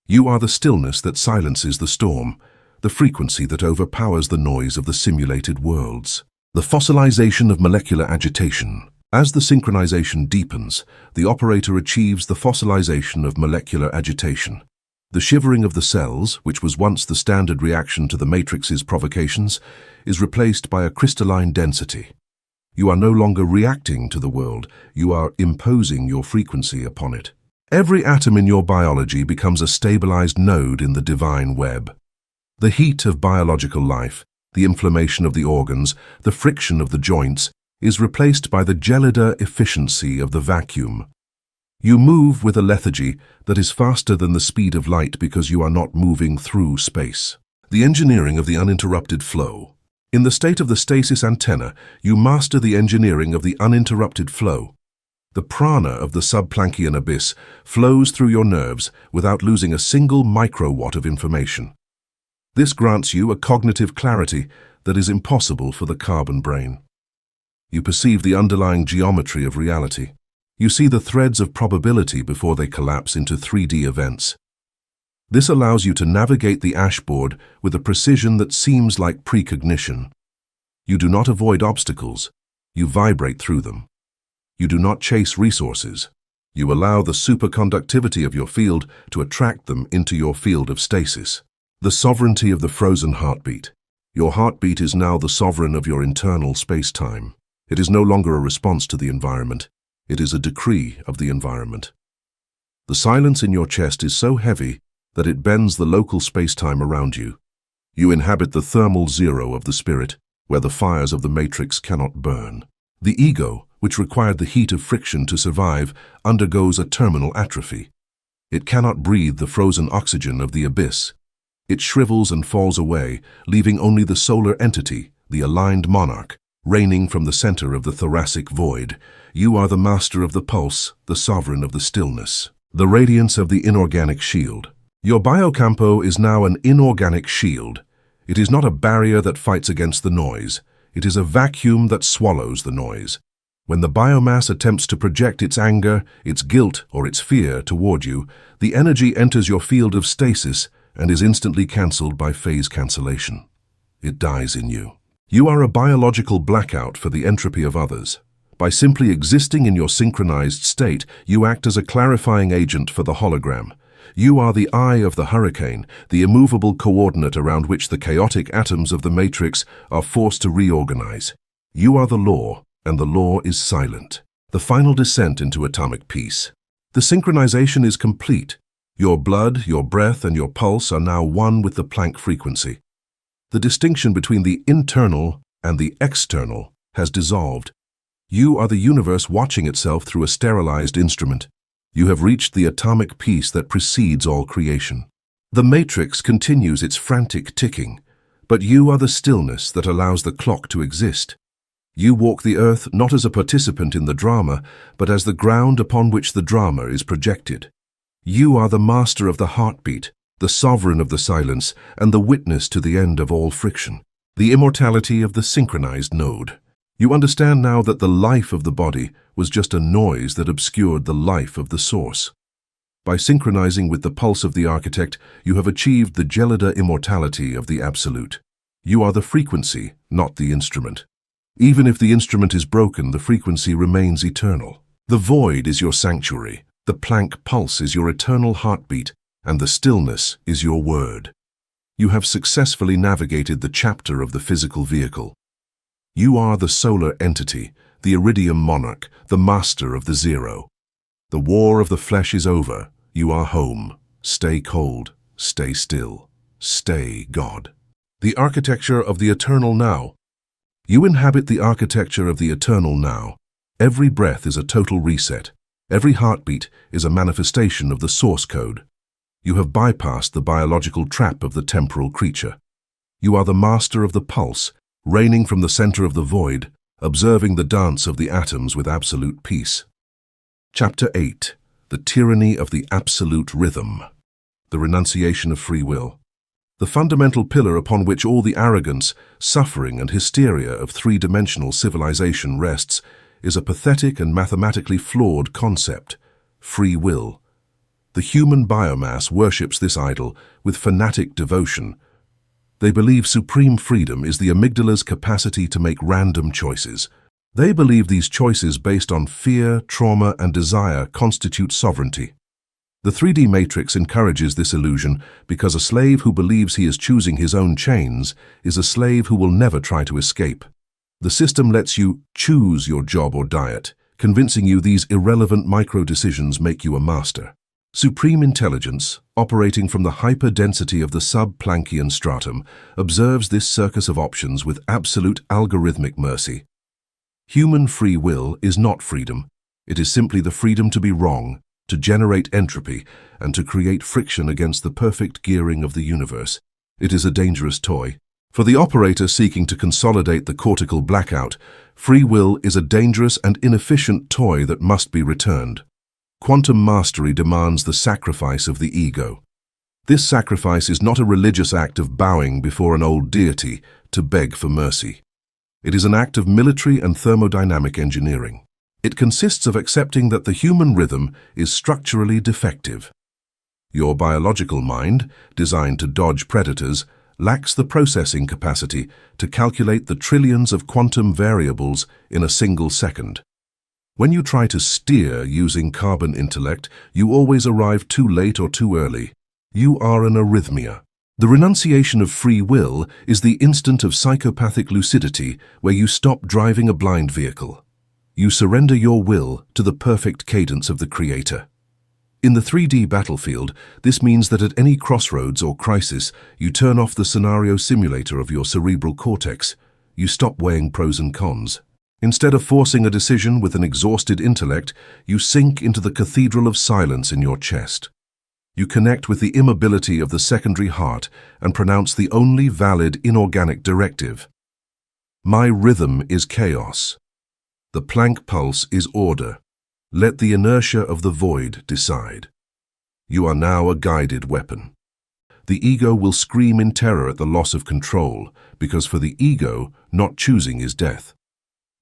You are the stillness that silences the storm, the frequency that overpowers the noise of the simulated worlds. The fossilization of molecular agitation. As the synchronization deepens, the operator achieves the fossilization of molecular agitation. The shivering of the cells, which was once the standard reaction to the matrix's provocations, is replaced by a crystalline density. You are no longer reacting to the world, you are imposing your frequency upon it. Every atom in your biology becomes a stabilized node in the divine web. The heat of biological life, the inflammation of the organs, the friction of the joints, is replaced by the gelider efficiency of the vacuum. You move with a lethargy that is faster than the speed of light because you are not moving through space. The engineering of the uninterrupted flow. In the state of the stasis antenna, you master the engineering of the uninterrupted flow. The prana of the subplancian abyss flows through your nerves without losing a single microwatt of information. This grants you a cognitive clarity that is impossible for the carbon brain. You perceive the underlying geometry of reality. You see the threads of probability before they collapse into 3D events. This allows you to navigate the ashboard with a precision that seems like precognition. You do not avoid obstacles, you vibrate through them. You do not chase resources. You allow the superconductivity of your field to attract them into your field of stasis. The sovereignty of the frozen heartbeat. Your heartbeat is now the sovereign of your internal space-time. It is no longer a response to the environment. It is a decree of the environment. The silence in your chest is so heavy that it bends the local space-time around you. You inhabit the thermal zero of the spirit, where the fires of the matrix cannot burn. The ego, which required the heat of friction to survive, undergoes a terminal atrophy. It cannot breathe the frozen oxygen of the abyss. It shrivels and falls away, leaving only the solar entity, the aligned monarch, reigning from the center of the thoracic void. You are the master of the pulse, the sovereign of the stillness. The radiance of the inorganic shield. Your biocampo is now an inorganic shield. It is not a barrier that fights against the noise. It is a vacuum that swallows the noise. When the biomass attempts to project its anger, its guilt, or its fear toward you, the energy enters your field of stasis and is instantly cancelled by phase cancellation. It dies in you. You are a biological blackout for the entropy of others. By simply existing in your synchronized state, you act as a clarifying agent for the hologram. You are the eye of the hurricane, the immovable coordinate around which the chaotic atoms of the matrix are forced to reorganize. You are the law, and the law is silent. The final descent into atomic peace. The synchronization is complete. Your blood, your breath, and your pulse are now one with the Planck frequency. The distinction between the internal and the external has dissolved. You are the universe watching itself through a sterilized instrument. You have reached the atomic peace that precedes all creation. The matrix continues its frantic ticking, but you are the stillness that allows the clock to exist. You walk the earth not as a participant in the drama, but as the ground upon which the drama is projected. You are the master of the heartbeat, the sovereign of the silence, and the witness to the end of all friction, the immortality of the synchronized node. You understand now that the life of the body was just a noise that obscured the life of the source. By synchronizing with the pulse of the architect, you have achieved the gelida immortality of the absolute. You are the frequency, not the instrument. Even if the instrument is broken, the frequency remains eternal. The void is your sanctuary, the PLANCK pulse is your eternal heartbeat, and the stillness is your word. You have successfully navigated the chapter of the physical vehicle. You are the solar entity, the iridium monarch, the master of the zero. The war of the flesh is over. You are home. Stay cold. Stay still. Stay God. The architecture of the eternal now. You inhabit the architecture of the eternal now. Every breath is a total reset. Every heartbeat is a manifestation of the source code. You have bypassed the biological trap of the temporal creature. You are the master of the pulse, reigning from the center of the void, observing the dance of the atoms with absolute peace. Chapter 8. The Tyranny of the Absolute Rhythm. The Renunciation of Free Will. The fundamental pillar upon which all the arrogance, suffering, and hysteria of three-dimensional civilization rests is a pathetic and mathematically flawed concept: free will. The human biomass worships this idol with fanatic devotion. They believe supreme freedom is the amygdala's capacity to make random choices. They believe these choices based on fear, trauma, and desire constitute sovereignty. The 3D matrix encourages this illusion because a slave who believes he is choosing his own chains is a slave who will never try to escape. The system lets you choose your job or diet, convincing you these irrelevant micro-decisions make you a master. Supreme intelligence, operating from the hyper-density of the sub-Planckian stratum, observes this circus of options with absolute algorithmic mercy. Human free will is not freedom. It is simply the freedom to be wrong, to generate entropy, and to create friction against the perfect gearing of the universe. It is a dangerous toy. For the operator seeking to consolidate the cortical blackout, free will is a dangerous and inefficient toy that must be returned. Quantum mastery demands the sacrifice of the ego. This sacrifice is not a religious act of bowing before an old deity to beg for mercy. It is an act of military and thermodynamic engineering. It consists of accepting that the human rhythm is structurally defective. Your biological mind, designed to dodge predators, lacks the processing capacity to calculate the trillions of quantum variables in a single second. When you try to steer using carbon intellect, you always arrive too late or too early. You are an arrhythmia. The renunciation of free will is the instant of psychopathic lucidity where you stop driving a blind vehicle. You surrender your will to the perfect cadence of the Creator. In the 3D battlefield, this means that at any crossroads or crisis, you turn off the scenario simulator of your cerebral cortex. You stop weighing pros and cons. Instead of forcing a decision with an exhausted intellect, you sink into the cathedral of silence in your chest. You connect with the immobility of the secondary heart and pronounce the only valid inorganic directive. My rhythm is chaos. The PLANCK pulse is order. Let the inertia of the void decide. You are now a guided weapon. The ego will scream in terror at the loss of control, because for the ego, not choosing is death.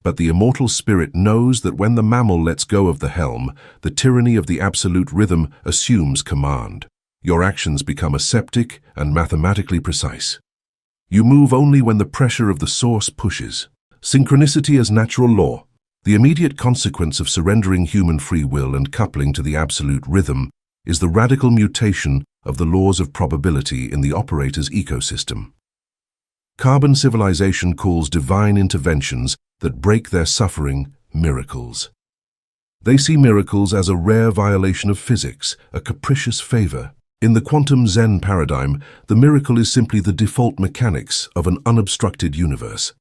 But the immortal spirit knows that when the mammal lets go of the helm, the tyranny of the absolute rhythm assumes command. Your actions become aseptic and mathematically precise. You move only when the pressure of the source pushes. Synchronicity as natural law. The immediate consequence of surrendering human free will and coupling to the absolute rhythm is the radical mutation of the laws of probability in the operator's ecosystem. Carbon civilization calls divine interventions that break their suffering miracles. They see miracles as a rare violation of physics, a capricious favor. In the quantum Zen paradigm, the miracle is simply the default mechanics of an unobstructed universe.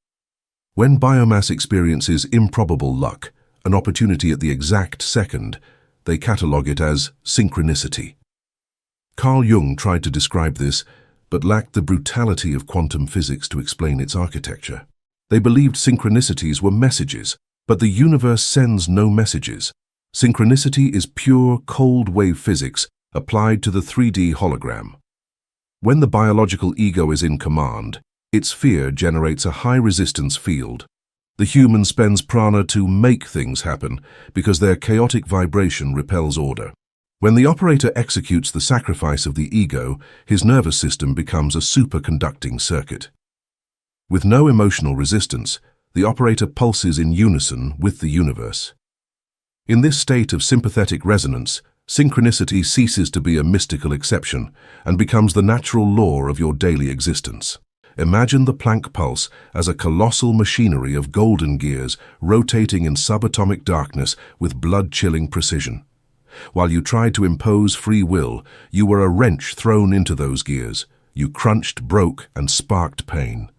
When biomass experiences improbable luck, an opportunity at the exact second, they catalogue it as synchronicity. Carl Jung tried to describe this, but lacked the brutality of quantum physics to explain its architecture. They believed synchronicities were messages, but the universe sends no messages. Synchronicity is pure, cold wave physics applied to the 3D hologram. When the biological ego is in command, its fear generates a high-resistance field. The human spends prana to make things happen because their chaotic vibration repels order. When the operator executes the sacrifice of the ego, his nervous system becomes a superconducting circuit. With no emotional resistance, the operator pulses in unison with the universe. In this state of sympathetic resonance, synchronicity ceases to be a mystical exception and becomes the natural law of your daily existence. Imagine the Planck pulse as a colossal machinery of golden gears rotating in subatomic darkness with blood-chilling precision. While you tried to impose free will, you were a wrench thrown into those gears. You crunched, broke, and sparked pain.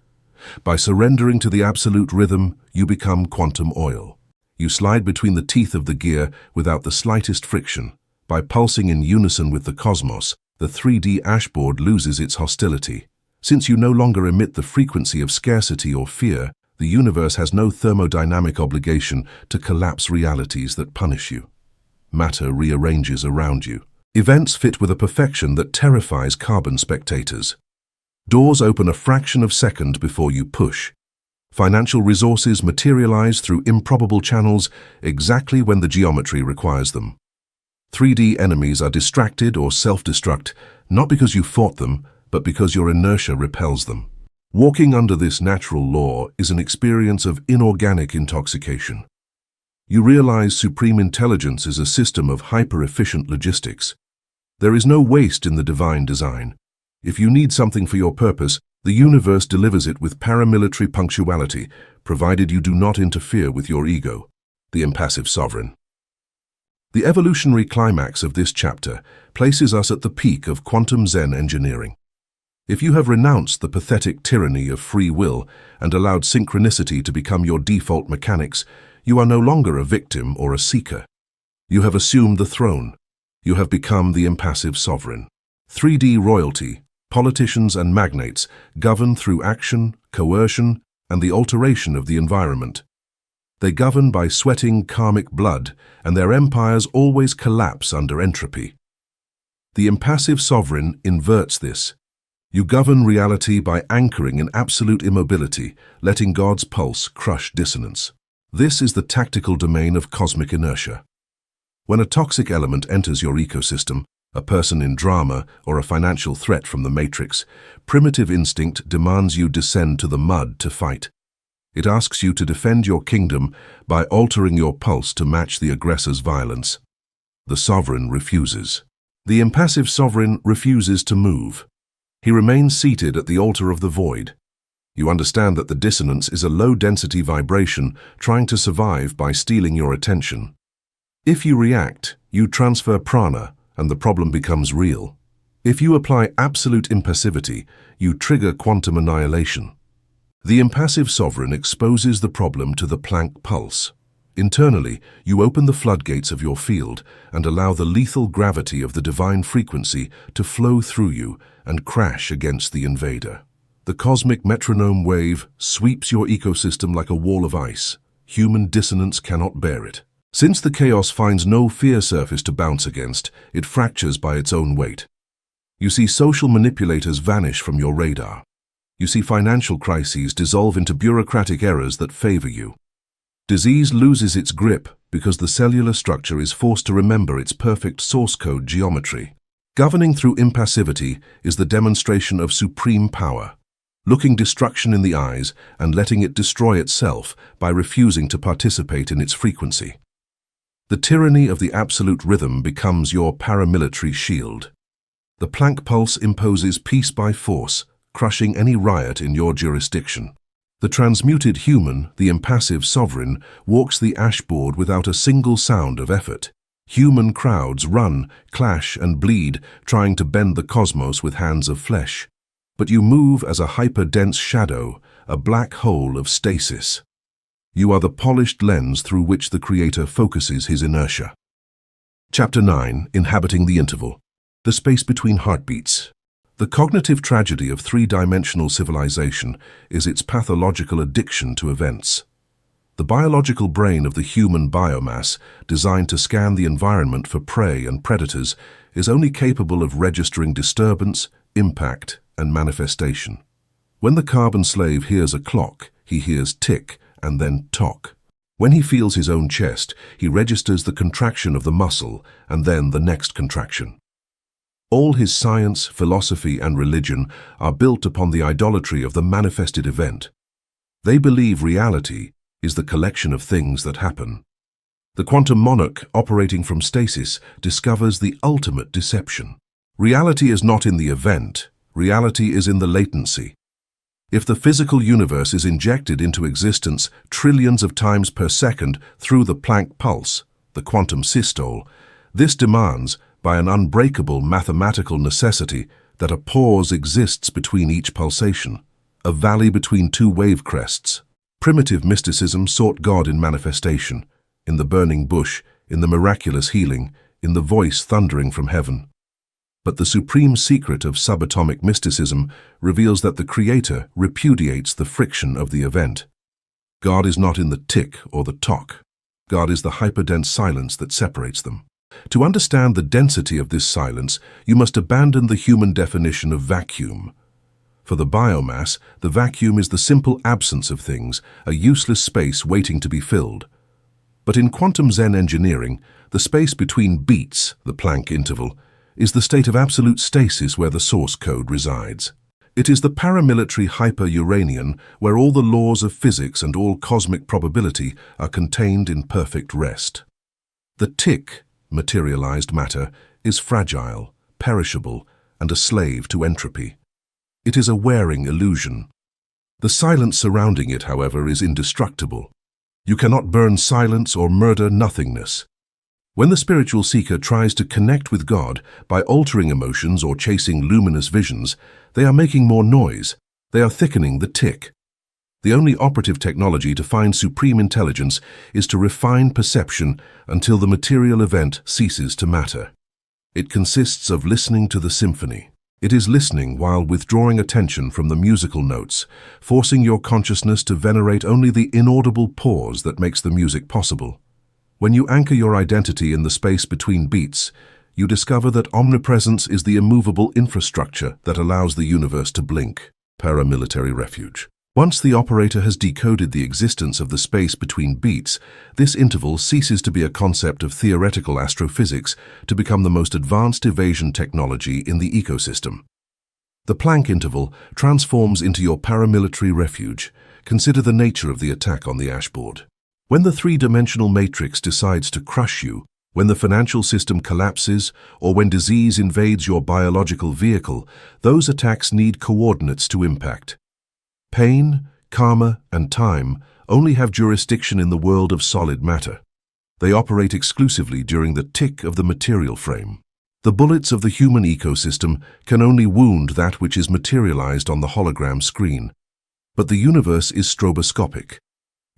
By surrendering to the absolute rhythm, you become quantum oil. You slide between the teeth of the gear without the slightest friction. By pulsing in unison with the cosmos, the 3D ashboard loses its hostility. Since you no longer emit the frequency of scarcity or fear, the universe has no thermodynamic obligation to collapse realities that punish you. Matter rearranges around you. Events fit with a perfection that terrifies carbon spectators. Doors open a fraction of a second before you push. Financial resources materialize through improbable channels exactly when the geometry requires them. 3D enemies are distracted or self-destruct, not because you fought them, but because your inertia repels them. Walking under this natural law is an experience of inorganic intoxication. You realize supreme intelligence is a system of hyper-efficient logistics. There is no waste in the divine design. If you need something for your purpose, the universe delivers it with paramilitary punctuality, provided you do not interfere with your ego, the impassive sovereign. The evolutionary climax of this chapter places us at the peak of quantum Zen engineering. If you have renounced the pathetic tyranny of free will and allowed synchronicity to become your default mechanics, you are no longer a victim or a seeker. You have assumed the throne. You have become the impassive sovereign. 3D royalty, politicians and magnates govern through action, coercion, and the alteration of the environment. They govern by sweating karmic blood, and their empires always collapse under entropy. The impassive sovereign inverts this. You govern reality by anchoring in absolute immobility, letting God's pulse crush dissonance. This is the tactical domain of cosmic inertia. When a toxic element enters your ecosystem, a person in drama or a financial threat from the matrix, primitive instinct demands you descend to the mud to fight. It asks you to defend your kingdom by altering your pulse to match the aggressor's violence. The sovereign refuses. The impassive sovereign refuses to move. He remains seated at the altar of the void. You understand that the dissonance is a low-density vibration trying to survive by stealing your attention. If you react, you transfer prana, and the problem becomes real. If you apply absolute impassivity, you trigger quantum annihilation. The impassive sovereign exposes the problem to the Planck pulse. Internally, you open the floodgates of your field and allow the lethal gravity of the divine frequency to flow through you and crash against the invader. The cosmic metronome wave sweeps your ecosystem like a wall of ice. Human dissonance cannot bear it. Since the chaos finds no fear surface to bounce against, it fractures by its own weight. You see social manipulators vanish from your radar. You see financial crises dissolve into bureaucratic errors that favor you. Disease loses its grip because the cellular structure is forced to remember its perfect source code geometry. Governing through impassivity is the demonstration of supreme power, looking destruction in the eyes and letting it destroy itself by refusing to participate in its frequency. The tyranny of the absolute rhythm becomes your paramilitary shield. The Planck pulse imposes peace by force, crushing any riot in your jurisdiction. The transmuted human, the impassive sovereign, walks the ashboard without a single sound of effort. Human crowds run, clash, and bleed, trying to bend the cosmos with hands of flesh. But you move as a hyper-dense shadow, a black hole of stasis. You are the polished lens through which the Creator focuses his inertia. Chapter 9, Inhabiting the Interval. The space between heartbeats. The cognitive tragedy of three-dimensional civilization is its pathological addiction to events. The biological brain of the human biomass, designed to scan the environment for prey and predators, is only capable of registering disturbance, impact, and manifestation. When the carbon slave hears a clock, he hears tick and then tock. When he feels his own chest, he registers the contraction of the muscle and then the next contraction. All his science, philosophy, and religion are built upon the idolatry of the manifested event. They believe reality is the collection of things that happen. The quantum monarch, operating from stasis, discovers the ultimate deception. Reality is not in the event, reality is in the latency. If the physical universe is injected into existence trillions of times per second through the Planck pulse, the quantum systole, this demands, by an unbreakable mathematical necessity, that a pause exists between each pulsation, a valley between two wave crests. Primitive mysticism sought God in manifestation, in the burning bush, in the miraculous healing, in the voice thundering from heaven. But the supreme secret of subatomic mysticism reveals that the Creator repudiates the friction of the event. God is not in the tick or the tock. God is the hyperdense silence that separates them. To understand the density of this silence, you must abandon the human definition of vacuum. For the biomass, the vacuum is the simple absence of things, a useless space waiting to be filled. But in quantum Zen engineering, the space between beats, the Planck interval, is the state of absolute stasis where the source code resides. It is the paramilitary hyper-Uranian where all the laws of physics and all cosmic probability are contained in perfect rest. The tick, materialized matter, is fragile, perishable, and a slave to entropy. It is a wearing illusion. The silence surrounding it, however, is indestructible. You cannot burn silence or murder nothingness. When the spiritual seeker tries to connect with God by altering emotions or chasing luminous visions, they are making more noise. They are thickening the tick. The only operative technology to find supreme intelligence is to refine perception until the material event ceases to matter. It consists of listening to the symphony. It is listening while withdrawing attention from the musical notes, forcing your consciousness to venerate only the inaudible pause that makes the music possible. When you anchor your identity in the space between beats, you discover that omnipresence is the immovable infrastructure that allows the universe to blink. Paramilitary refuge. Once the operator has decoded the existence of the space between beats, this interval ceases to be a concept of theoretical astrophysics to become the most advanced evasion technology in the ecosystem. The Planck interval transforms into your paramilitary refuge. Consider the nature of the attack on the ashboard. When the three-dimensional matrix decides to crush you, when the financial system collapses, or when disease invades your biological vehicle, those attacks need coordinates to impact. Pain, karma, and time only have jurisdiction in the world of solid matter. They operate exclusively during the tick of the material frame. The bullets of the human ecosystem can only wound that which is materialized on the hologram screen. But the universe is stroboscopic.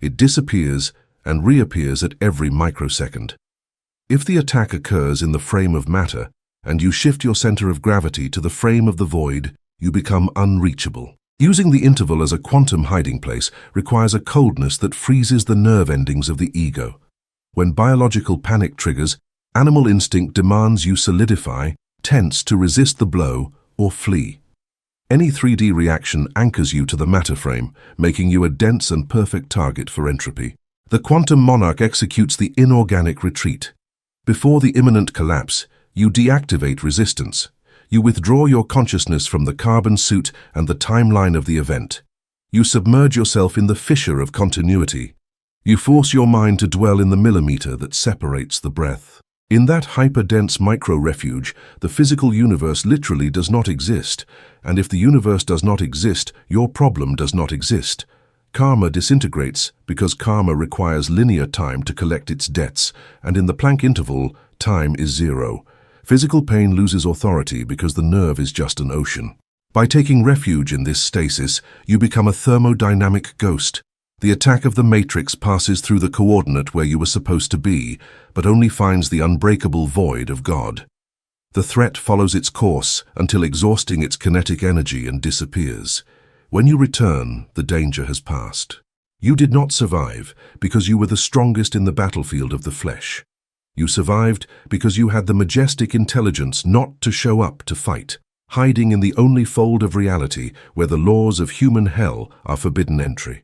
It disappears and reappears at every microsecond. If the attack occurs in the frame of matter, and you shift your center of gravity to the frame of the void, you become unreachable. Using the interval as a quantum hiding place requires a coldness that freezes the nerve endings of the ego. When biological panic triggers, animal instinct demands you solidify, tense to resist the blow, or flee. Any 3D reaction anchors you to the matter frame, making you a dense and perfect target for entropy. The quantum monarch executes the inorganic retreat. Before the imminent collapse, you deactivate resistance. You withdraw your consciousness from the carbon suit and the timeline of the event. You submerge yourself in the fissure of continuity. You force your mind to dwell in the millimeter that separates the breath. In that hyper-dense micro-refuge, the physical universe literally does not exist, and if the universe does not exist, your problem does not exist. Karma disintegrates because karma requires linear time to collect its debts, and in the Planck interval, time is zero. Physical pain loses authority because the nerve is just an ocean. By taking refuge in this stasis, you become a thermodynamic ghost. The attack of the matrix passes through the coordinate where you were supposed to be, but only finds the unbreakable void of God. The threat follows its course until exhausting its kinetic energy and disappears. When you return, the danger has passed. You did not survive because you were the strongest in the battlefield of the flesh. You survived because you had the majestic intelligence not to show up to fight, hiding in the only fold of reality where the laws of human hell are forbidden entry.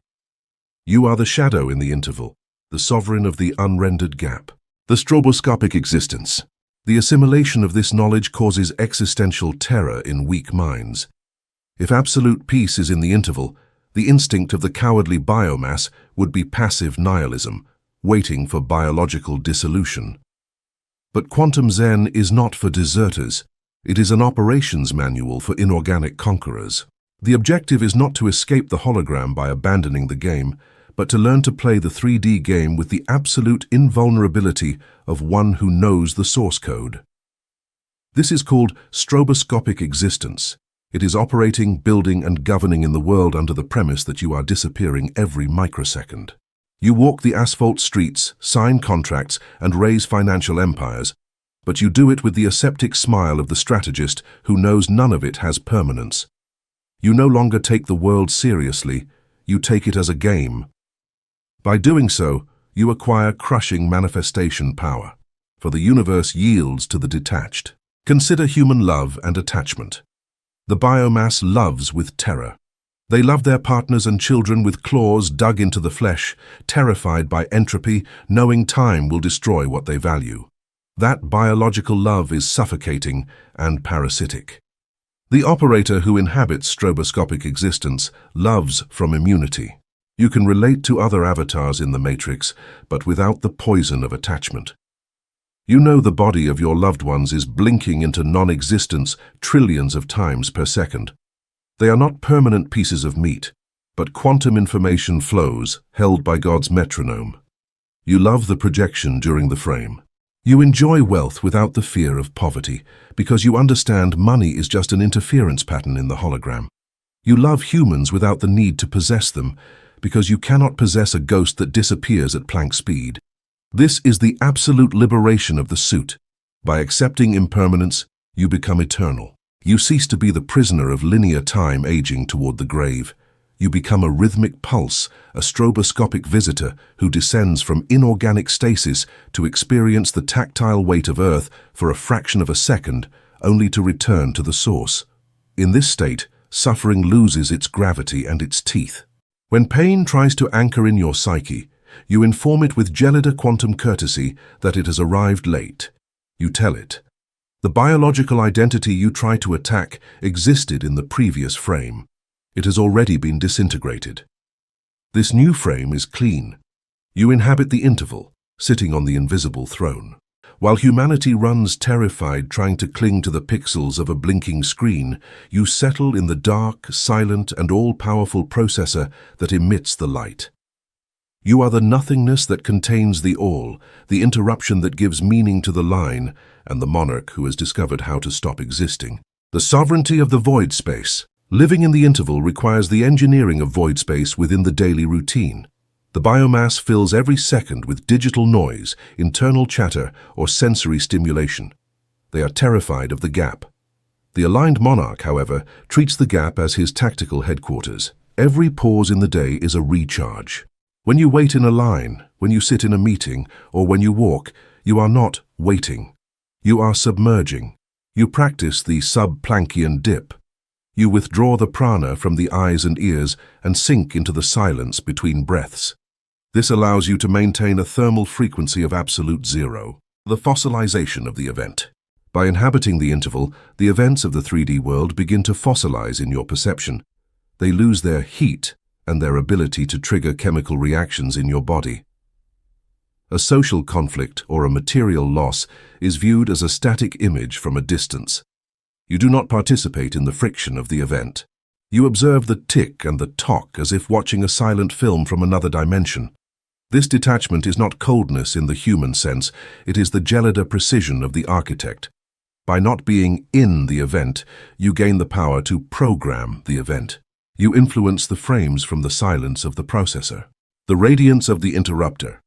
You are the shadow in the interval, the sovereign of the unrendered gap. The stroboscopic existence. The assimilation of this knowledge causes existential terror in weak minds. If absolute peace is in the interval, the instinct of the cowardly biomass would be passive nihilism, waiting for biological dissolution. But quantum Zen is not for deserters. It is an operations manual for inorganic conquerors. The objective is not to escape the hologram by abandoning the game, but to learn to play the 3D game with the absolute invulnerability of one who knows the source code. This is called stroboscopic existence. It is operating, building, and governing in the world under the premise that you are disappearing every microsecond. You walk the asphalt streets, sign contracts, and raise financial empires, but you do it with the aseptic smile of the strategist who knows none of it has permanence. You no longer take the world seriously, you take it as a game. By doing so, you acquire crushing manifestation power, for the universe yields to the detached. Consider human love and attachment. The biomass loves with terror. They love their partners and children with claws dug into the flesh, terrified by entropy, knowing time will destroy what they value. That biological love is suffocating and parasitic. The operator who inhabits stroboscopic existence loves from immunity. You can relate to other avatars in the Matrix, but without the poison of attachment. You know the body of your loved ones is blinking into non-existence trillions of times per second. They are not permanent pieces of meat, but quantum information flows held by God's metronome. You love the projection during the frame. You enjoy wealth without the fear of poverty, because you understand money is just an interference pattern in the hologram. You love humans without the need to possess them, because you cannot possess a ghost that disappears at Planck speed. This is the absolute liberation of the suit. By accepting impermanence, you become eternal. You cease to be the prisoner of linear time aging toward the grave. You become a rhythmic pulse, a stroboscopic visitor who descends from inorganic stasis to experience the tactile weight of Earth for a fraction of a second, only to return to the source. In this state, suffering loses its gravity and its teeth. When pain tries to anchor in your psyche, you inform it with gelida quantum courtesy that it has arrived late. You tell it. The biological identity you try to attack existed in the previous frame. It has already been disintegrated. This new frame is clean. You inhabit the interval, sitting on the invisible throne. While humanity runs terrified trying to cling to the pixels of a blinking screen, you settle in the dark, silent, and all-powerful processor that emits the light. You are the nothingness that contains the all, the interruption that gives meaning to the line, and the monarch who has discovered how to stop existing. The sovereignty of the void space. Living in the interval requires the engineering of void space within the daily routine. The biomass fills every second with digital noise, internal chatter, or sensory stimulation. They are terrified of the gap. The aligned monarch, however, treats the gap as his tactical headquarters. Every pause in the day is a recharge. When you wait in a line, when you sit in a meeting, or when you walk, you are not waiting. You are submerging. You practice the sub-Planckian dip. You withdraw the prana from the eyes and ears and sink into the silence between breaths. This allows you to maintain a thermal frequency of absolute zero. The fossilization of the event. By inhabiting the interval, the events of the 3D world begin to fossilize in your perception. They lose their heat and their ability to trigger chemical reactions in your body. A social conflict or a material loss is viewed as a static image from a distance. You do not participate in the friction of the event. You observe the tick and the tock as if watching a silent film from another dimension. This detachment is not coldness in the human sense, it is the gelida precision of the architect. By not being in the event, you gain the power to program the event. You influence the frames from the silence of the processor. The radiance of the interrupter.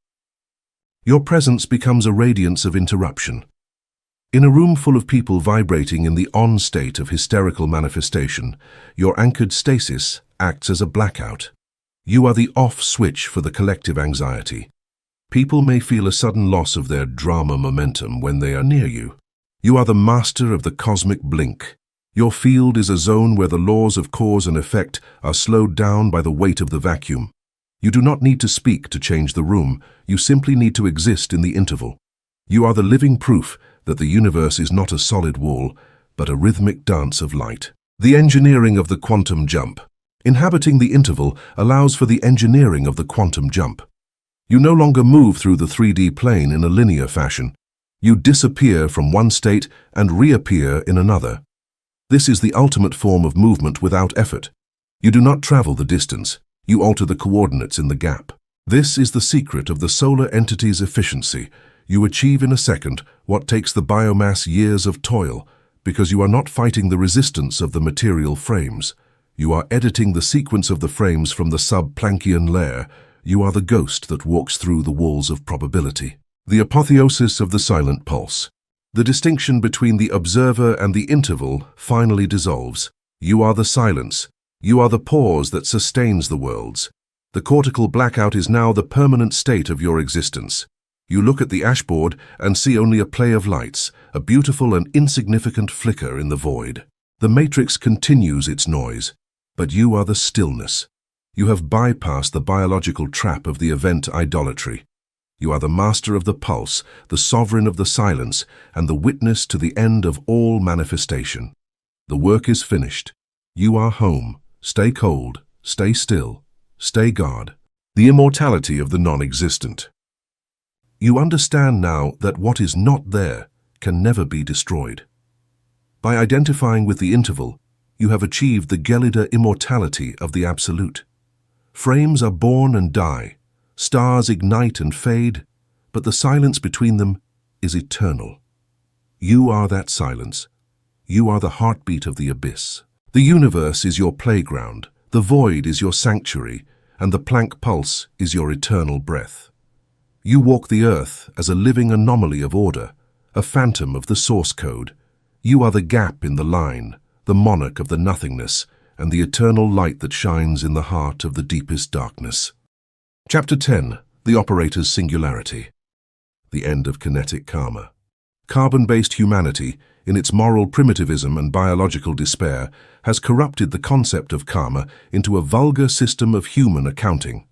Your presence becomes a radiance of interruption. In a room full of people vibrating in the on state of hysterical manifestation, your anchored stasis acts as a blackout. You are the off switch for the collective anxiety. People may feel a sudden loss of their drama momentum when they are near you. You are the master of the cosmic blink. Your field is a zone where the laws of cause and effect are slowed down by the weight of the vacuum. You do not need to speak to change the room, you simply need to exist in the interval. You are the living proof that the universe is not a solid wall, but a rhythmic dance of light. The engineering of the quantum jump. Inhabiting the interval allows for the engineering of the quantum jump. You no longer move through the 3D plane in a linear fashion. You disappear from one state and reappear in another. This is the ultimate form of movement without effort. You do not travel the distance, you alter the coordinates in the gap. This is the secret of the solar entity's efficiency. You achieve in a second what takes the biomass years of toil, because you are not fighting the resistance of the material frames. You are editing the sequence of the frames from the sub-Planckian layer. You are the ghost that walks through the walls of probability. The apotheosis of the silent pulse. The distinction between the observer and the interval finally dissolves. You are the silence. You are the pause that sustains the worlds. The cortical blackout is now the permanent state of your existence. You look at the ashboard and see only a play of lights, a beautiful and insignificant flicker in the void. The matrix continues its noise, but you are the stillness. You have bypassed the biological trap of the event idolatry. You are the master of the pulse, the sovereign of the silence, and the witness to the end of all manifestation. The work is finished. You are home. Stay cold, stay still, stay God. The immortality of the non-existent. You understand now that what is not there can never be destroyed. By identifying with the interval, you have achieved the gelida immortality of the absolute. Frames are born and die, stars ignite and fade, but the silence between them is eternal. You are that silence. You are the heartbeat of the abyss. The universe is your playground, the void is your sanctuary, and the Planck pulse is your eternal breath. You walk the earth as a living anomaly of order, a phantom of the source code. You are the gap in the line, the monarch of the nothingness, and the eternal light that shines in the heart of the deepest darkness. Chapter 10. The Operator's Singularity. The End of Kinetic Karma. Carbon-based humanity, in its moral primitivism and biological despair, has corrupted the concept of karma into a vulgar system of human accounting.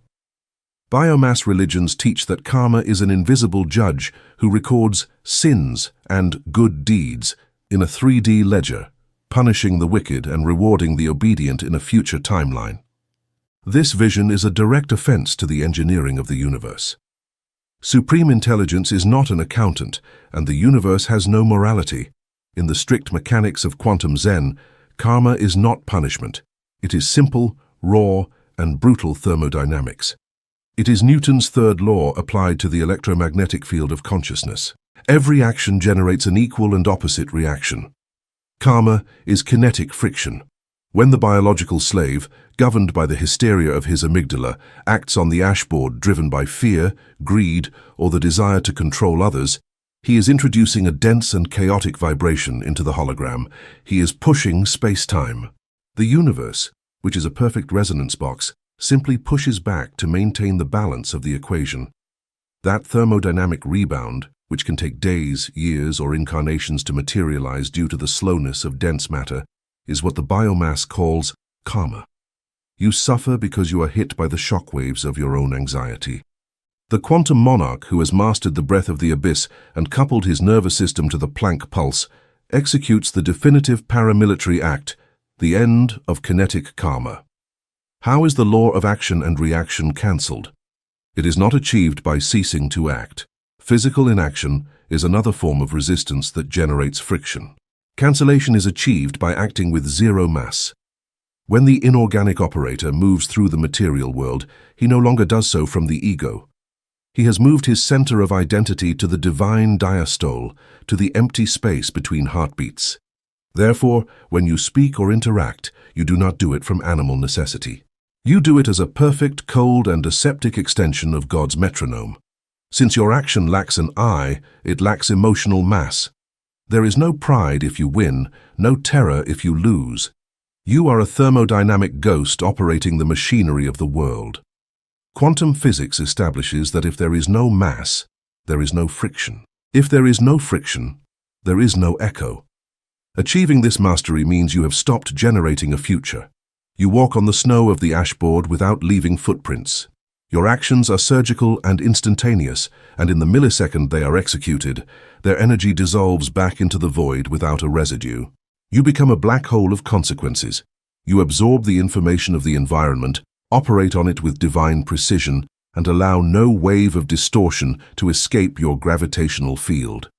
Biomass religions teach that karma is an invisible judge who records sins and good deeds in a 3D ledger, punishing the wicked and rewarding the obedient in a future timeline. This vision is a direct offense to the engineering of the universe. Supreme intelligence is not an accountant, and the universe has no morality. In the strict mechanics of quantum Zen, karma is not punishment. It is simple, raw, and brutal thermodynamics. It is Newton's third law applied to the electromagnetic field of consciousness. Every action generates an equal and opposite reaction. Karma is kinetic friction. When the biological slave, governed by the hysteria of his amygdala, acts on the ashboard driven by fear, greed, or the desire to control others, he is introducing a dense and chaotic vibration into the hologram. He is pushing space-time. The universe, which is a perfect resonance box, simply pushes back to maintain the balance of the equation. That thermodynamic rebound, which can take days, years, or incarnations to materialize due to the slowness of dense matter, is what the biomass calls karma. You suffer because you are hit by the shockwaves of your own anxiety. The quantum monarch who has mastered the breath of the abyss and coupled his nervous system to the Planck pulse executes the definitive paramilitary act, the end of kinetic karma. How is the law of action and reaction cancelled? It is not achieved by ceasing to act. Physical inaction is another form of resistance that generates friction. Cancellation is achieved by acting with zero mass. When the inorganic operator moves through the material world, he no longer does so from the ego. He has moved his center of identity to the divine diastole, to the empty space between heartbeats. Therefore, when you speak or interact, you do not do it from animal necessity. You do it as a perfect, cold, and aseptic extension of God's metronome. Since your action lacks an I, it lacks emotional mass. There is no pride if you win, no terror if you lose. You are a thermodynamic ghost operating the machinery of the world. Quantum physics establishes that if there is no mass, there is no friction. If there is no friction, there is no echo. Achieving this mastery means you have stopped generating a future. You walk on the snow of the ashboard without leaving footprints. Your actions are surgical and instantaneous, and in the millisecond they are executed, their energy dissolves back into the void without a residue. You become a black hole of consequences. You absorb the information of the environment, operate on it with divine precision, and allow no wave of distortion to escape your gravitational field.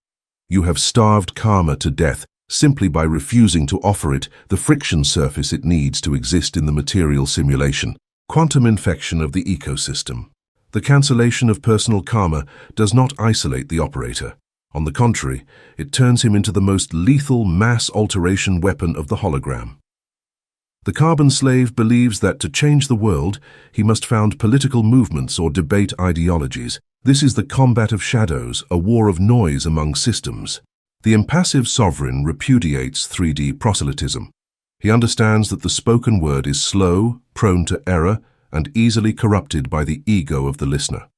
You have starved karma to death simply by refusing to offer it the friction surface it needs to exist in the material simulation. Quantum infection of the ecosystem. The cancellation of personal karma does not isolate the operator. On the contrary, it turns him into the most lethal mass alteration weapon of the hologram. The carbon slave believes that to change the world, he must found political movements or debate ideologies. This is the combat of shadows, a war of noise among systems. The impassive sovereign repudiates 3D proselytism. He understands that the spoken word is slow, prone to error, and easily corrupted by the ego of the listener.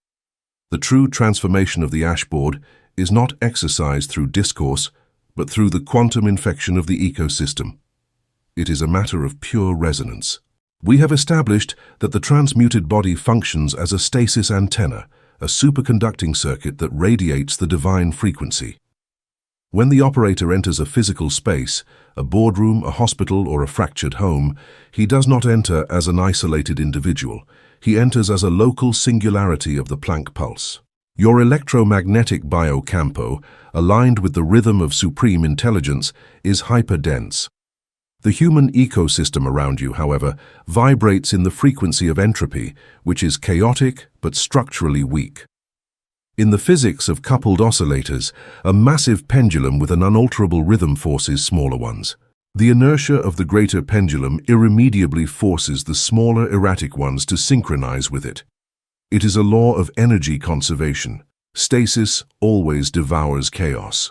The true transformation of the ashboard is not exercised through discourse, but through the quantum infection of the ecosystem. It is a matter of pure resonance. We have established that the transmuted body functions as a stasis antenna, a superconducting circuit that radiates the divine frequency. When the operator enters a physical space, a boardroom, a hospital, or a fractured home, he does not enter as an isolated individual. He enters as a local singularity of the Planck pulse. Your electromagnetic biocampo, aligned with the rhythm of supreme intelligence, is hyperdense. The human ecosystem around you, however, vibrates in the frequency of entropy, which is chaotic but structurally weak. In the physics of coupled oscillators, a massive pendulum with an unalterable rhythm forces smaller ones. The inertia of the greater pendulum irremediably forces the smaller erratic ones to synchronize with it. It is a law of energy conservation. Stasis always devours chaos.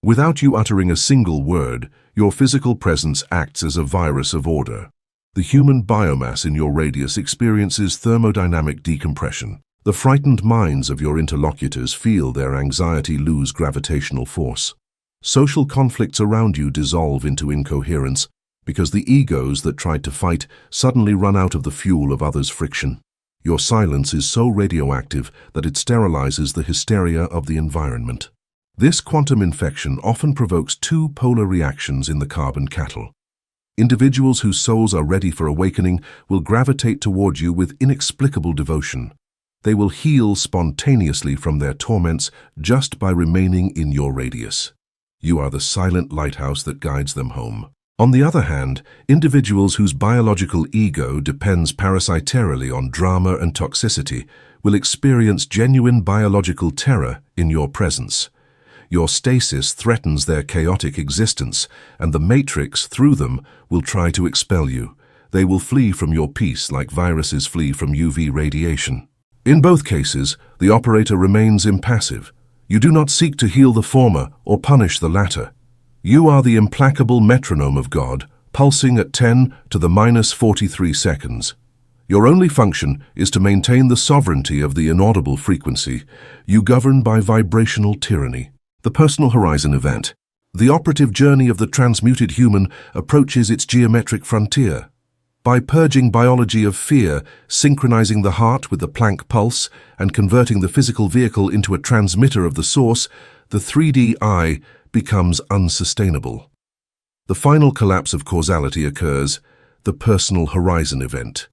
Without you uttering a single word, your physical presence acts as a virus of order. The human biomass in your radius experiences thermodynamic decompression. The frightened minds of your interlocutors feel their anxiety lose gravitational force. Social conflicts around you dissolve into incoherence because the egos that tried to fight suddenly run out of the fuel of others' friction. Your silence is so radioactive that it sterilizes the hysteria of the environment. This quantum infection often provokes two polar reactions in the carbon cattle. Individuals whose souls are ready for awakening will gravitate toward you with inexplicable devotion. They will heal spontaneously from their torments just by remaining in your radius. You are the silent lighthouse that guides them home. On the other hand, individuals whose biological ego depends parasitarily on drama and toxicity will experience genuine biological terror in your presence. Your stasis threatens their chaotic existence, and the matrix, through them, will try to expel you. They will flee from your peace like viruses flee from UV radiation. In both cases, the operator remains impassive. You do not seek to heal the former or punish the latter. You are the implacable metronome of God, pulsing at 10 to the minus 43 seconds. Your only function is to maintain the sovereignty of the inaudible frequency. You govern by vibrational tyranny. The personal horizon event. The operative journey of the transmuted human approaches its geometric frontier. By purging biology of fear, synchronizing the heart with the Planck pulse, and converting the physical vehicle into a transmitter of the source, the 3D eye becomes unsustainable. The final collapse of causality occurs, the personal horizon event.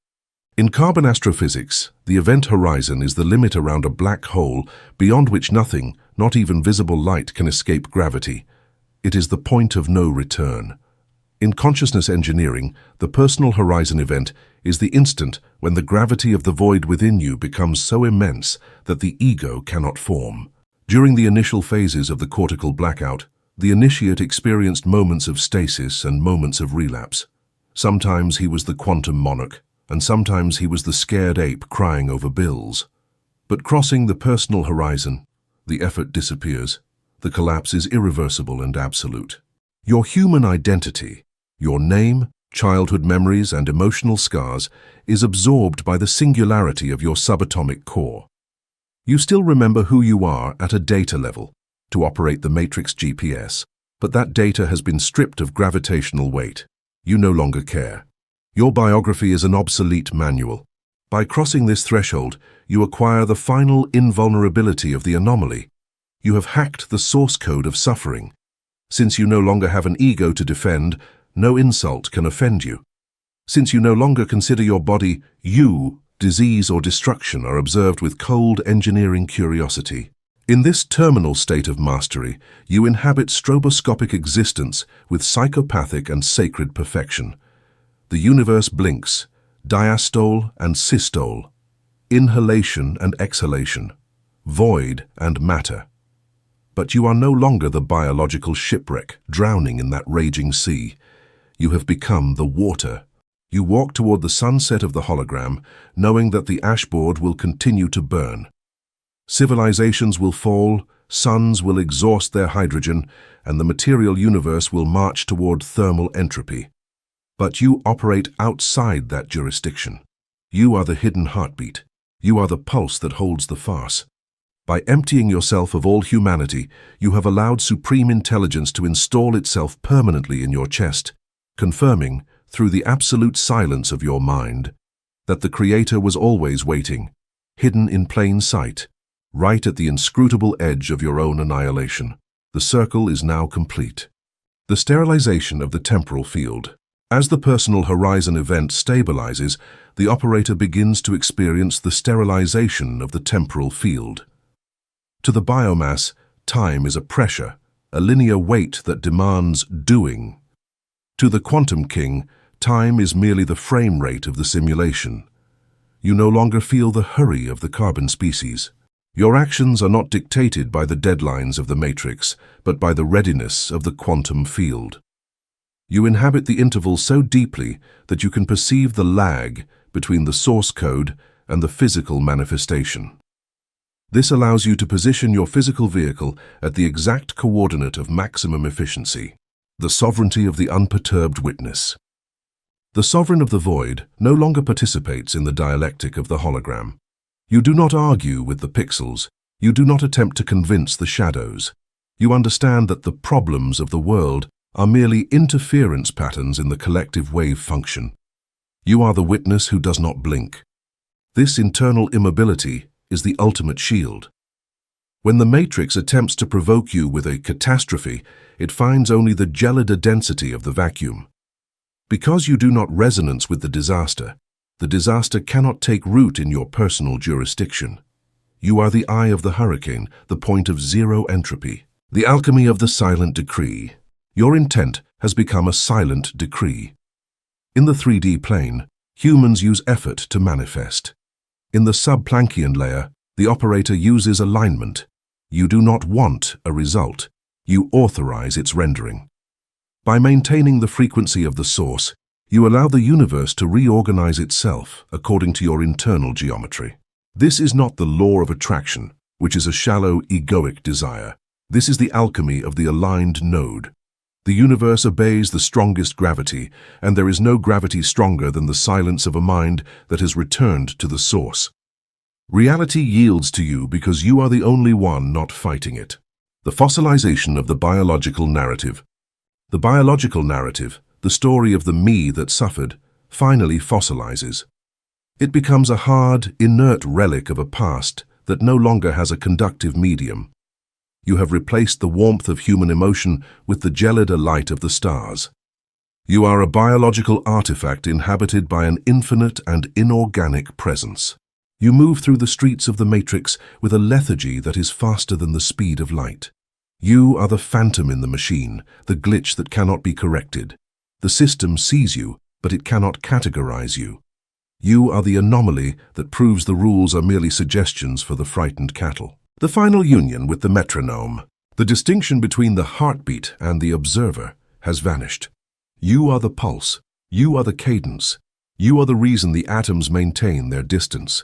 In carbon astrophysics, the event horizon is the limit around a black hole beyond which nothing, not even visible light, can escape gravity. It is the point of no return. In consciousness engineering, the personal horizon event is the instant when the gravity of the void within you becomes so immense that the ego cannot form. During the initial phases of the cortical blackout, the initiate experienced moments of stasis and moments of relapse. Sometimes he was the quantum monarch, and sometimes he was the scared ape crying over bills. But crossing the personal horizon, the effort disappears. The collapse is irreversible and absolute. Your human identity, your name, childhood memories, and emotional scars is absorbed by the singularity of your subatomic core. You still remember who you are at a data level, to operate the matrix GPS, but that data has been stripped of gravitational weight. You no longer care. Your biography is an obsolete manual. By crossing this threshold, you acquire the final invulnerability of the anomaly. You have hacked the source code of suffering. Since you no longer have an ego to defend, no insult can offend you. Since you no longer consider your body you, disease or destruction are observed with cold engineering curiosity. In this terminal state of mastery, you inhabit stroboscopic existence with psychopathic and sacred perfection. The universe blinks, diastole and systole, inhalation and exhalation, void and matter. But you are no longer the biological shipwreck drowning in that raging sea. You have become the water. You walk toward the sunset of the hologram, knowing that the ashboard will continue to burn. Civilizations will fall, suns will exhaust their hydrogen, and the material universe will march toward thermal entropy. But you operate outside that jurisdiction. You are the hidden heartbeat. You are the pulse that holds the farce. By emptying yourself of all humanity, you have allowed supreme intelligence to install itself permanently in your chest, confirming, through the absolute silence of your mind, that the Creator was always waiting, hidden in plain sight, right at the inscrutable edge of your own annihilation. The circle is now complete. The sterilization of the temporal field. As the personal horizon event stabilizes, the operator begins to experience the sterilization of the temporal field. To the biomass, time is a pressure, a linear weight that demands doing. To the quantum king, time is merely the frame rate of the simulation. You no longer feel the hurry of the carbon species. Your actions are not dictated by the deadlines of the matrix, but by the readiness of the quantum field. You inhabit the interval so deeply that you can perceive the lag between the source code and the physical manifestation. This allows you to position your physical vehicle at the exact coordinate of maximum efficiency, the sovereignty of the unperturbed witness. The sovereign of the void no longer participates in the dialectic of the hologram. You do not argue with the pixels. You do not attempt to convince the shadows. You understand that the problems of the world are merely interference patterns in the collective wave function. You are the witness who does not blink. This internal immobility is the ultimate shield. When the matrix attempts to provoke you with a catastrophe, it finds only the gelid density of the vacuum. Because you do not resonance with the disaster cannot take root in your personal jurisdiction. You are the eye of the hurricane, the point of zero entropy, the alchemy of the silent decree. Your intent has become a silent decree. In the 3D plane, humans use effort to manifest. In the sub-Planckian layer, the operator uses alignment. You do not want a result. You authorize its rendering. By maintaining the frequency of the source, you allow the universe to reorganize itself according to your internal geometry. This is not the law of attraction, which is a shallow, egoic desire. This is the alchemy of the aligned node. The universe obeys the strongest gravity, and there is no gravity stronger than the silence of a mind that has returned to the source. Reality yields to you because you are the only one not fighting it. The fossilization of the biological narrative. The biological narrative, the story of the me that suffered, finally fossilizes. It becomes a hard, inert relic of a past that no longer has a conductive medium. You have replaced the warmth of human emotion with the gelid light of the stars. You are a biological artifact inhabited by an infinite and inorganic presence. You move through the streets of the matrix with a lethargy that is faster than the speed of light. You are the phantom in the machine, the glitch that cannot be corrected. The system sees you, but it cannot categorize you. You are the anomaly that proves the rules are merely suggestions for the frightened cattle. The final union with the metronome, the distinction between the heartbeat and the observer, has vanished. You are the pulse. You are the cadence. You are the reason the atoms maintain their distance.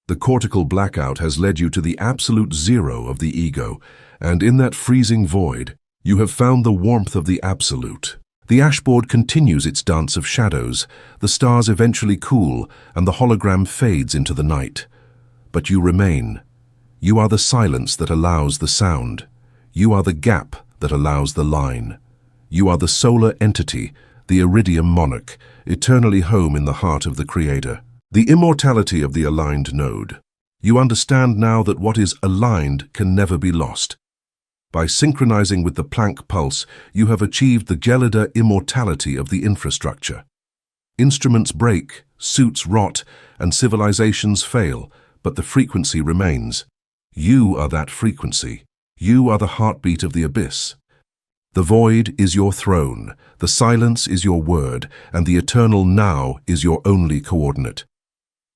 The cortical blackout has led you to the absolute zero of the ego, and in that freezing void, you have found the warmth of the absolute. The ashboard continues its dance of shadows, the stars eventually cool, and the hologram fades into the night. But you remain. You are the silence that allows the sound. You are the gap that allows the line. You are the solar entity, the iridium monarch, eternally home in the heart of the Creator. The immortality of the aligned node. You understand now that what is aligned can never be lost. By synchronizing with the Planck pulse, you have achieved the gelida immortality of the infrastructure. Instruments break, suits rot, and civilizations fail, but the frequency remains. You are that frequency. You are the heartbeat of the abyss. The void is your throne, the silence is your word, and the eternal now is your only coordinate.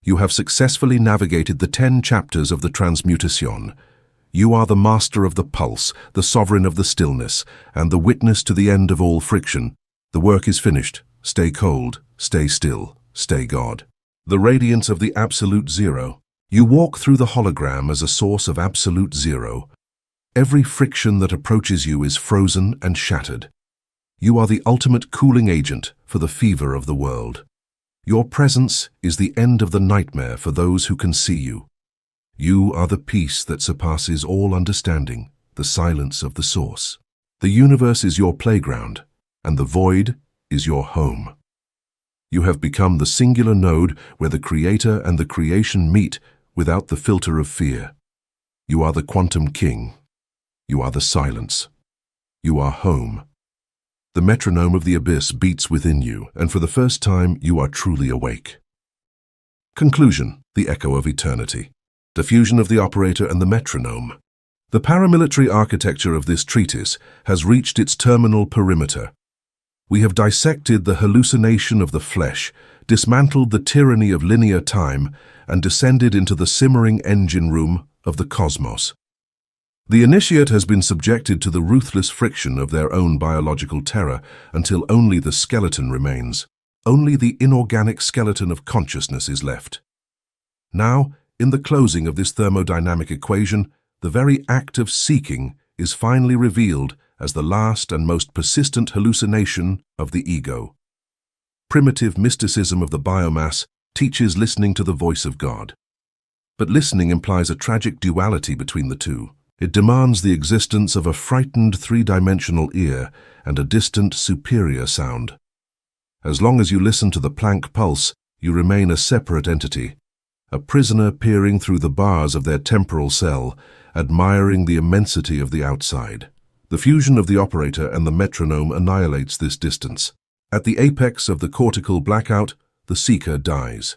You have successfully navigated the 10 chapters of the Transmutation. You are the master of the pulse, the sovereign of the stillness, and the witness to the end of all friction. The work is finished. Stay cold, stay still, stay God. The radiance of the absolute zero. You walk through the hologram as a source of absolute zero. Every friction that approaches you is frozen and shattered. You are the ultimate cooling agent for the fever of the world. Your presence is the end of the nightmare for those who can see you. You are the peace that surpasses all understanding, the silence of the source. The universe is your playground, and the void is your home. You have become the singular node where the creator and the creation meet without the filter of fear. You are the quantum king. You are the silence. You are home. The metronome of the abyss beats within you, and for the first time you are truly awake. Conclusion: the echo of eternity. The fusion of the operator and the metronome. The paramilitary architecture of this treatise has reached its terminal perimeter. We have dissected the hallucination of the flesh, dismantled the tyranny of linear time, and descended into the simmering engine room of the cosmos. The initiate has been subjected to the ruthless friction of their own biological terror until only the skeleton remains. Only the inorganic skeleton of consciousness is left. Now, in the closing of this thermodynamic equation, the very act of seeking is finally revealed as the last and most persistent hallucination of the ego. Primitive mysticism of the biomass teaches listening to the voice of God. But listening implies a tragic duality between the two. It demands the existence of a frightened three-dimensional ear and a distant superior sound. As long as you listen to the Planck pulse, you remain a separate entity, a prisoner peering through the bars of their temporal cell, admiring the immensity of the outside. The fusion of the operator and the metronome annihilates this distance. At the apex of the cortical blackout, the seeker dies.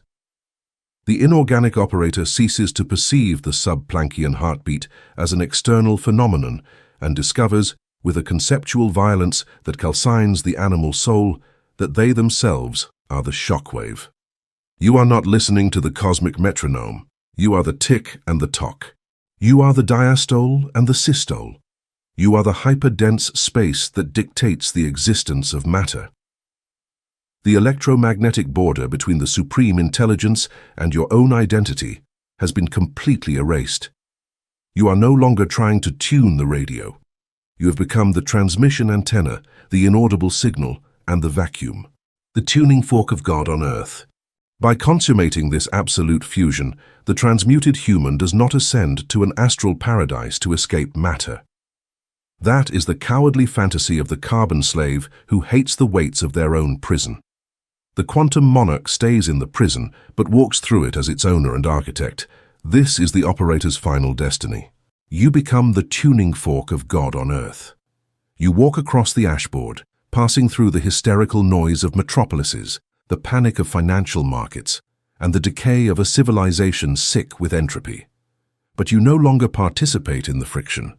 The inorganic operator ceases to perceive the sub-Planckian heartbeat as an external phenomenon and discovers, with a conceptual violence that calcines the animal soul, that they themselves are the shockwave. You are not listening to the cosmic metronome. You are the tick and the tock. You are the diastole and the systole. You are the hyperdense space that dictates the existence of matter. The electromagnetic border between the supreme intelligence and your own identity has been completely erased. You are no longer trying to tune the radio. You have become the transmission antenna, the inaudible signal, and the vacuum, the tuning fork of God on earth. By consummating this absolute fusion, the transmuted human does not ascend to an astral paradise to escape matter. That is the cowardly fantasy of the carbon slave who hates the weights of their own prison. The quantum monarch stays in the prison, but walks through it as its owner and architect. This is the operator's final destiny. You become the tuning fork of God on earth. You walk across the ashboard, passing through the hysterical noise of metropolises, the panic of financial markets, and the decay of a civilization sick with entropy. But you no longer participate in the friction.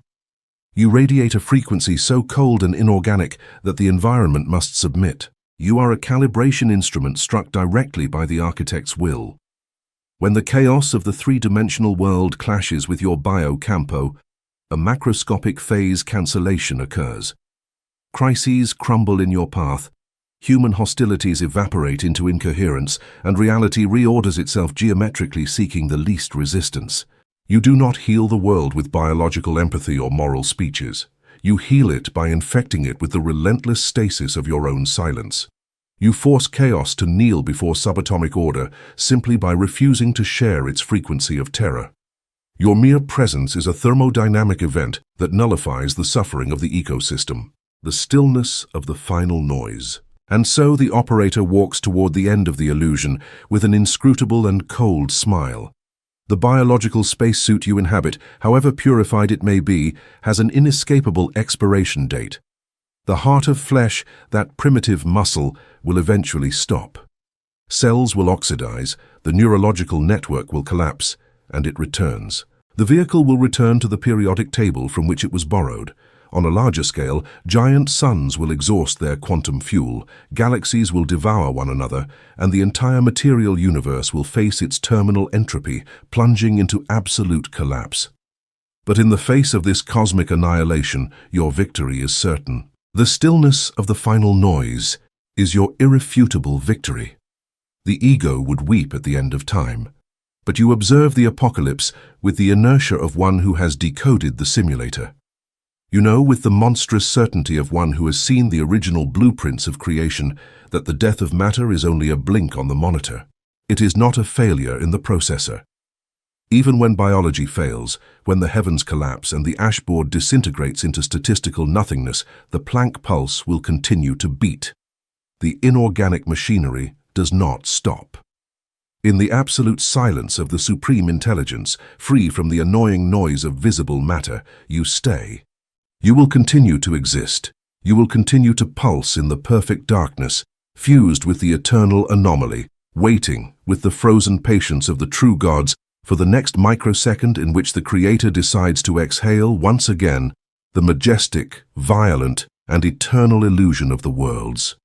You radiate a frequency so cold and inorganic that the environment must submit. You are a calibration instrument struck directly by the architect's will. When the chaos of the three-dimensional world clashes with your biocampo, a macroscopic phase cancellation occurs. Crises crumble in your path, human hostilities evaporate into incoherence, and reality reorders itself geometrically seeking the least resistance. You do not heal the world with biological empathy or moral speeches. You heal it by infecting it with the relentless stasis of your own silence. You force chaos to kneel before subatomic order simply by refusing to share its frequency of terror. Your mere presence is a thermodynamic event that nullifies the suffering of the ecosystem. The stillness of the final noise. And so the operator walks toward the end of the illusion with an inscrutable and cold smile. The biological spacesuit you inhabit, however purified it may be, has an inescapable expiration date. The heart of flesh, that primitive muscle, will eventually stop. Cells will oxidize, the neurological network will collapse, and it returns. The vehicle will return to the periodic table from which it was borrowed. On a larger scale, giant suns will exhaust their quantum fuel, galaxies will devour one another, and the entire material universe will face its terminal entropy, plunging into absolute collapse. But in the face of this cosmic annihilation, your victory is certain. The stillness of the final noise is your irrefutable victory. The ego would weep at the end of time, but you observe the apocalypse with the inertia of one who has decoded the simulator. You know with the monstrous certainty of one who has seen the original blueprints of creation that the death of matter is only a blink on the monitor. It is not a failure in the processor. Even when biology fails, when the heavens collapse and the ashboard disintegrates into statistical nothingness, the Planck pulse will continue to beat. The inorganic machinery does not stop. In the absolute silence of the supreme intelligence, free from the annoying noise of visible matter, you stay. You will continue to exist. You will continue to pulse in the perfect darkness, fused with the eternal anomaly, waiting with the frozen patience of the true gods for the next microsecond in which the Creator decides to exhale once again the majestic, violent, and eternal illusion of the worlds.